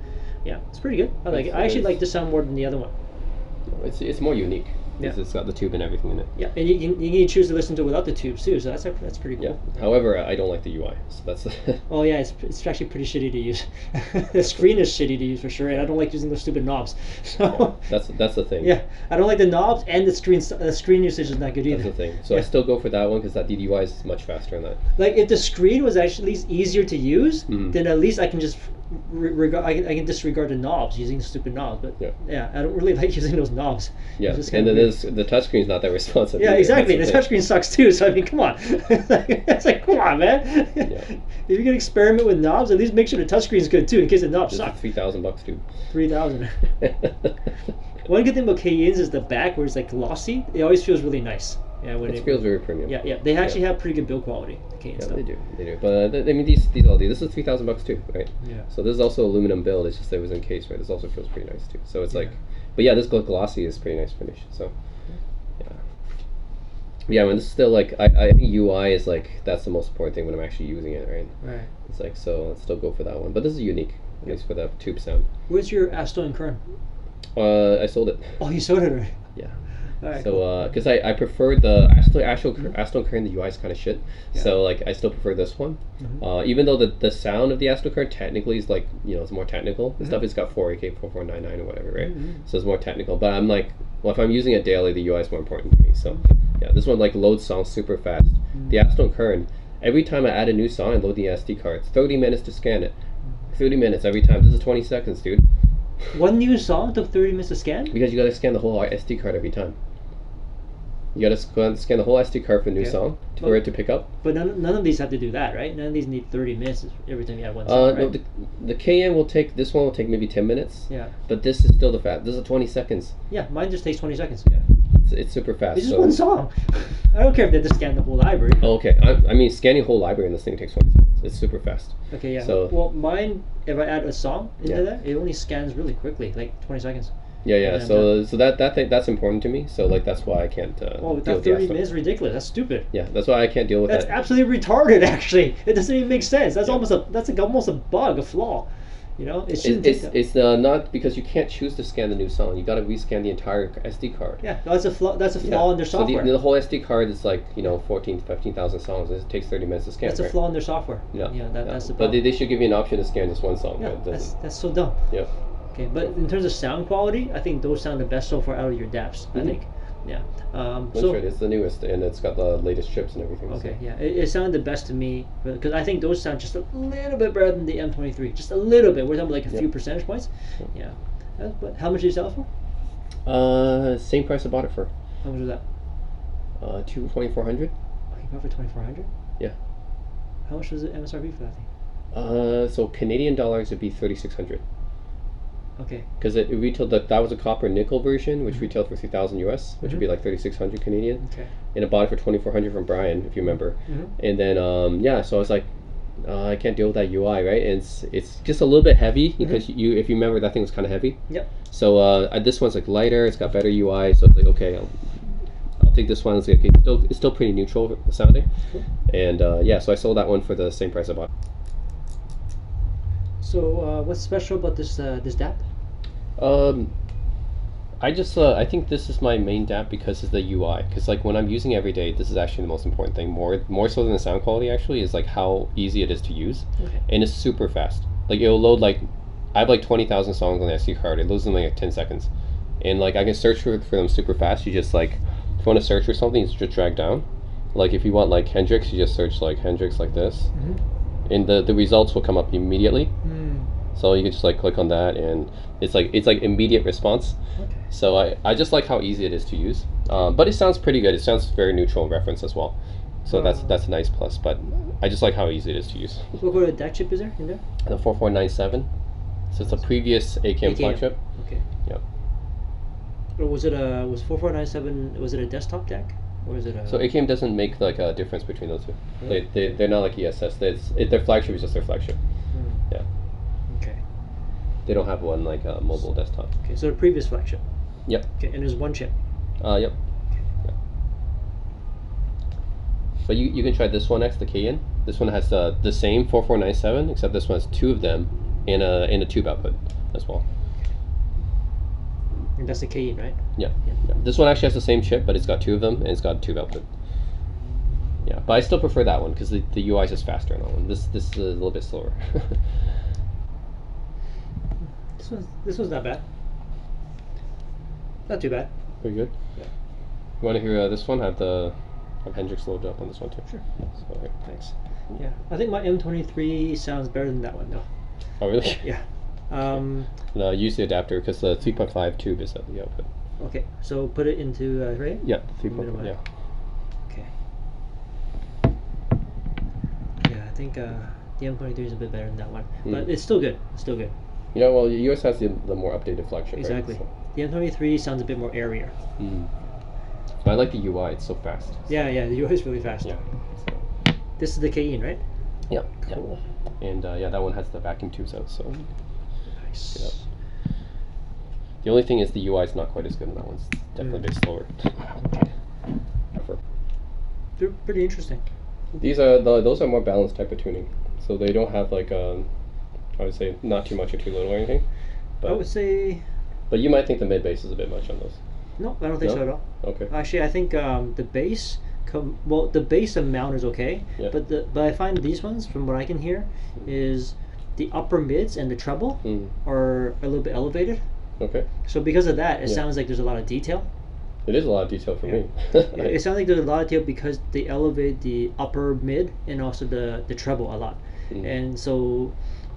Yeah, it's pretty good. I like it. I actually like this sound more than the other one. It's more unique. Because it's got the tube and everything in it. Yeah, and you can choose to listen to it without the tubes too, so that's pretty cool. Yeah. However, I don't like the UI, so that's. Oh yeah, it's actually pretty shitty to use. The screen is shitty to use for sure, and I don't like using those stupid knobs. So that's the thing. yeah, I don't like the knobs, and the screen usage is not good either. That's the thing. So I still go for that one because that DDUI is much faster than that. Like if the screen was actually easier to use, then at least I can just I can disregard the knobs using the stupid knobs. But yeah, I don't really like using those knobs. Yeah, and then the touchscreen's not that responsive. Yeah, either. exactly. That's The thing. touchscreen sucks too. So I mean, come on. It's like, come on, man. Yeah. If you're gonna experiment with knobs, at least make sure the touchscreen's good too, in case the knobs This suck. is $3,000 too. 3,000. One good thing about KENs is the back, where it's like glossy. It always feels really nice. Yeah, when It feels very premium. Yeah. They actually have pretty good build quality. The KEN Yeah, stuff. they do. But I mean, these all do. This is $3,000 too, right? Yeah. So this is also aluminum build. It's just that it was encased, right? This also feels pretty nice too. So it's like, but yeah, this glossy is pretty nice finish. So yeah, I mean, this is still like I think UI is like that's the most important thing when I'm actually using it, right? Right. It's like so let's still go for that one. But this is unique, at least for the tube sound. Where's your Aston and Kern? I sold it. Oh, you sold it already. Yeah. All right. So, because I prefer the Aston Kern, the UI is kind of shit. Yeah. So, like, I still prefer this one. Even though the sound of the Aston Kern technically is like, it's more technical. The stuff it's got 4AK, 4499 or whatever, right? So it's more technical. But I'm like, well, if I'm using it daily, the UI is more important to me. So, yeah, this one like loads songs super fast. The Aston Kern, every time I add a new song, I load the SD card. It's 30 minutes to scan it. 30 minutes every time. This is 20 seconds, dude. One new song took 30 minutes to scan? Because you gotta scan the whole SD card every time. You gotta scan the whole SD card for a new song for it to pick up. But none of these have to do that, right? None of these need 30 minutes every time you have one song, right? No, the KN will take, this one will take maybe 10 minutes. Yeah. But this is still the fast. This is 20 seconds. Yeah, mine just takes 20 seconds. Yeah. It's super fast. It's just one song. I don't care if they have to scan the whole library. Oh, okay. I mean, scanning whole library in this thing takes 20 seconds. It's super fast. Okay, yeah. So, well, mine, if I add a song into that, it only scans really quickly, like 20 seconds. Yeah. So that's important to me. So like that's why I can't. Well, that 30 minutes is ridiculous. That's stupid. Yeah, that's why I can't deal with That's that. absolutely retarded. Actually, it doesn't even make sense. That's almost a bug, a flaw. You know, it's not because you can't choose to scan the new song. You got to rescan the entire SD card. Yeah, that's a flaw. That's a flaw in their software. So the whole SD card is like 15,000 songs. It takes 30 minutes to scan. That's a flaw in their software. That's the problem. But they should give you an option to scan just one song. Yeah, that's so dumb. Yeah. Okay, but in terms of sound quality, I think those sound the best so far out of your DAPs. I think. Yeah. So it's the newest, and it's got the latest chips and everything. Okay, yeah, it sounded the best to me because I think those sound just a little bit better than the M23, just a little bit. We're talking like a few percentage points. Yeah. But how much did you sell it for? Same price I bought it for. How much was that? 2,400. Oh, you bought it for 2,400? Yeah. How much was the MSRP for that thing? So Canadian dollars would be 3,600. Okay. Because it retailed that was a copper nickel version, which retailed for 3,000 US, which would be like 3,600 Canadian. Okay. And I bought it for 2,400 from Brian, if you remember. And then so I was like, I can't deal with that UI, right? And it's just a little bit heavy because if you remember, that thing was kind of heavy. Yep. So this one's like lighter. It's got better UI. So it's like, okay, I'll take this one. It's still pretty neutral sounding. Cool. And so I sold that one for the same price I bought. So what's special about this DAP? I think this is my main DAP because of the UI. Because like when I'm using it every day, this is actually the most important thing. More so than the sound quality actually is like how easy it is to use. Okay. And it's super fast. Like it'll load I have like 20,000 songs on the SD card. It loads in like 10 seconds. And like I can search for them super fast. You just if you want to search for something, you just drag down. Like if you want like Hendrix, you just search like Hendrix like this. And the results will come up immediately. So you can just click on that, and it's like immediate response. Okay. So I just like how easy it is to use. But it sounds pretty good. It sounds very neutral in reference as well. So that's a nice plus. But I just like how easy it is to use. What kind of DAC chip is there in there? The 4497. So it's a previous AKM flagship. Okay. Yep. Was 4497? Was it a desktop DAC? Or is it a... So AKM doesn't make a difference between those two. Really? They're not like ESS. Their flagship is just their flagship. Yeah. Okay. They don't have one mobile desktop. Okay, so the previous flagship. Yep. Okay, and there's one chip. Yep. Okay. Yeah. But you can try this one next, the KN. This one has the same 4497, except this one has two of them in a tube output as well. And that's the KN, right? Yeah. This one actually has the same chip, but it's got two of them and it's got a tube output. Yeah, but I still prefer that one because the UI is just faster on that one. This is a little bit slower. This one's not bad. Not too bad. Pretty good. Yeah. You want to hear this one? Have Hendrix loaded up on this one too. Sure. So, okay. Thanks. Yeah, I think my M23 sounds better than that one though. Oh really? Yeah. No, use the adapter because the 3.5 tube is at the output. Okay, so put it into right? Yeah, 3.5. Yeah. Okay. Yeah, I think the M23 is a bit better than that one, but it's still good. It's still good. Yeah, well, the US has the more updated flagship. Exactly. Right? So. The M23 sounds a bit more airier. But I like the UI. It's so fast. Yeah, the UI is really fast. Yeah. This is the KN, right? Yeah. Cool. Yeah. And that one has the vacuum tubes out. So. Nice. Yeah. The only thing is the UI is not quite as good, and that one's definitely a bit slower. They're pretty interesting. Those are more balanced type of tuning, so they don't have I would say not too much or too little or anything. But, I would say. But you might think the mid bass is a bit much on those. No, I don't think so at all. Okay. Actually, I think the bass. The bass amount is okay, but I find these ones, from what I can hear, is the upper mids and the treble are a little bit elevated. Okay. So because of that, it sounds like there's a lot of detail. It is a lot of detail for me. It sounds like there's a lot of detail because they elevate the upper mid and also the treble a lot, and so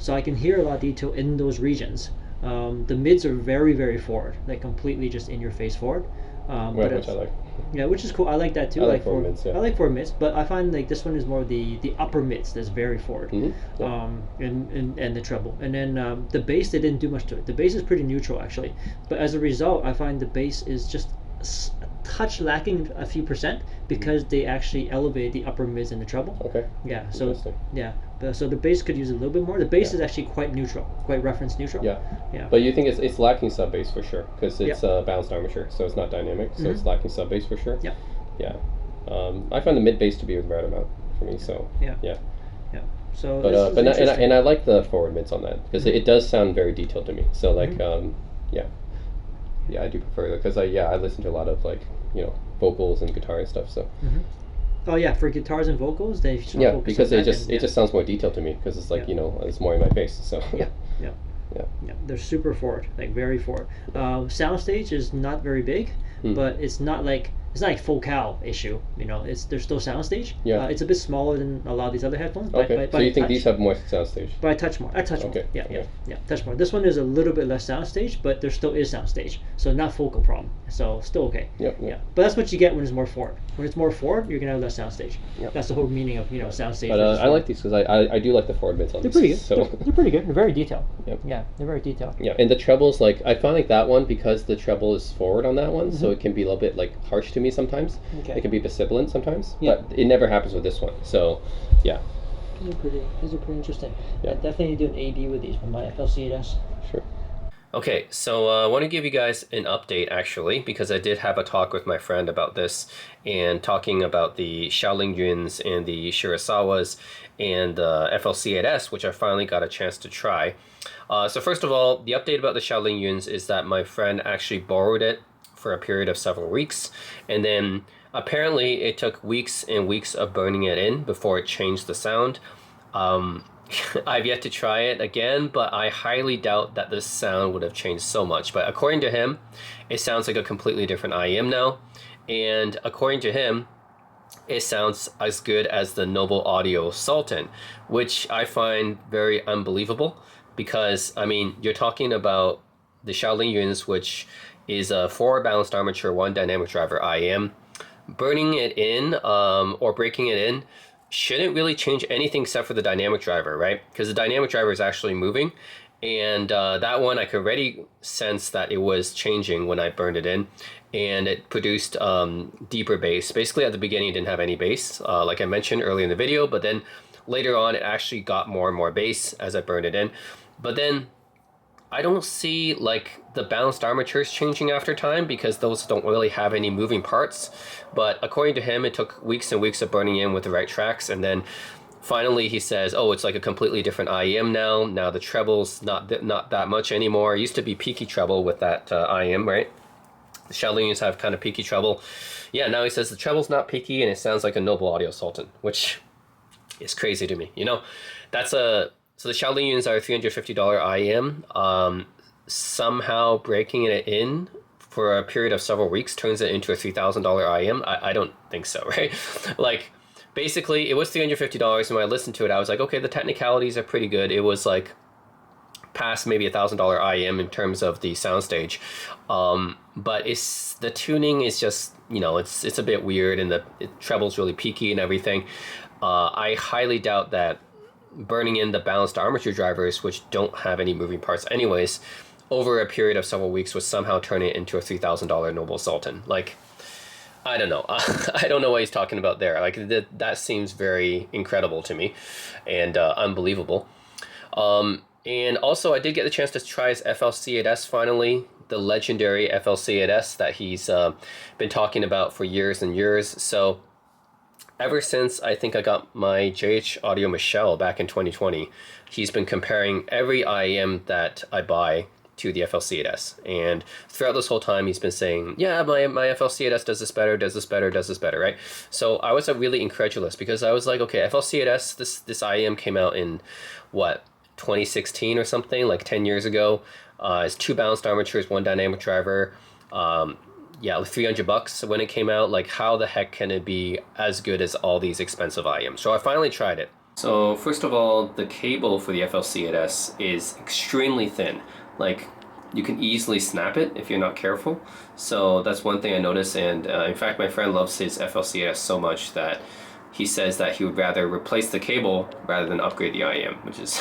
I can hear a lot of detail in those regions. The mids are very, very forward, like completely just in your face forward. Right, which I like. Yeah, which is cool. I like that too. I like forward mids. Yeah. I like forward mids, but I find like this one is more the upper mids that's very forward. Yeah. And the treble, and then the bass they didn't do much to it. The bass is pretty neutral actually, but as a result, I find the bass is just a touch lacking a few percent because they actually elevate the upper mids and the treble. Okay. Yeah. So so the bass could use a little bit more. The bass is actually quite neutral, quite reference neutral. Yeah. Yeah. But you think it's lacking sub bass for sure because it's balanced armature, so it's not dynamic, so it's lacking sub bass for sure. Yeah. Yeah. I find the mid bass to be the right amount for me. So yeah. So and I like the forward mids on that because it does sound very detailed to me. So like yeah, I do prefer that because I listen to a lot of like vocals and guitar and stuff. So. Oh yeah, for guitars and vocals, they because it just sounds more detailed to me because it's like it's more in my face. So yeah, they're super forward, like very forward. Soundstage is not very big, but it's not like full cow issue. There's still soundstage. Yeah, it's a bit smaller than a lot of these other headphones. Okay, so you think these have more soundstage? But I touch more. Okay. Yeah, touch more. This one is a little bit less soundstage, but there still is soundstage, so not focal problem. So still okay. Yeah. But that's what you get when it's more forward. When it's more forward, you're gonna have less soundstage. Yep. That's the whole meaning of soundstage. But I like these because I do like the forward mids on they're these. Pretty good. So they're pretty good. They're very detailed. Yep. Yeah, they're very detailed. Yeah, and the trebles, like I find like that one because the treble is forward on that one, so it can be a little bit like harsh to me sometimes. Okay. It can be sibilant sometimes, but it never happens with this one. So, yeah. These are pretty interesting. Yeah. I definitely do an A/B with these with my FLC IEs. Sure. Okay, so I want to give you guys an update actually, because I did have a talk with my friend about this and talking about the Xiao Lingyuns and the Shirasawas and the FLC IEs, which I finally got a chance to try. So first of all, the update about the Xiao Lingyuns is that my friend actually borrowed it for a period of several weeks, and then apparently it took weeks and weeks of burning it in before it changed the sound. I've yet to try it again, but I highly doubt that this sound would have changed so much. But according to him, it sounds like a completely different IEM now. And according to him, it sounds as good as the Noble Audio Sultan, which I find very unbelievable because, I mean, you're talking about the Xiao Lingyuns, which is a 4 balanced armature, 1 dynamic driver IEM. Burning it in or breaking it in shouldn't really change anything except for the dynamic driver, right? Because the dynamic driver is actually moving, and that one I could already sense that it was changing when I burned it in, and it produced deeper bass. Basically at the beginning it didn't have any bass, like I mentioned earlier in the video, but then later on it actually got more and more bass as I burned it in. But then I don't see like the balanced armatures changing after time because those don't really have any moving parts. But according to him, it took weeks and weeks of burning in with the right tracks, and then finally he says, oh, it's like a completely different IEM now. Now the treble's not that much anymore. It used to be peaky treble with that IEM, right? The Xiao Lingyuns have kind of peaky treble. Yeah, now he says the treble's not peaky and it sounds like a Noble Audio Sultan, which is crazy to me. So the Xiao Lingyuns are a $350 IEM. Somehow breaking it in for a period of several weeks turns it into a $3,000 IEM. I don't think so, right? Like, basically, it was $350, and when I listened to it, I was like, okay, the technicalities are pretty good. It was like past maybe $1,000 IEM in terms of the soundstage, but the tuning is just it's a bit weird, and the treble's really peaky and everything. I highly doubt that burning in the balanced armature drivers, which don't have any moving parts anyways, over a period of several weeks would somehow turn it into a $3,000 Noble Sultan. Like, I don't know. I don't know what he's talking about there. Like, that seems very incredible to me and unbelievable. And also, I did get the chance to try his FLC IEs finally, the legendary FLC IEs that he's been talking about for years and years. So ever since I think I got my JH Audio Michelle back in 2020, he's been comparing every IEM that I buy to the FLC IEs. And throughout this whole time, he's been saying, yeah, my FLC IEs does this better, right? So I was really incredulous because I was like, okay, FLC IEs, this IEM came out in, 2016 or something, like 10 years ago. It's 2 balanced armatures, 1 dynamic driver. Yeah, $300 when it came out. Like, how the heck can it be as good as all these expensive IEMs? So I finally tried it. So first of all, the cable for the FLC IEs is extremely thin. Like, you can easily snap it if you're not careful. So that's one thing I noticed. And in fact, my friend loves his FLCS so much that he says that he would rather replace the cable rather than upgrade the IEM, which is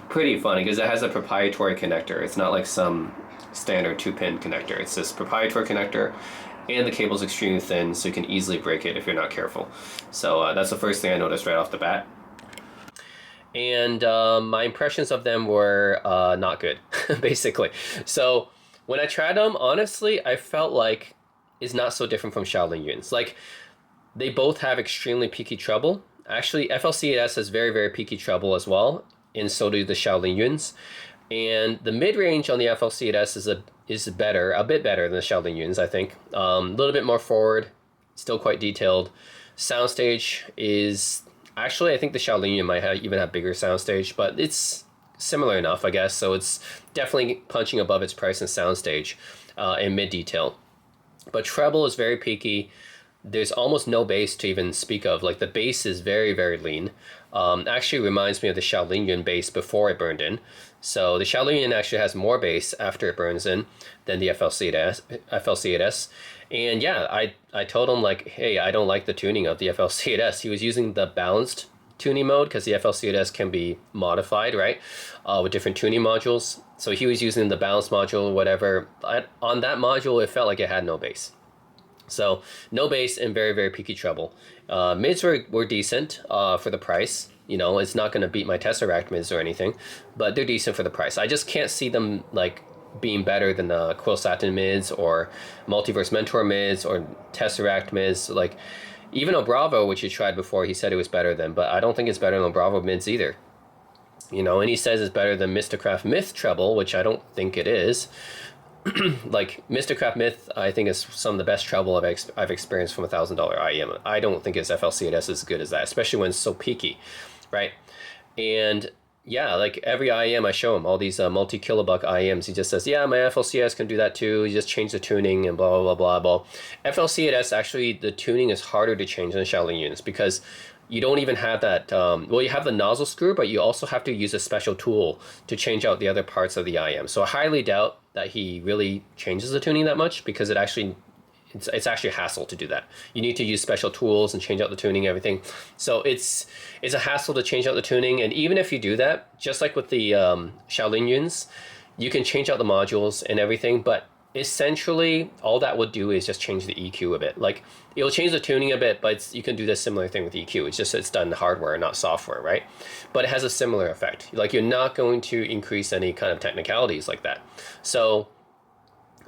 pretty funny because it has a proprietary connector. It's not like some standard 2-pin connector. It's this proprietary connector, and the cable's extremely thin, so you can easily break it if you're not careful. So that's the first thing I noticed right off the bat. And my impressions of them were not good, basically. So when I tried them, honestly, I felt like it's not so different from Xiao Lingyun's. Like, they both have extremely peaky treble. Actually, FLCS has very, very peaky treble as well, and so do the Xiao Lingyun's. And the mid-range on the FLCS is better, a bit better than the Xiao Lingyun's, I think. A little bit more forward, still quite detailed. Soundstage is... Actually, I think the Xiao Lingyun might even have bigger soundstage, but it's similar enough, I guess. So it's definitely punching above its price in soundstage in mid-detail. But treble is very peaky. There's almost no bass to even speak of. Like, the bass is very, very lean. Actually reminds me of the Xiao Lingyun bass before it burned in. So the Xiao Lingyun actually has more bass after it burns in than the FLCS. And yeah, I told him, like, hey, I don't like the tuning of the FLCS. He was using the balanced tuning mode because the FLCS can be modified, right, with different tuning modules. So he was using the balanced module, whatever. On that module, it felt like it had no bass. So no bass and very, very peaky treble. Mids were decent for the price. You know, it's not going to beat my Tesseract mids or anything, but they're decent for the price. I just can't see them, like, being better than the Quill Satin mids or Multiverse Mentor mids or Tesseract mids. Like, even Obravo, which he tried before, he said it was better than, but I don't think it's better than Obravo mids either. You know, and he says it's better than Mistacraft Myth treble, which I don't think it is. Like, Mistacraft Myth, I think is some of the best treble I've experienced from $1,000 IEM. I don't think his FLCS is as good as that, especially when it's so peaky, right? And yeah, like, every IEM I show him, all these multi-kilobuck IEMs, he just says, yeah, my FLCS can do that too. You just change the tuning and blah, blah, blah, blah, blah. FLCS, actually, the tuning is harder to change than Xiao Lingyun's because you don't even have that, well, you have the nozzle screw, but you also have to use a special tool to change out the other parts of the IEM. So I highly doubt that he really changes the tuning that much because it's actually a hassle to do that. You need to use special tools and change out the tuning, everything. So it's a hassle to change out the tuning. And even if you do that, just like with the Xiao Lingyun's, you can change out the modules and everything, but essentially all that would do is just change the EQ a bit. Like, it'll change the tuning a bit, but you can do this similar thing with EQ. It's just it's done hardware, not software, right? But it has a similar effect. Like, you're not going to increase any kind of technicalities like that. So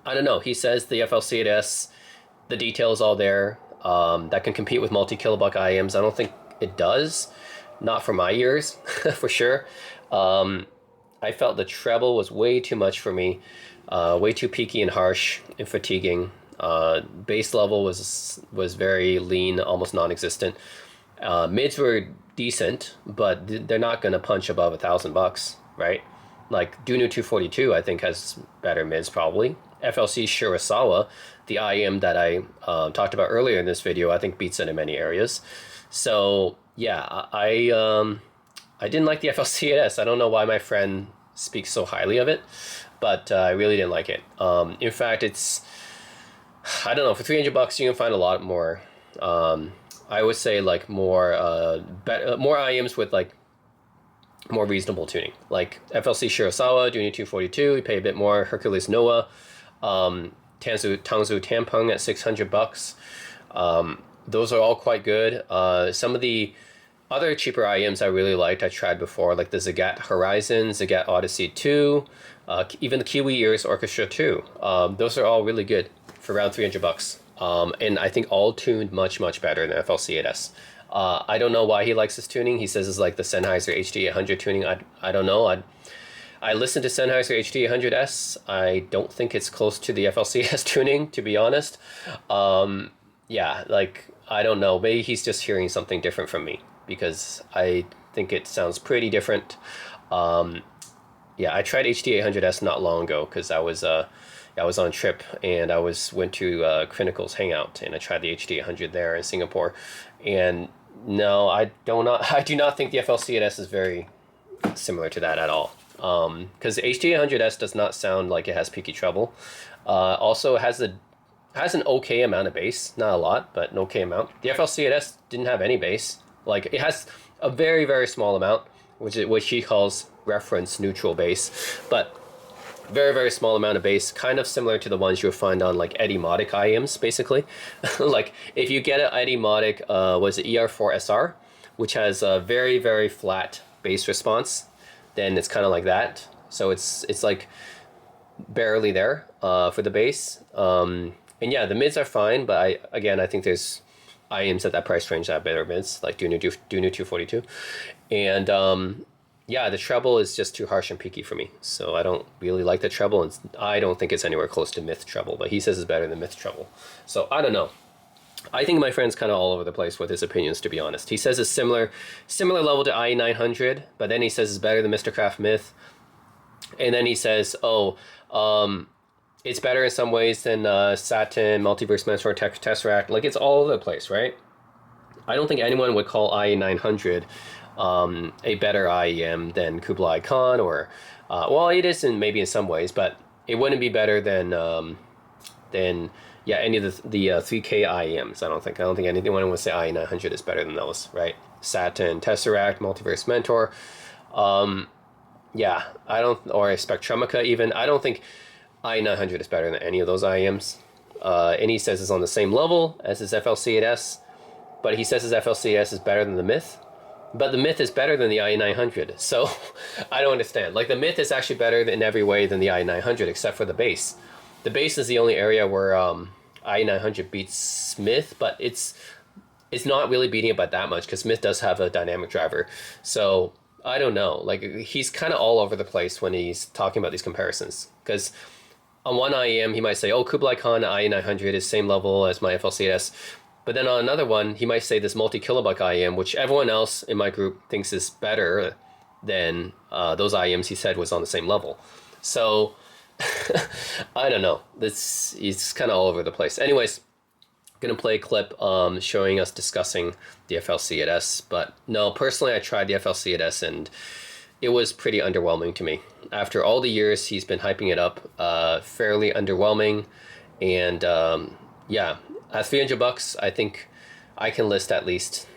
I don't know. He says the FLCS, the detail is all there. That can compete with multi-kilobuck IEMs. I don't think it does. Not for my ears, for sure. I felt the treble was way too much for me. Way too peaky and harsh and fatiguing. Bass level was very lean, almost non-existent. Mids were decent, but they're not going to punch above $1,000, right? Like, Dunu 242, I think, has better mids probably. FLC Shirasawa, the IEM that I talked about earlier in this video, I think beats it in many areas. So yeah, I didn't like the FLCS. I don't know why my friend speaks so highly of it, but I really didn't like it. In fact, it's, I don't know, for $300 you can find a lot more. I would say, like, more IEMs with, like, more reasonable tuning, like FLC Shirasawa, Dunu 242. You pay a bit more. Hercules Noah, Tangzu Tampeng at $600. Those are all quite good. Some of the other cheaper IEMs I really liked, I tried before, like the Zagat Horizon, Zagat Odyssey 2, even the Kiwi Ears Orchestra 2. Those are all really good for around $300. And I think all tuned much, much better than FLCS. I don't know why he likes this tuning. He says it's like the Sennheiser HD800 tuning. I don't know. I listened to Sennheiser HD800S. I don't think it's close to the FLCS tuning, to be honest. Yeah, like, I don't know. Maybe he's just hearing something different from me, because I think it sounds pretty different. Yeah, I tried HD800S not long ago because I was on a trip and I went to Crinical's Hangout, and I tried the HD800 there in Singapore. And no, I do not think the FLCS is very similar to that at all. Because HD800S does not sound like it has peaky treble. Also, it has an okay amount of bass, not a lot, but an okay amount. The FLC8S didn't have any bass. Like, it has a very, very small amount, which he calls reference neutral bass, but very, very small amount of bass, kind of similar to the ones you'll find on like Eddie-Modic IEMs, basically. Like, if you get an Eddie-Modic, was it ER4SR, which has a very, very flat bass response, then it's kind of like that. So it's like barely there for the bass. And yeah, the mids are fine, but I think there's IEMs at that price range that have better mids, like Dunu 242. And yeah, the treble is just too harsh and peaky for me. So I don't really like the treble, and I don't think it's anywhere close to Myth treble, but he says it's better than Myth treble. So I don't know. I think my friend's kind of all over the place with his opinions, to be honest. He says it's similar level to IE900, but then he says it's better than Mr. Craft Myth. And then he says, it's better in some ways than Satin, Multiverse Mentor, Tesseract. Like, it's all over the place, right? I don't think anyone would call IE900 a better IEM than Kublai Khan, or well, it is maybe in some ways, but it wouldn't be better than any of the 3K IEMs. I don't think anyone would say IE900 is better than those, right? Satin, Tesseract, Multiverse Mentor, yeah, I don't, or Spectrumica even. I don't think IE900 is better than any of those IEMs. And he says it's on the same level as his FLC8S, but he says his FLC8S is better than the Myth. But the Myth is better than the IE900, so I don't understand. Like, the Myth is actually better in every way than the IE900, except for the bass. The bass is the only area where IE900 beats Myth, but it's not really beating it by that much, because Myth does have a dynamic driver. So I don't know. Like, he's kind of all over the place when he's talking about these comparisons, because on one IEM he might say, oh, Kublai Khan IE900 is same level as my FLC8S. But then on another one, he might say this multi-kilobuck IEM, which everyone else in my group thinks is better than those IEMs he said was on the same level. So, I don't know. It's kind of all over the place. Anyways, I'm going to play a clip showing us discussing the FLC8S. But no, personally, I tried the FLC8S, and it was pretty underwhelming to me. After all the years he's been hyping it up, fairly underwhelming. And yeah. At $300, I think I can list at least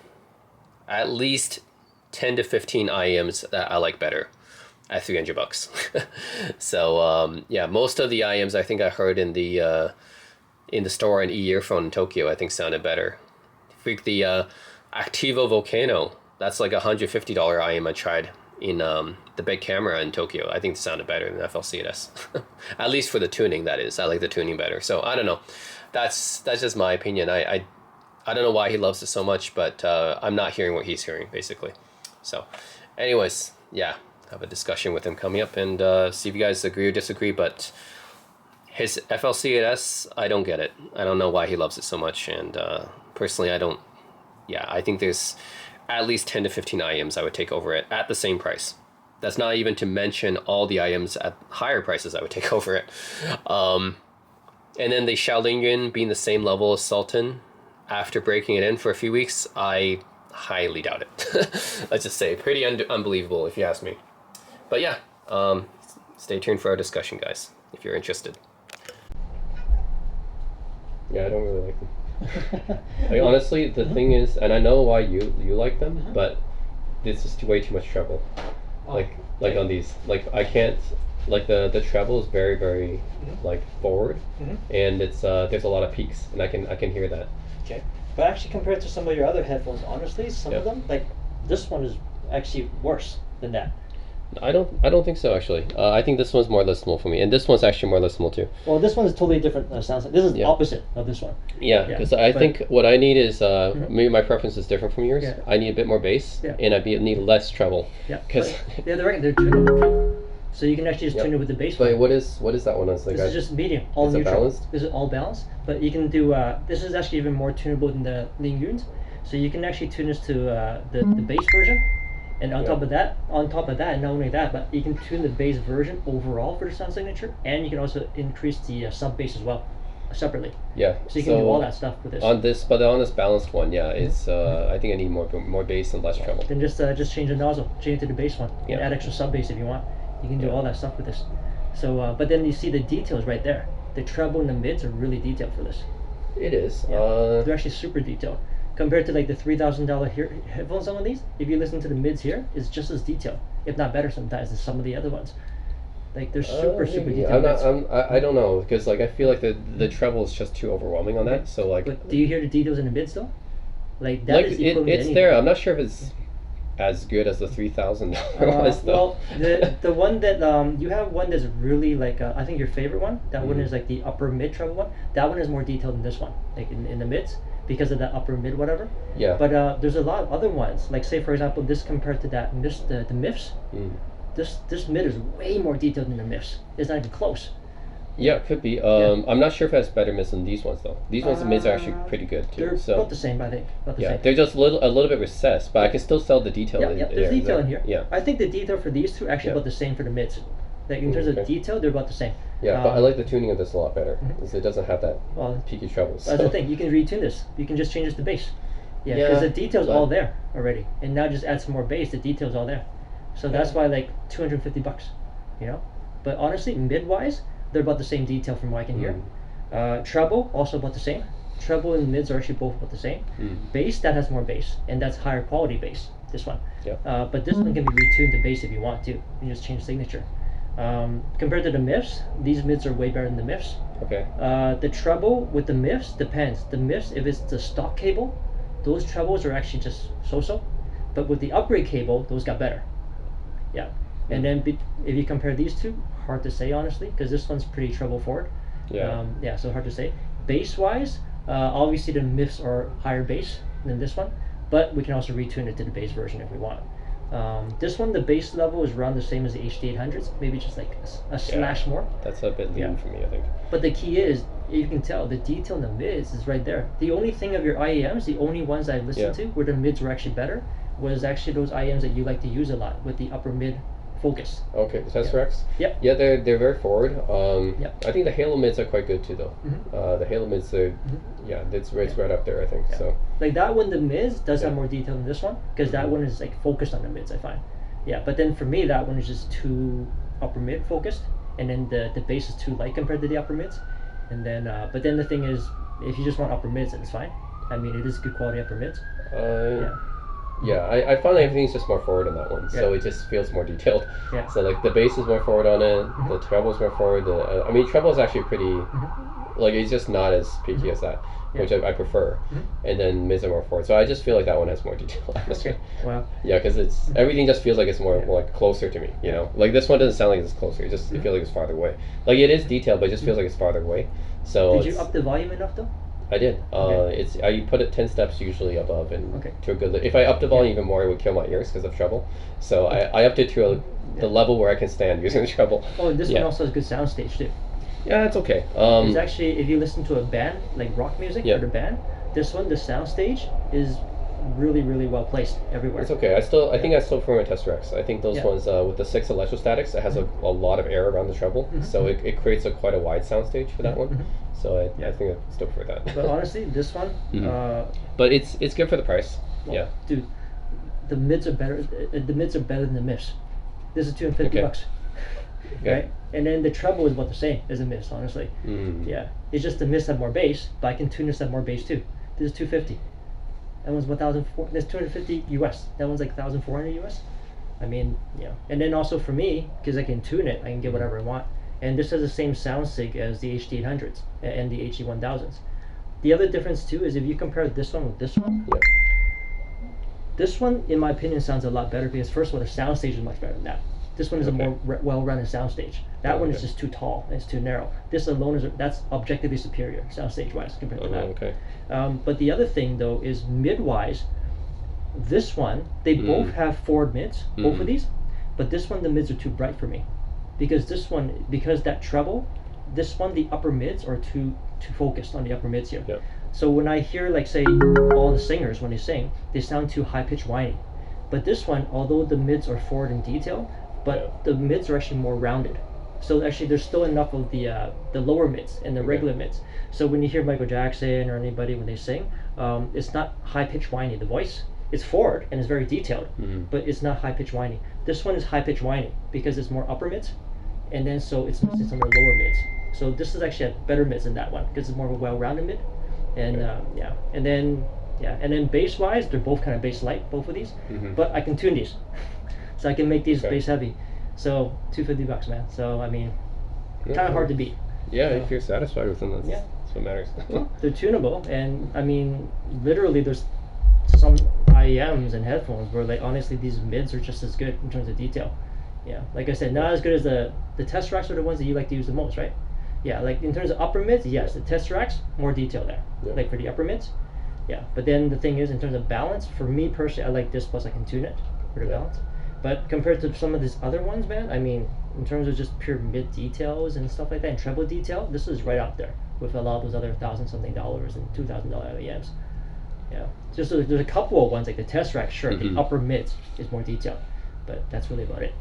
10 to 15 IEMs that I like better at $300. So yeah, most of the IEMs I think I heard in the store in earphone in Tokyo, I think sounded better. Freak, the Activo Volcano, that's like $150 IEM I tried in the big camera in Tokyo. I think it sounded better than FLC8S. At least for the tuning, that is. I like the tuning better. So I don't know. That's just my opinion. I don't know why he loves it so much, but I'm not hearing what he's hearing, basically. So anyways, yeah, have a discussion with him coming up, and see if you guys agree or disagree. But his FLC8S, I don't get it. I don't know why he loves it so much, and personally, I don't. Yeah, I think there's at least 10 to 15 IEMs I would take over it at the same price. That's not even to mention all the IEMs at higher prices I would take over it. And then the Xiao Lingyun being the same level as Sultan after breaking it in for a few weeks, I highly doubt it. Let's just say, pretty unbelievable if you ask me. But yeah, stay tuned for our discussion, guys, if you're interested. Yeah, I don't really like them. Like, honestly, the thing is, and I know why you like them, but it's just way too much treble. Like on these, like I can't. Like the treble is very, very like forward, and it's there's a lot of peaks, and I can hear that. Okay, but actually compared to some of your other headphones, honestly, some of them, like this one is actually worse than that. I don't think so, actually. I think this one's more listenable for me, and this one's actually more listenable too. Well, this one is totally different sound. This is the opposite of this one. Yeah, because I think what I need is maybe my preference is different from yours. Yeah. I need a bit more bass, and I need less treble. Yeah, because they're tunable. So you can actually just tune it with the bass. But what is that one? This is just medium, all neutral. Balanced? This is all balanced, but you can do. This is actually even more tunable than the Lingyuns. So you can actually tune this to the bass version, and on top of that, and not only that, but you can tune the bass version overall for the sound signature, and you can also increase the sub bass as well, separately. Yeah. So you can do all that stuff with this. On this balanced one, it's I think I need more bass and less treble. Then just change the nozzle, change it to the bass one, and add extra sub bass if you want. You can do all that stuff with this. So, but then you see the details right there. The treble and the mids are really detailed for this. It is. They're actually super detailed. Compared to like the $3,000 headphones, some of these, if you listen to the mids here, it's just as detailed, if not better sometimes than some of the other ones. Like they're super detailed. I don't know, because like I feel like the treble is just too overwhelming on that. So like. But do you hear the details in the mids though? Like that like is equivalent it's to there. I'm not sure if it's as good as the $3,000 was though. Well, the one that you have one that's really like I think your favorite one. That one is like the upper mid treble one. That one is more detailed than this one, like in the mids, because of the upper mid whatever. Yeah. But there's a lot of other ones. Like say for example, this compared to that the MIFs. This mid is way more detailed than the MIFs. It's not even close. Yeah, it could be. I'm not sure if it has better mids than these ones though. These ones, the mids are actually pretty good too. They're So about the same, I think. About the same. they're just a little bit recessed, but I can still tell the detail. Yeah, there's detail in here. Yeah. I think the detail for these two are actually about the same for the mids. Like in terms of detail, they're about the same. Yeah, but I like the tuning of this a lot better. Because it doesn't have that peaky treble. So. That's the thing. You can retune this. You can just change this to bass. Yeah, because the detail's all there already, and now just add some more bass. The detail's all there. So that's why like $250, you know. But honestly, mid-wise, they're about the same detail from what I can hear. Treble also about the same. Treble and mids are actually both about the same. Bass, that has more bass, and that's higher quality bass. This one. But this one can be retuned to bass if you want to. You can just change signature. Compared to the MIFs, these mids are way better than the MIFs. Okay. The treble with the MIFs depends. The MIFs, if it's the stock cable, those trebles are actually just so-so. But with the upgrade cable, those got better. Yeah. And then if you compare these two, hard to say honestly, because this one's pretty treble forward. Yeah. So hard to say. Bass wise, obviously the MIFs are higher bass than this one, but we can also retune it to the bass version if we want. This one, the bass level is around the same as the HD800s, maybe just like a slash more. That's a bit lean for me, I think. But the key is, you can tell the detail in the mids is right there. The only thing of your IEMs, the only ones I've listened to where the mids were actually better, was actually those IEMs that you like to use a lot with the upper mid focus. Okay, the Tesseract? Yep. Yeah, they're very forward. I think the Halo mids are quite good too though. The Halo mids are, it's right up there I think. So like that one, the mids does have more detail than this one, because that one is like focused on the mids, I find. Yeah, but then for me that one is just too upper mid focused, and then the bass is too light compared to the upper mids. And then but then the thing is, if you just want upper mids, then it's fine. I mean, it is good quality upper mids. I find everything's just more forward on that one, so it just feels more detailed. So like the bass is more forward on it, the treble is more forward. I mean, treble is actually pretty, like it's just not as peaky as that, which I prefer. And then mids are more forward, so I just feel like that one has more detail. Wow. Yeah, because it's everything just feels like it's more like closer to me. You know, like this one doesn't sound like it's closer. It just it feels like it's farther away. Like it is detailed, but it just feels like it's farther away. So did you up the volume enough though? I did. It's I put it 10 steps usually above and to a good. If I upped the volume even more, it would kill my ears because of treble. So I upped it to the level where I can stand using the treble. Oh, and this one also has good soundstage too. Yeah, it's okay. It's actually, if you listen to a band like rock music or the band, this one, the soundstage is really well placed everywhere. It's okay. I think I still prefer my Tesseract. I think those ones with the 6 electrostatics, it has a lot of air around the treble, so it creates quite a wide soundstage for that one. So I think I still prefer that. But honestly, this one. But it's good for the price. Well, dude, the mids are better. The mids are better than the MIFs. This is $250. Right? And then the treble is about the same as the MIFs, honestly. Yeah. It's just the MIFs have more bass, but I can tune this at more bass too. This is $250. That one's 1,400. That's 250 US. That one's like 1,400 US. I mean, And then also for me, because I can tune it, I can get whatever I want. And this has the same sound sig as the HD800s and the HD1000s. The other difference too is if you compare this one with this one. This one, in my opinion, sounds a lot better because first of all, the soundstage is much better than that. This one is a more well-rounded soundstage. That one is just too tall. It's too narrow. This alone that's objectively superior soundstage-wise compared to that. But the other thing though is mid-wise. This one, they both have forward mids, both of these, but this one the mids are too bright for me, because that treble, this one the upper mids are too focused on the upper mids here. So when I hear like say all the singers when they sing, they sound too high-pitched whiny. But this one, although the mids are forward in detail, but the mids are actually more rounded. So actually there's still enough of the lower mids and the regular mids. So when you hear Michael Jackson or anybody when they sing, it's not high-pitched whiny, the voice. it's forward and it's very detailed, Mm-hmm. but it's not high pitch whiny. This one is high pitch whiny because it's more upper mids, and then so it's some of the lower mids. So this is actually a better mids than that one because it's more of a well-rounded mid, and Okay. and then bass wise, they're both kind of bass light, both of these, Mm-hmm. but I can tune these, so I can make these Okay. bass heavy. So $250, man. So I mean, kind of hard to beat. Yeah, So, if you're satisfied with them, Yeah. that's what matters. they're tunable, and I mean, literally, there's some IEMs and headphones where, like, honestly, these mids are just as good in terms of detail. Yeah, like I said, not as good as the test racks are the ones that you like to use the most, right? Yeah, like in terms of upper mids, yes, the test racks more detail there, Yeah. like for the upper mids. Yeah, but then the thing is, in terms of balance, for me personally, I like this plus I can tune it for the Yeah. balance. But compared to some of these other ones, man, I mean, in terms of just pure mid details and stuff like that, and treble detail, this is right up there with a lot of those other $1,000-something and $2,000 IEMs. Yeah, just there's a couple of ones like the test rack. Sure, Mhm. the upper mids is more detailed, but that's really about it.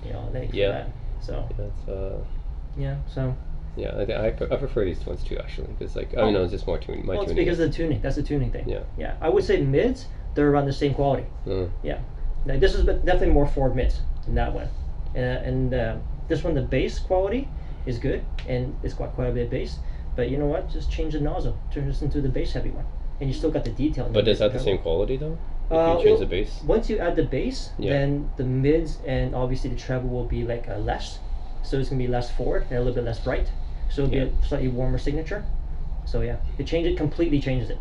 You know, thank you Yeah. for that. So That's yeah, so yeah. I prefer these ones too, actually, because like I don't know, it's just more tuning. My well, it's tuning. because of the tuning. That's the tuning thing. Yeah. Yeah, I would say mids, they're around the same quality. Uh, Yeah, now this is definitely more forward mids than that one, and this one the bass quality is good and it's got quite a bit of bass. But you know what? Just change the nozzle, turn this into the bass heavy one, and you still got the detail. In but is that the treble. same quality though? If you change the bass. Once you add the bass, Yeah. then the mids and obviously the treble will be like less, so it's gonna be less forward and a little bit less bright, so it'll Yeah. be a slightly warmer signature. So yeah, it completely changes it.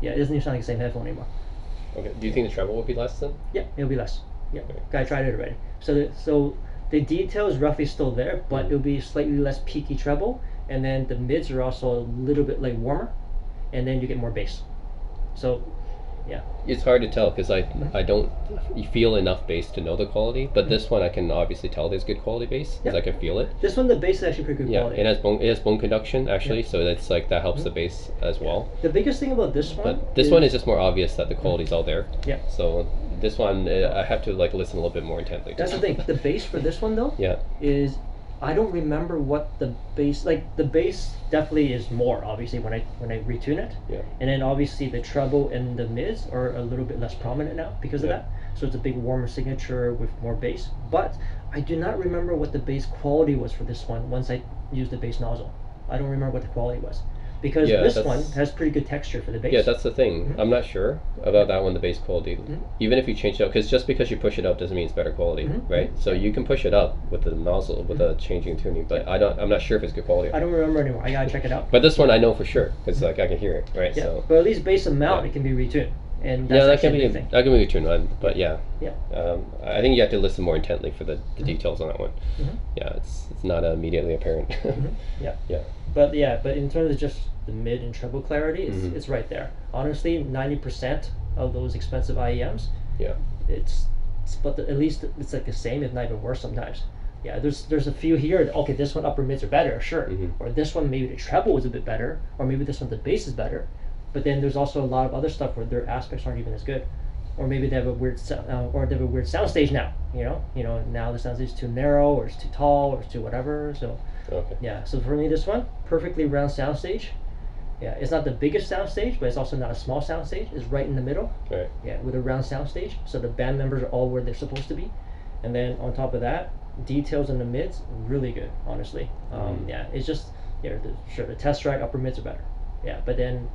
Yeah, it doesn't even sound like the same headphone anymore. Okay. Do you think the treble will be less then? Yeah, it'll be less. Yeah, Okay. I tried it already. So the detail is roughly still there, but it'll be slightly less peaky treble, and then the mids are also a little bit like warmer, and then you get more bass. So yeah. It's hard to tell because I don't feel enough bass to know the quality, but this one I can obviously tell there's good quality bass because Yeah. I can feel it. This one, the bass is actually pretty good Yeah, quality. it has bone conduction actually, Yeah. so that's like that helps the bass as well. The biggest thing about this one, But this one is just more obvious that the quality's all there. Yeah. So this one I have to like listen a little bit more intently. to. That's the thing. The bass for this one though Yeah. is I don't remember what the bass like. The bass definitely is more obviously when I retune it. Yeah. And then obviously the treble and the mids are a little bit less prominent now because of Yeah. that. So it's a big warmer signature with more bass. But I do not remember what the bass quality was for this one once I used the bass nozzle. I don't remember what the quality was. Because Yeah, this that's- one has pretty good texture for the bass. Yeah, that's the thing. Mhm. I'm not sure about that one, the bass quality. Mhm. Even if you change it up, because just because you push it up doesn't mean it's better quality, Mhm. right? So you can push it up with the nozzle, with the changing tuning, but I'm not sure if it's good quality. I don't remember anymore. I gotta check it out. But this one I know for sure, because like I can hear it, right? Yeah, So but at least base amount Yeah. it can be retuned, and yeah, that's that can actually be a big thing. that can be a tune one, but yeah, Yeah. I think you have to listen more intently for the details on that one. Mhm. Yeah, it's not immediately apparent. Yeah. Yeah. But in terms of just the mid and treble clarity, Mhm. it's right there. Honestly, 90% of those expensive IEMs, Yeah. it's but at least it's like the same, if not even worse sometimes. Yeah, there's a few here. Okay, this one upper mids are better, sure. Mhm. Or this one maybe the treble is a bit better, or maybe this one the bass is better. But then there's also a lot of other stuff where their aspects aren't even as good, or maybe they have a weird sound stage now. Now the sound stage is too narrow, or it's too tall, or it's too whatever. So Okay. yeah, so for me this one perfectly round sound stage. Yeah, it's not the biggest sound stage, but it's also not a small sound stage. It's right in the middle. Right. Yeah, with a round sound stage, so the band members are all where they're supposed to be, and then on top of that, details in the mids really good, honestly. Yeah, it's just the test track upper mids are better. Yeah, but then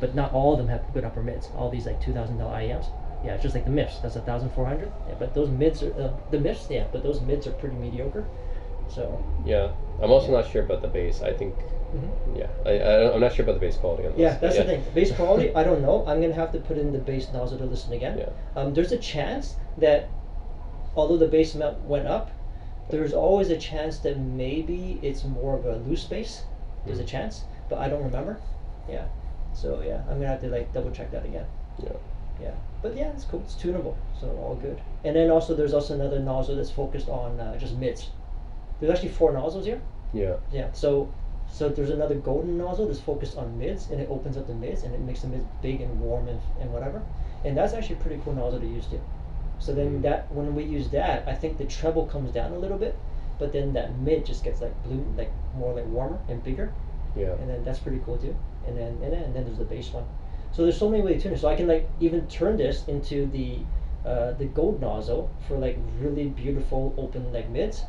but not all of them have good upper mids. All these like $2,000 IEMs. Yeah, it's just like the MIFs. That's 1,400. Yeah, but those mids are the MIFs. Yeah, but those mids are pretty mediocre. So Yeah. I'm also not sure about the bass. I think. Yeah. I'm not sure about the bass quality on this. yeah, that's the thing. Bass quality, I don't know. I'm gonna have to put in the bass nozzle to listen again. Yeah. There's a chance that although the bass amount went up, there's always a chance that maybe it's more of a loose bass. There's a chance, but I don't remember. Yeah. So yeah, I'm gonna have to like double check that again. Yeah. Yeah, but yeah, it's cool. It's tunable, so all good. And then there's also another nozzle that's focused on just mids. There's actually 4 nozzles here. Yeah. Yeah, so there's another golden nozzle that's focused on mids, and it opens up the mids, and it makes the mids big and warm and whatever. And that's actually a pretty cool nozzle to use too. So then when we use that, I think the treble comes down a little bit, but then that mid just gets like blue, like more like warmer and bigger. Yeah. And then that's pretty cool too. And then there's the bass one. So there's so many ways to tune it. So I can like even turn this into the gold nozzle for like really beautiful open like mids.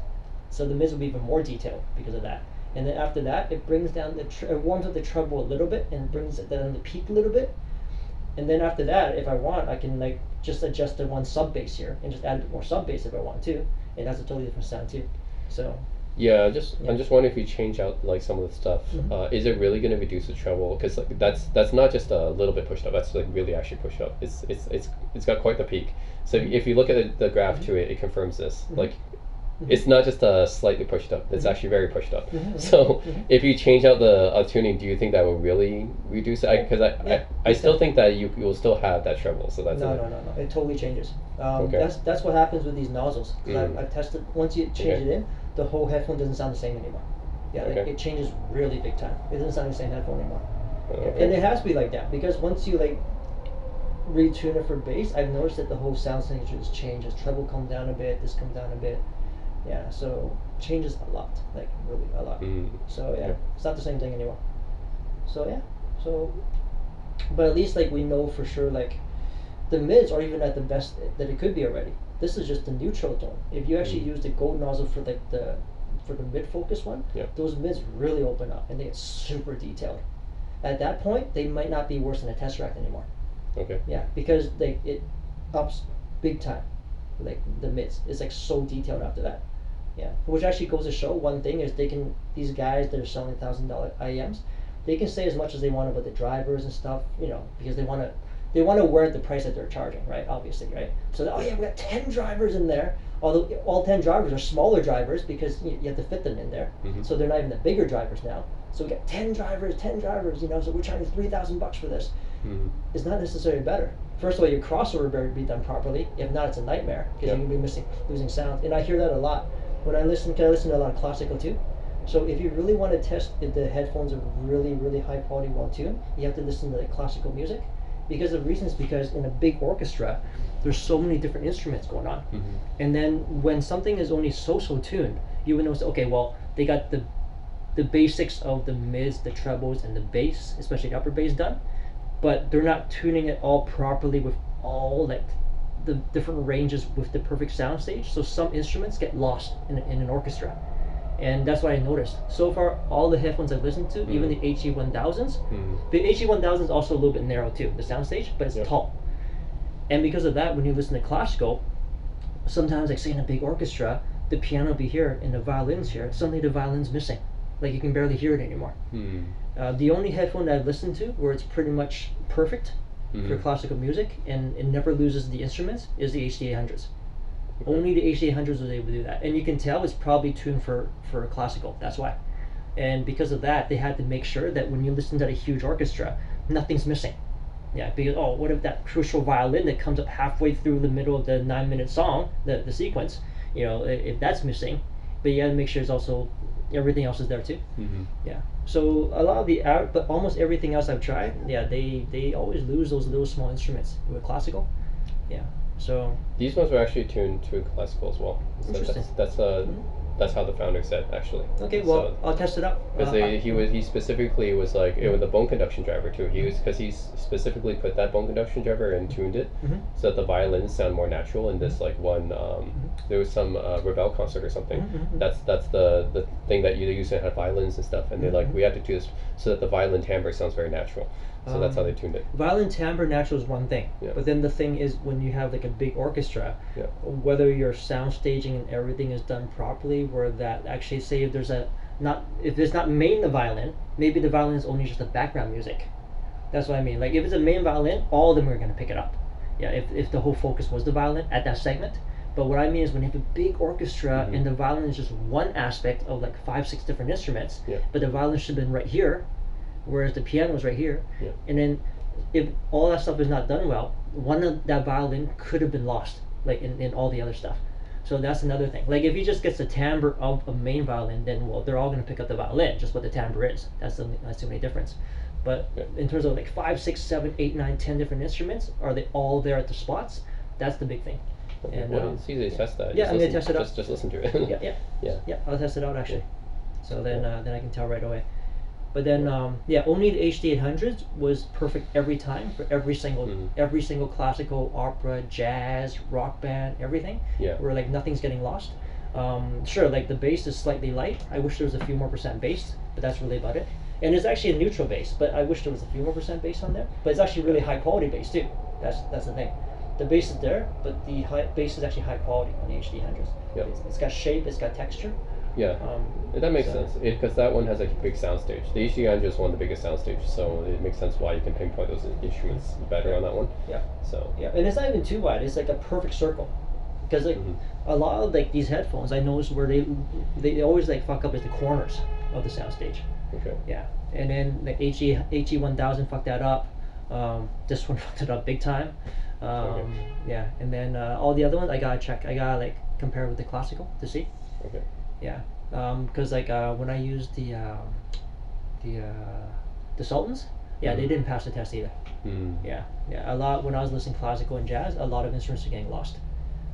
So the mids will be even more detailed because of that. And then after that, it brings down it warms up the treble a little bit and brings it down the peak a little bit. And then after that, if I want, I can like just adjust the one sub bass here and just add a bit more sub bass if I want to. And that's a totally different sound too. So yeah, I'm just wondering if you change out like some of the stuff, is it really going to reduce the treble? Because like that's not just a little bit pushed up. That's like really actually pushed up. It's got quite the peak. So if you look at the graph to it, it confirms this. Like, it's not just slightly pushed up. It's actually very pushed up. So if you change out the tuning, do you think that will really reduce it? Because I still think that you will still have that treble. So that's no. It totally changes. That's what happens with these nozzles. I've tested. Once you change it in, the whole headphone doesn't sound the same anymore. Yeah, like, it changes really big time. It doesn't sound the same headphone anymore. And it has to be like that because once you like retune it for bass, I've noticed that the whole sound signature just changes. Treble comes down a bit. This comes down a bit. Yeah, so changes a lot, like really a lot. So yeah, it's not the same thing anymore. So yeah, but at least like we know for sure like the mids are even at the best that it could be already. This is just the neutral tone. If you actually use the gold nozzle for like the mid focus one, those mids really open up and they get super detailed. At that point, they might not be worse than a Tesseract anymore. Okay. Yeah, because it ups big time. Like the mids, it's like so detailed after that. Yeah, which actually goes to show one thing is these guys that are selling $1,000 IEMs, they can say as much as they want about the drivers and stuff, because they want to warrant the price that they're charging, right? Obviously, right? So we got 10 drivers in there, although all 10 drivers are smaller drivers because you have to fit them in there. So they're not even the bigger drivers now. So we got 10 drivers, so we're charging $3,000 for this. It's not necessarily better. First of all, your crossover better be done properly. If not, it's a nightmare because you're going to be losing sound. And I hear that a lot when I listen. I listen to a lot of classical too. So if you really want to test if the headphones are really, really high quality, well tuned, you have to listen to the classical music. Because the reason is because in a big orchestra, there's so many different instruments going on. And then when something is only so tuned, you would notice, okay, well, they got the basics of the mids, the trebles, and the bass, especially the upper bass done, but they're not tuning it all properly with all like the different ranges with the perfect sound stage. So some instruments get lost in an orchestra. And that's what I noticed. So far, all the headphones I've listened to, even the HE1000s, the HE1000 is also a little bit narrow too, the soundstage, but it's tall. And because of that, when you listen to classical, sometimes, like say in a big orchestra, the piano will be here and the violin's here. Suddenly the violin's missing. Like you can barely hear it anymore. The only headphone that I've listened to where it's pretty much perfect for classical music and it never loses the instruments is the HD800s. Only the HD800s was able to do that, and you can tell it's probably tuned for classical. That's why, and because of that, they had to make sure that when you listen to a huge orchestra, nothing's missing. Yeah, because what if that crucial violin that comes up halfway through the middle of the 9-minute song, the sequence, if that's missing, but you got to make sure it's also everything else is there too. Yeah. So a lot of but almost everything else I've tried, they always lose those little small instruments with classical. Yeah. So these ones were actually tuned to classical as well. So interesting. That's how the founder said actually. Okay, well I'll test it out. Because he specifically was like it was the bone conduction driver too. Because he specifically put that bone conduction driver and tuned it so that the violins sound more natural. In this like one, there was some Ravel concert or something. That's the thing that you use to have violins and stuff. And they're like we have to do this so that the violin timbre sounds very natural. So that's how they tuned it. Violin timbre natural is one thing, but then the thing is when you have like a big orchestra, whether your sound staging and everything is done properly, where that actually say if it's not main the violin, maybe the violin is only just the background music. That's what I mean. Like if it's a main violin, all of them are going to pick it up. Yeah, if the whole focus was the violin at that segment. But what I mean is when you have a big orchestra and the violin is just one aspect of like 5-6 different instruments, but the violin should have been right here, whereas the piano is right here. And then if all that stuff is not done well, one of that violin could have been lost, like in all the other stuff. So that's another thing. Like if he just gets the timbre of a main violin, then they're all going to pick up the violin, just what the timbre is. That's the only difference. But in terms of like 5, 6, 7, 8, 9, 10 different instruments, are they all there at the spots? That's the big thing. And it's easy to test that. Yeah, I'm going to test it out. Just listen to it. Yeah, I'll test it out actually. So then I can tell right away. But then yeah, only the HD800s was perfect every time for every single classical, opera, jazz, rock band, everything. Yeah. Where like nothing's getting lost. Sure, like the bass is slightly light. I wish there was a few more percent bass, but that's really about it. And it's actually a neutral bass, but I wish there was a few more percent bass on there. But it's actually really high quality bass too. That's the thing. The bass is there, but the bass is actually high quality on the HD800s. Yep. It's got shape, it's got texture. Yeah, that makes sense because that one has a big soundstage. The HD800 is one of the biggest soundstages, so it makes sense why you can pinpoint those instruments better on that one. Yeah. So. Yeah, and it's not even too wide. It's like a perfect circle, because like a lot of like these headphones, I noticed where they always like fuck up at the corners of the soundstage. Okay. Yeah, and then like HE1000 fucked that up. This one fucked it up big time. Okay. Yeah, and then all the other ones I gotta check. I gotta like compare with the classical to see. Okay. Yeah, because like when I used the Sultans, yeah, they didn't pass the test either. Yeah, a lot when I was listening classical and jazz, a lot of instruments are getting lost.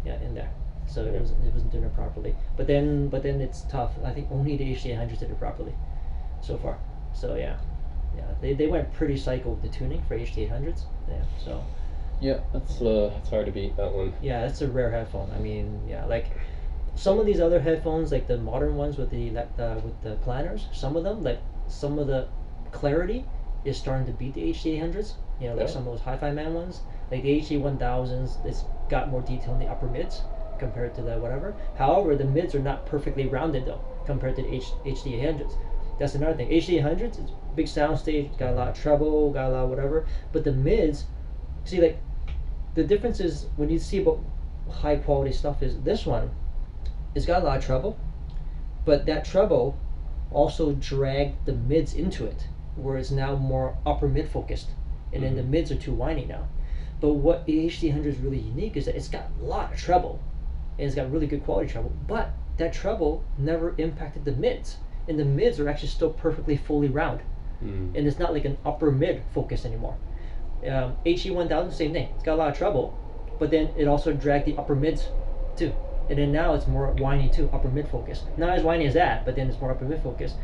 Yeah, in there, so it wasn't doing it properly. But then it's tough. I think only the HD800s did it properly, so far. So yeah, they went pretty psycho with the tuning for HD800s. Yeah, so. Yeah, that's hard to beat that one. Yeah, that's a rare headphone. I mean, yeah, like some of these other headphones, like the modern ones with the planners, some of them, like some of the clarity is starting to beat the HD800s. You know, like some of those hi-fi man ones, like the HD1000s, it's got more detail in the upper mids compared to the whatever. However, the mids are not perfectly rounded though compared to the HD800s. That's another thing. HD800s, it's big sound stage, got a lot of treble, got a lot of whatever, but the mids, see, like the difference is when you see about high quality stuff is this one, it's got a lot of treble, but that treble also dragged the mids into it, where it's now more upper mid focused, and then the mids are too whiny now. But what the HD800 is really unique is that it's got a lot of treble, and it's got really good quality treble, but that treble never impacted the mids, and the mids are actually still perfectly fully round, and it's not like an upper mid focus anymore. HE1000, same thing. It's got a lot of treble, but then it also dragged the upper mids too. And then now it's more whiny too, upper mid focus. Not as whiny as that, but then it's more upper mid focus.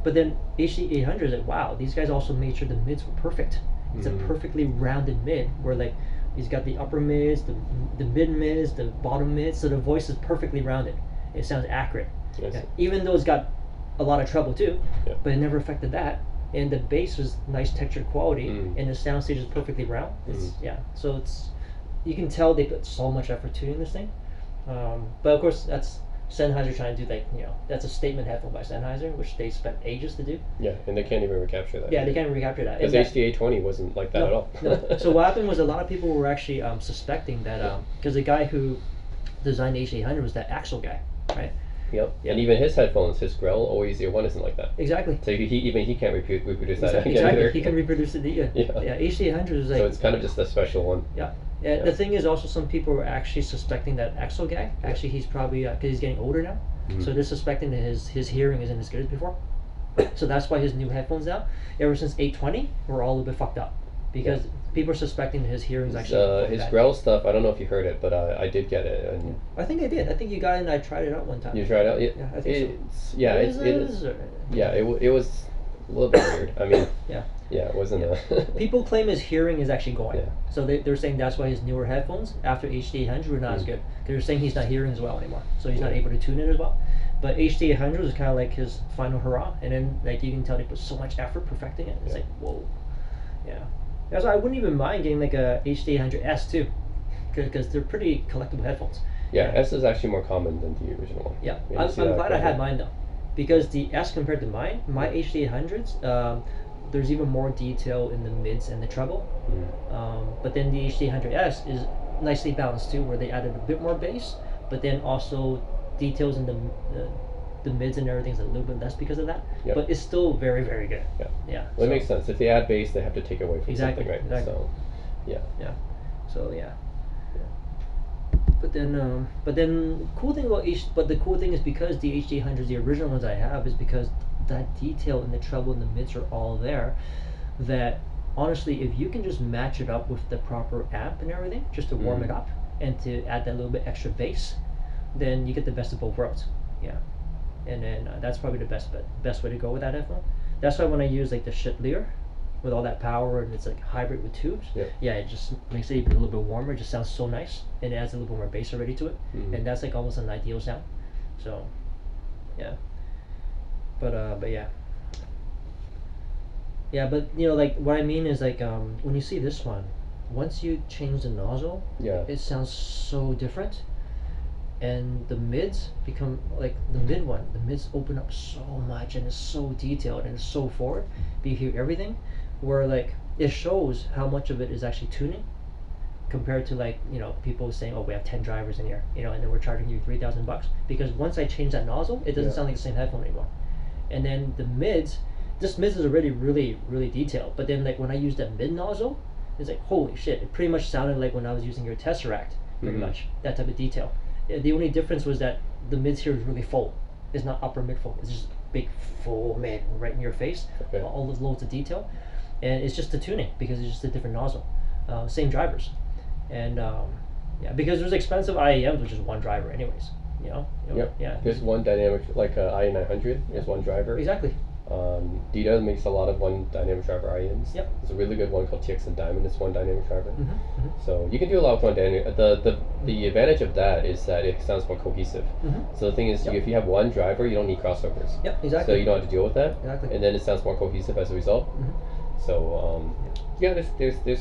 But then HD800 is like, wow, these guys also made sure the mids were perfect. It's a perfectly rounded mid, where like he's got the upper mids, the mid mids, the bottom mids, so the voice is perfectly rounded. It sounds accurate. Yes. Yeah. Even though it's got a lot of treble too, Yeah. but it never affected that. And the bass was nice textured quality, and the sound stage is perfectly round. It's so it's, you can tell they put so much effort tuning this thing. But of course that's Sennheiser trying to do, like, you know, that's a statement headphone by Sennheiser, which they spent ages to do. Yeah, and they can't even recapture that. Yeah, they can't recapture that. Because HD820 wasn't like that at all. No. So what happened was a lot of people were actually suspecting that because the guy who designed the HD800 was that Axel guy, right? Yep. Yeah. And even his headphones, his Grell OEZ1 isn't like that. Exactly. So he can't reproduce that again exactly. either. He can reproduce it. Yeah. HD800 is like. So it's kind of just a special one. Yeah. Yeah. The thing is, also some people were actually suspecting that Axel guy. Actually, he's probably because he's getting older now, so they're suspecting that his hearing isn't as good as before. So that's why his new headphones now, ever since 820, were all a little bit fucked up, because people are suspecting that his hearing's actually his bad. Grell stuff. I don't know if you heard it, but I did get it. And I think I did. I think you got it and I tried it out one time. you tried it out? Yeah, I think it's, so. Yeah, it is. Yeah, it was a little bit weird. I mean, yeah, it wasn't. People claim his hearing is actually going. Yeah. So they're saying that's why his newer headphones after HD800 were not as good. They're saying he's not hearing as well anymore, so he's not able to tune it as well. But HD800 is kind of like his final hurrah, and then like you can tell they put so much effort perfecting it. It's like, whoa, yeah. That's why I wouldn't even mind getting like a HD800S too, because they're pretty collectible headphones. Yeah, S is actually more common than the original one. Yeah, I'm glad I had mine though, because the S compared to mine, my HD800s, there's even more detail in the mids and the treble. But then the HD800S is nicely balanced too, where they added a bit more bass, but then also details in the mids and everything's a little bit less because of that. Yep. But it's still very, very good. Yeah. Well, it makes sense. If they add bass, they have to take away from something, right? Exactly. So, yeah. So yeah. But then cool thing about the cool thing is, because the HD800s, the original ones I have, is because that detail in the treble and the mids are all there, that honestly, if you can just match it up with the proper amp and everything, just to warm it up and to add that little bit extra bass, then you get the best of both worlds. Yeah. And then that's probably the best way to go with that headphone. That's why when I use like the Schittler with all that power and it's like hybrid with tubes, Yeah. it just makes it even a little bit warmer. It just sounds so nice, and it adds a little bit more bass already to it, and that's like almost an ideal sound. So, yeah. But yeah. Yeah, but you know, like what I mean is like when you see this one, once you change the nozzle, it sounds so different, and the mids become like the mids open up so much and it's so detailed and it's so forward, but you hear everything, where like it shows how much of it is actually tuning, compared to like people saying, oh, we have 10 drivers in here, and then we're charging you $3,000, because once I change that nozzle, it doesn't sound like the same headphone anymore. And then the mids, this mids is already really really detailed, but then like when I use that mid nozzle, it's like holy shit, it pretty much sounded like when I was using your Tesseract, pretty much that type of detail. The only difference was that the mids here is really full. It's not upper mid full, it's just big full mid right in your face, all those loads of detail, and it's just the tuning because it's just a different nozzle, same drivers. And yeah, because there's expensive IEMs which is one driver anyways. Yeah. There's one dynamic, like IE900 is one driver. Exactly. Dita makes a lot of one dynamic driver IEMs. Yep. There's a really good one called TX and Diamond. It's one dynamic driver. So you can do a lot of one dynamic. The advantage of that is that it sounds more cohesive. So the thing is, if you have one driver, you don't need crossovers. Yep, exactly. So you don't have to deal with that. Exactly. And then it sounds more cohesive as a result. So yeah, there's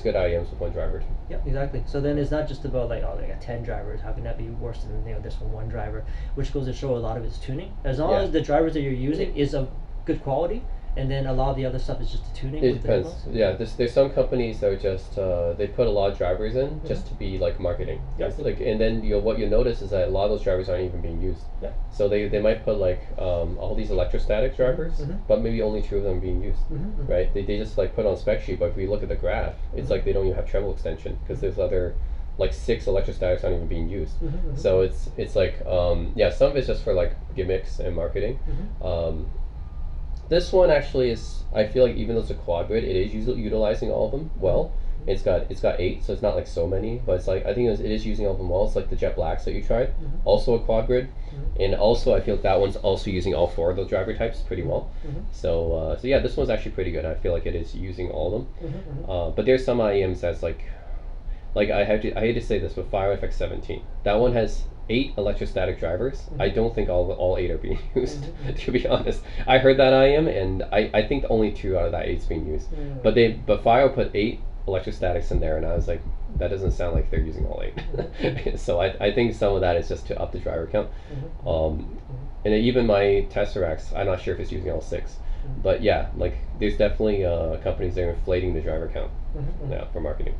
good IEMs with one driver too. Yep, exactly. So then it's not just about like, oh, they got 10 drivers. How can that be worse than this one driver? Which goes to show a lot of it's tuning. As long as the drivers that you're using is of good quality, and then a lot of the other stuff is just the tuning. It depends. Yeah, there's some companies that are just they put a lot of drivers in just to be like marketing. Like, and then what you'll notice is that a lot of those drivers aren't even being used. Yeah. So they might put like all these electrostatic drivers, but maybe only 2 of them are being used. Right? They just like put on spec sheet, but if we look at the graph, it's like they don't even have treble extension because there's other like 6 electrostatics aren't even being used. So it's like yeah, some of it's just for like gimmicks and marketing. This one actually is, I feel like even though it's a quad grid, it is utilizing all of them well. It's got 8, so it's not like so many, but it's like I think it is using all of them well. It's like the Jet Blacks that you tried, also a quad grid, and also I feel like that one's also using all 4 of those driver types pretty well. So yeah, this one's actually pretty good. I feel like it is using all of them. But there's some IEMs that's like I hate to say this, but Fire FX17, that one has 8 electrostatic drivers. I don't think all 8 are being used, to be honest. I heard that IEM, and I think only 2 out of that 8 is being used. But Fire put 8 electrostatics in there, and I was like, that doesn't sound like they're using all 8. So I think some of that is just to up the driver count. And even my Tesseracts, I'm not sure if it's using all 6. But yeah, like there's definitely companies that are inflating the driver count for marketing.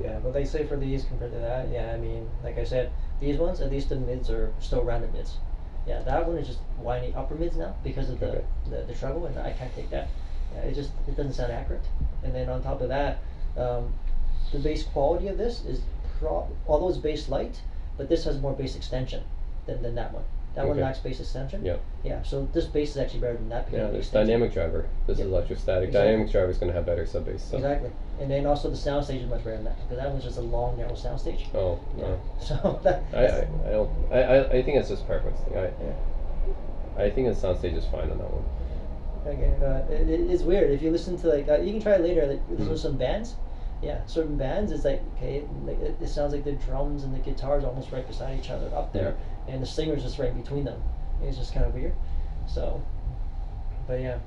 Yeah, but they say for these compared to that, yeah, I mean, like I said, these ones, at least the mids are still rounded mids. Yeah, that one is just whiny upper mids now because of the treble, and I can't take that. Yeah, it doesn't sound accurate. And then on top of that, the bass quality of this is, although it's bass light, but this has more bass extension than that one. That one lacks bass extension. Yeah, so this bass is actually better than that. Yeah, there's dynamic driver. This is electrostatic. Dynamic driver is going to have better sub bass. So. Exactly. And then also the sound stage is much better than that, because that one's just a long, narrow sound stage. Oh, no. So I think it's just preference thing. I think the sound stage is fine on that one. Okay, it's weird. If you listen to like, you can try it later. Like, listen to some bands. Yeah, certain bands, it's like, okay, like, it sounds like the drums and the guitars almost right beside each other up there, and the singer's just right between them. It's just kind of weird. So, but yeah.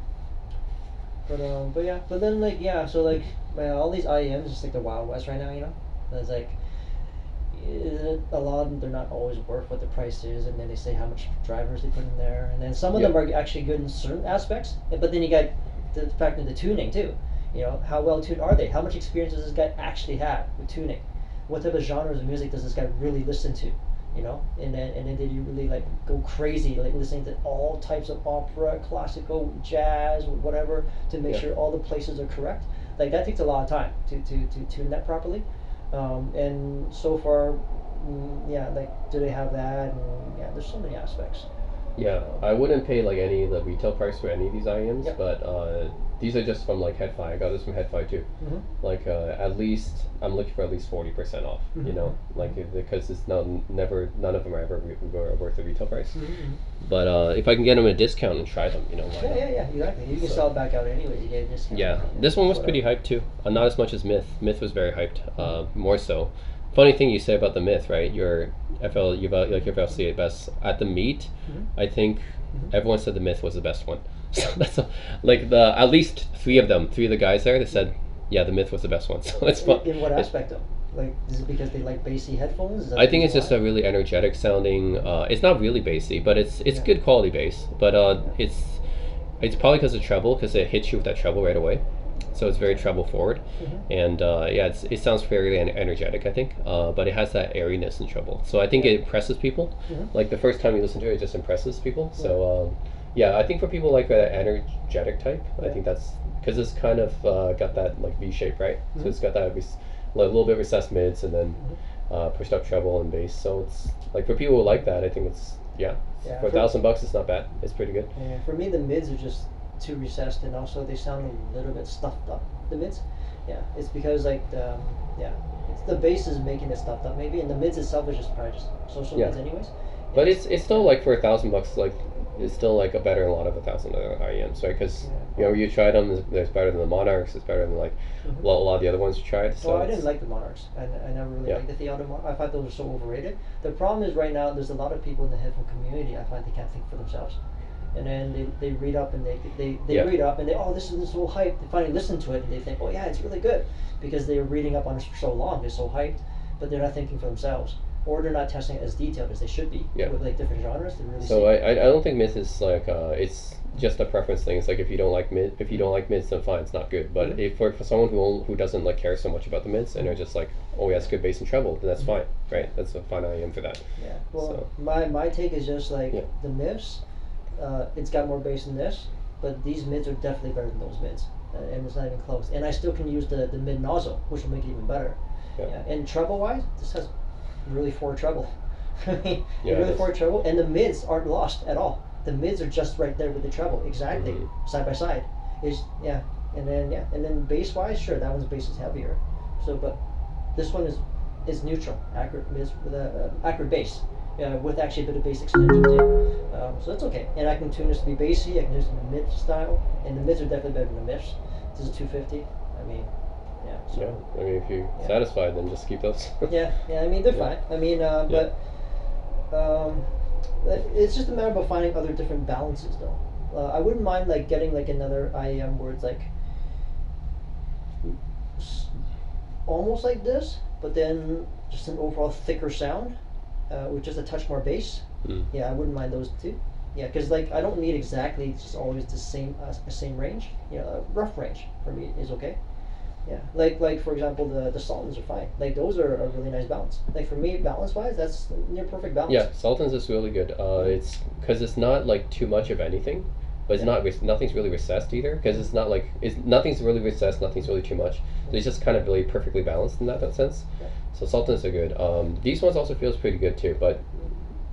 But then like, yeah, so like, man, all these IEMs just like the Wild West right now, It's like, a lot of them, they're not always worth what the price is, and then they say how much drivers they put in there, and then some of them are actually good in certain aspects, but then you got the fact of the tuning too. How well tuned are they? How much experience does this guy actually have with tuning? What type of genres of music does this guy really listen to? And then did you really like go crazy, like listening to all types of opera, classical, jazz, whatever, to make sure all the places are correct? Like that takes a lot of time to tune that properly. And so far, like, do they have that? And yeah, there's so many aspects. Yeah, I wouldn't pay like any of the retail price for any of these IEMs, but these are just from like Head-Fi. I got this from Head-Fi too. Like at least I'm looking for at least 40% off. You know, like because it's never none of them are ever worth the retail price. But if I can get them at a discount and try them, you know. Yeah, exactly. You can sell it back out anyway. You get a discount. Yeah, this one was pretty hyped too. Not as much as Myth. Myth was very hyped. More so. Funny thing you say about the Myth, right? Your FLC best at the meet. I think everyone said the Myth was the best one. So that's at least three of the guys there. They said, yeah, the Myth was the best one. So it's fun. In what aspect though? Like, is it because they like bassy headphones? I think it's just a really energetic sounding. It's not really bassy, but it's good quality bass. But it's probably because of treble, because it hits you with that treble right away. So it's very treble forward, and it sounds fairly energetic, I think, but it has that airiness in treble. So I think it impresses people. Like the first time you listen to it, it just impresses people. So I think for people like that energetic type, I think that's because it's kind of got that like V shape, right? So it's got that a little bit recessed mids and then pushed up treble and bass. So it's like for people who like that, I think it's for $1,000 it's not bad. It's pretty good. Yeah, for me the mids are just too recessed, and also they sound a little bit stuffed up, the mids. It's because like it's the bass is making it stuffed up maybe, and the mids itself is just probably just social mids anyways. But it's still like for $1,000, like it's still like a better than a lot of $1,000 IEMs, right? Because you know you tried them, there's better than the Monarchs, it's better than like a lot of the other ones you tried. So I didn't like the Monarchs. I never really liked the Theater Monarch. I thought those were so overrated. The problem is right now there's a lot of people in the headphone community. I find they can't think for themselves. And then they read up and they read up and this is so hyped. They finally listen to it and they think, oh yeah, it's really good, because they were reading up on it for so long. They're so hyped, but they're not thinking for themselves, or they're not testing it as detailed as they should be with like different genres. They really I don't think Myth is like it's just a preference thing. It's like if you don't like mids, then fine, it's not good. But if for someone who doesn't like care so much about the mids and they're just like, oh yeah, it's good bass and treble, then that's fine, right? That's a fine IEM for that. Yeah. Well, my take is just like the Myths. It's got more bass than this, but these mids are definitely better than those mids, and it's not even close. And I still can use the mid nozzle, which will make it even better. And treble wise, this has really forward treble. I mean, really forward treble, and the mids aren't lost at all. The mids are just right there with the treble, exactly side by side. And then bass wise, sure, that one's bass is heavier. So, but this one is neutral, accurate mids with a accurate bass. With actually a bit of bass extension too. So that's okay. And I can tune this to be bassy, I can use it in the mid style, and the mids are definitely better than the Myths. This is 250. I mean, I mean, if you're satisfied, then just keep those. I mean, they're fine. I mean, but it's just a matter of finding other different balances though. I wouldn't mind like getting like another IEM where it's like almost like this, but then just an overall thicker sound. With just a touch more bass. I wouldn't mind those too. Because like I don't need exactly just always the same range. A rough range for me is okay. Like for example the Sultans are fine. Like those are a really nice balance. Like for me, balance wise, that's near perfect balance. Sultans is really good. It's because it's not like too much of anything, but it's nothing's really recessed either. Because it's not like nothing's really recessed, nothing's really too much. So it's just kind of really perfectly balanced in that sense. So Sultans are good. These ones also feels pretty good too, but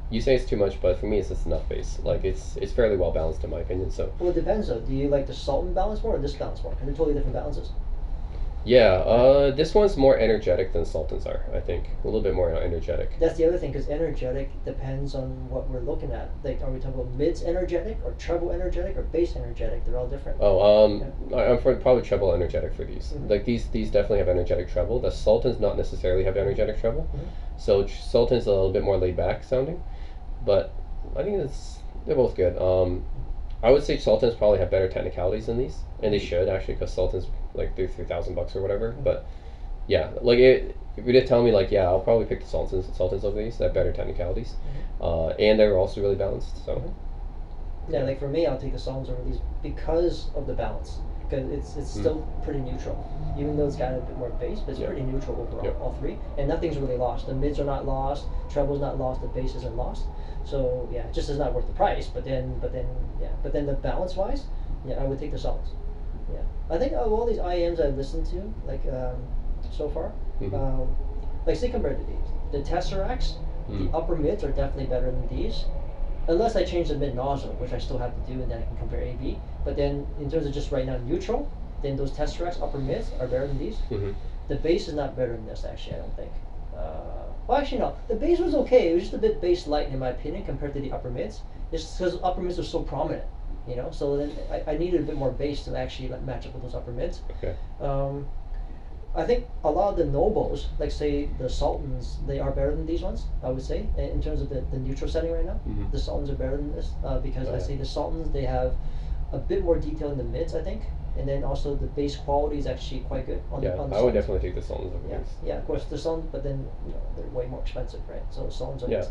you say it's too much, but for me it's just enough bass. Like it's fairly well balanced in my opinion. So well, it depends though. Do you like the Sultan balance more or this balance more? Because they're totally different balances. This one's more energetic than Sultans are, I think. A little bit more energetic. That's the other thing, because energetic depends on what we're looking at. Like, are we talking about mids energetic, or treble energetic, or bass energetic? They're all different. I'm for probably treble energetic for these. Like these definitely have energetic treble. The Sultans not necessarily have energetic treble. So Sultans a little bit more laid back sounding, but I think they're both good. I would say Sultans probably have better technicalities than these, and they should actually, because Sultans like they're $3,000 or whatever. But like if you did tell me like I'll probably pick the Sultans over these. They have better technicalities, and they're also really balanced. So like for me, I'll take the Sultans over these because of the balance. Because it's still pretty neutral, even though it's got a bit more bass, but it's pretty neutral overall, all three, and nothing's really lost. The mids are not lost, treble's not lost, the bass isn't lost. So it just is not worth the price. But then the balance wise, I would take the Sultans. I think of all these IEMs I've listened to, like so far, like say compared to these, the Tesseracts, the upper mids are definitely better than these. Unless I change the mid nozzle, which I still have to do, and then I can compare AB. But then in terms of just right now neutral, then those Tesseracts upper mids are better than these. Mm-hmm. The bass is not better than this, actually, I don't think. Well, actually, no. The bass was okay. It was just a bit bass light, in my opinion, compared to the upper mids. It's because upper mids are so prominent, you know? So then I needed a bit more bass to actually match up with those upper mids. Okay. I think a lot of the nobles, like say the Sultans, they are better than these ones, I would say, in terms of the neutral setting right now. Mm-hmm. The Sultans are better than this because I say the Sultans, they have a bit more detail in the mids, I think. And then also the bass quality is actually quite good on Yeah, the I would Sultans. definitely take the Sultans over Yeah, these. yeah, of course the Sultans, but then they're way more expensive, right? So the Sultans are Yeah.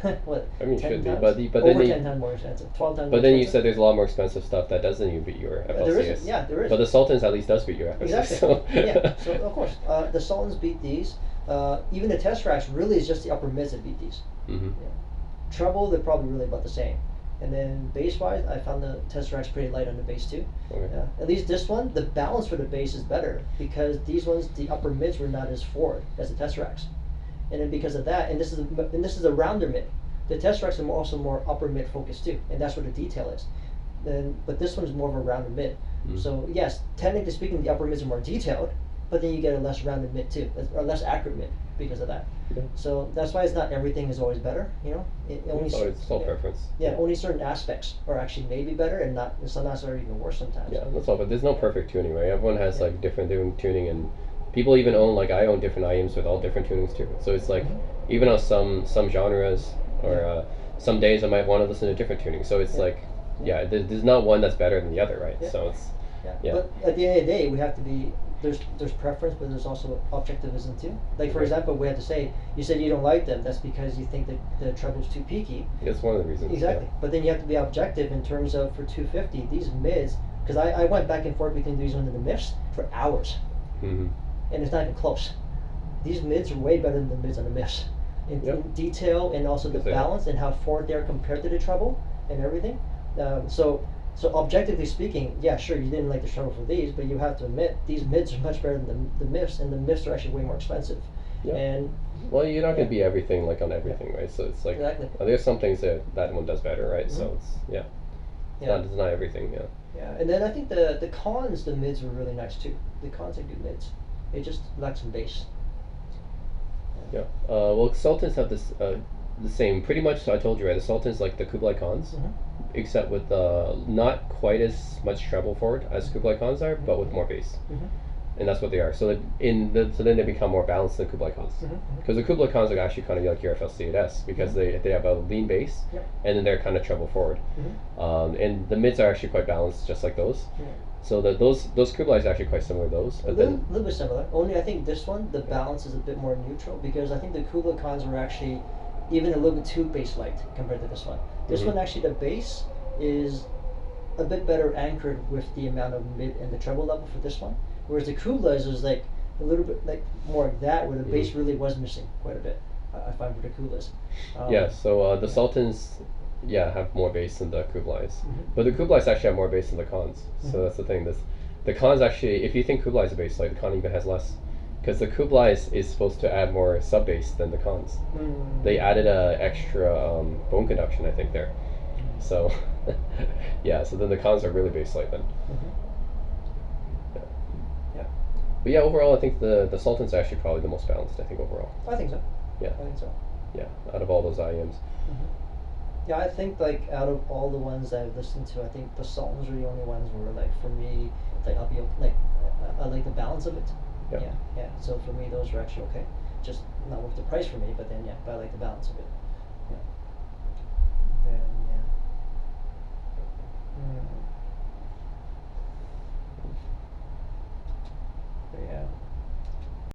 10, what? I mean, 10 should be, times? but over then 10 times more expensive, 12 times. But more then you expensive. said there's a lot more expensive stuff that doesn't even beat your FLCs. There is, yeah, there is. But the Sultans at least does beat your FLCs. Exactly. So. Yeah. So of course, the Sultans beat these. Even the Tesseracts really is just the upper mids that beat these. Mm-hmm. Yeah. Treble, they're probably really about the same. And then bass wise, I found the Tesseracts pretty light on the bass too. Okay. Yeah. At least this one, the balance for the bass is better because these ones, the upper mids were not as forward as the Tesseracts, and then because of that, and this is a rounder mid. The Tesseracts are also more upper mid focused too, and that's where the detail is. But this one is more of a rounded mid. Mm-hmm. So yes, technically speaking, the upper mids are more detailed, but then you get a less rounded mid too, or less accurate mid because of that. Yeah. So that's why it's not everything is always better, you know. It's all preference. Yeah, only certain aspects are actually maybe better, and not sometimes are even worse sometimes. Yeah, that's all. But there's no perfect tuning, right? Everyone has like different tuning, and people even own I own different IEMs with all different tunings too. So it's like even on some genres or some days I might want to listen to different tuning. So it's there's not one that's better than the other, right? Yeah. So it's But at the end of the day, we have to be there's preference, but there's also objectivism too. Like for example, we had to say you said you don't like them. That's because you think that the treble's too peaky. That's one of the reasons. Exactly. But then you have to be objective in terms of for 250 these mids, because I went back and forth between these ones and the mids for hours, Mm-hmm. and it's not even close. These mids are way better than the mids on the mids in detail and also the balance and how forward they are compared to the treble and everything. So objectively speaking, yeah, sure, you didn't like the treble for these, but you have to admit these mids are much better than the mids, and the mids are actually way more expensive. Yeah. And well, you're not going to be everything on everything, right? So it's like there's some things that one does better, right? Mm-hmm. So it's not everything, yeah. Yeah, and then I think the cons, the mids were really nice too. The cons are good mids. It just lacks some bass. Yeah. Well, Sultans have this the same pretty much. So I told you, right? The Sultans like the Kublai Khans, except with not quite as much treble forward as Kublai Khans are, but with more bass. And that's what they are. So so then they become more balanced than Kublai Khans. Because the Kublai Khans are actually kind of like your FLC IEs because they have a lean bass, and then they're kind of treble forward. And the mids are actually quite balanced, just like those. So those Kublais are actually quite similar to those. A little bit similar. Only I think this one, the balance is a bit more neutral because I think the Kublai Khans were actually even a little bit too bass light compared to this one. This one actually, the bass is a bit better anchored with the amount of mid and the treble level for this one. Whereas the Kublais is like a little bit like more like that, where the bass really was missing quite a bit. I find for the Kublais. So the Sultans, have more bass than the Kublais, but the Kublais actually have more bass than the Khans. So that's the thing. The Khans actually, if you think Kublai is a bass light, the Khan even has less, because the Kublais is supposed to add more sub bass than the Khans. They added a extra bone conduction, I think there. So so then the Khans are really bass light then. But yeah, overall, I think the Sultan's actually probably the most balanced. I think overall. I think so. Yeah. I think so. Yeah, out of all those IEMs. Yeah, I think like out of all the ones that I've listened to, I think the Sultans were the only ones where like for me, like I like the balance of it. Yeah. So for me, those were actually okay. Just not worth the price for me, but I like the balance of it. Yeah. Then But yeah.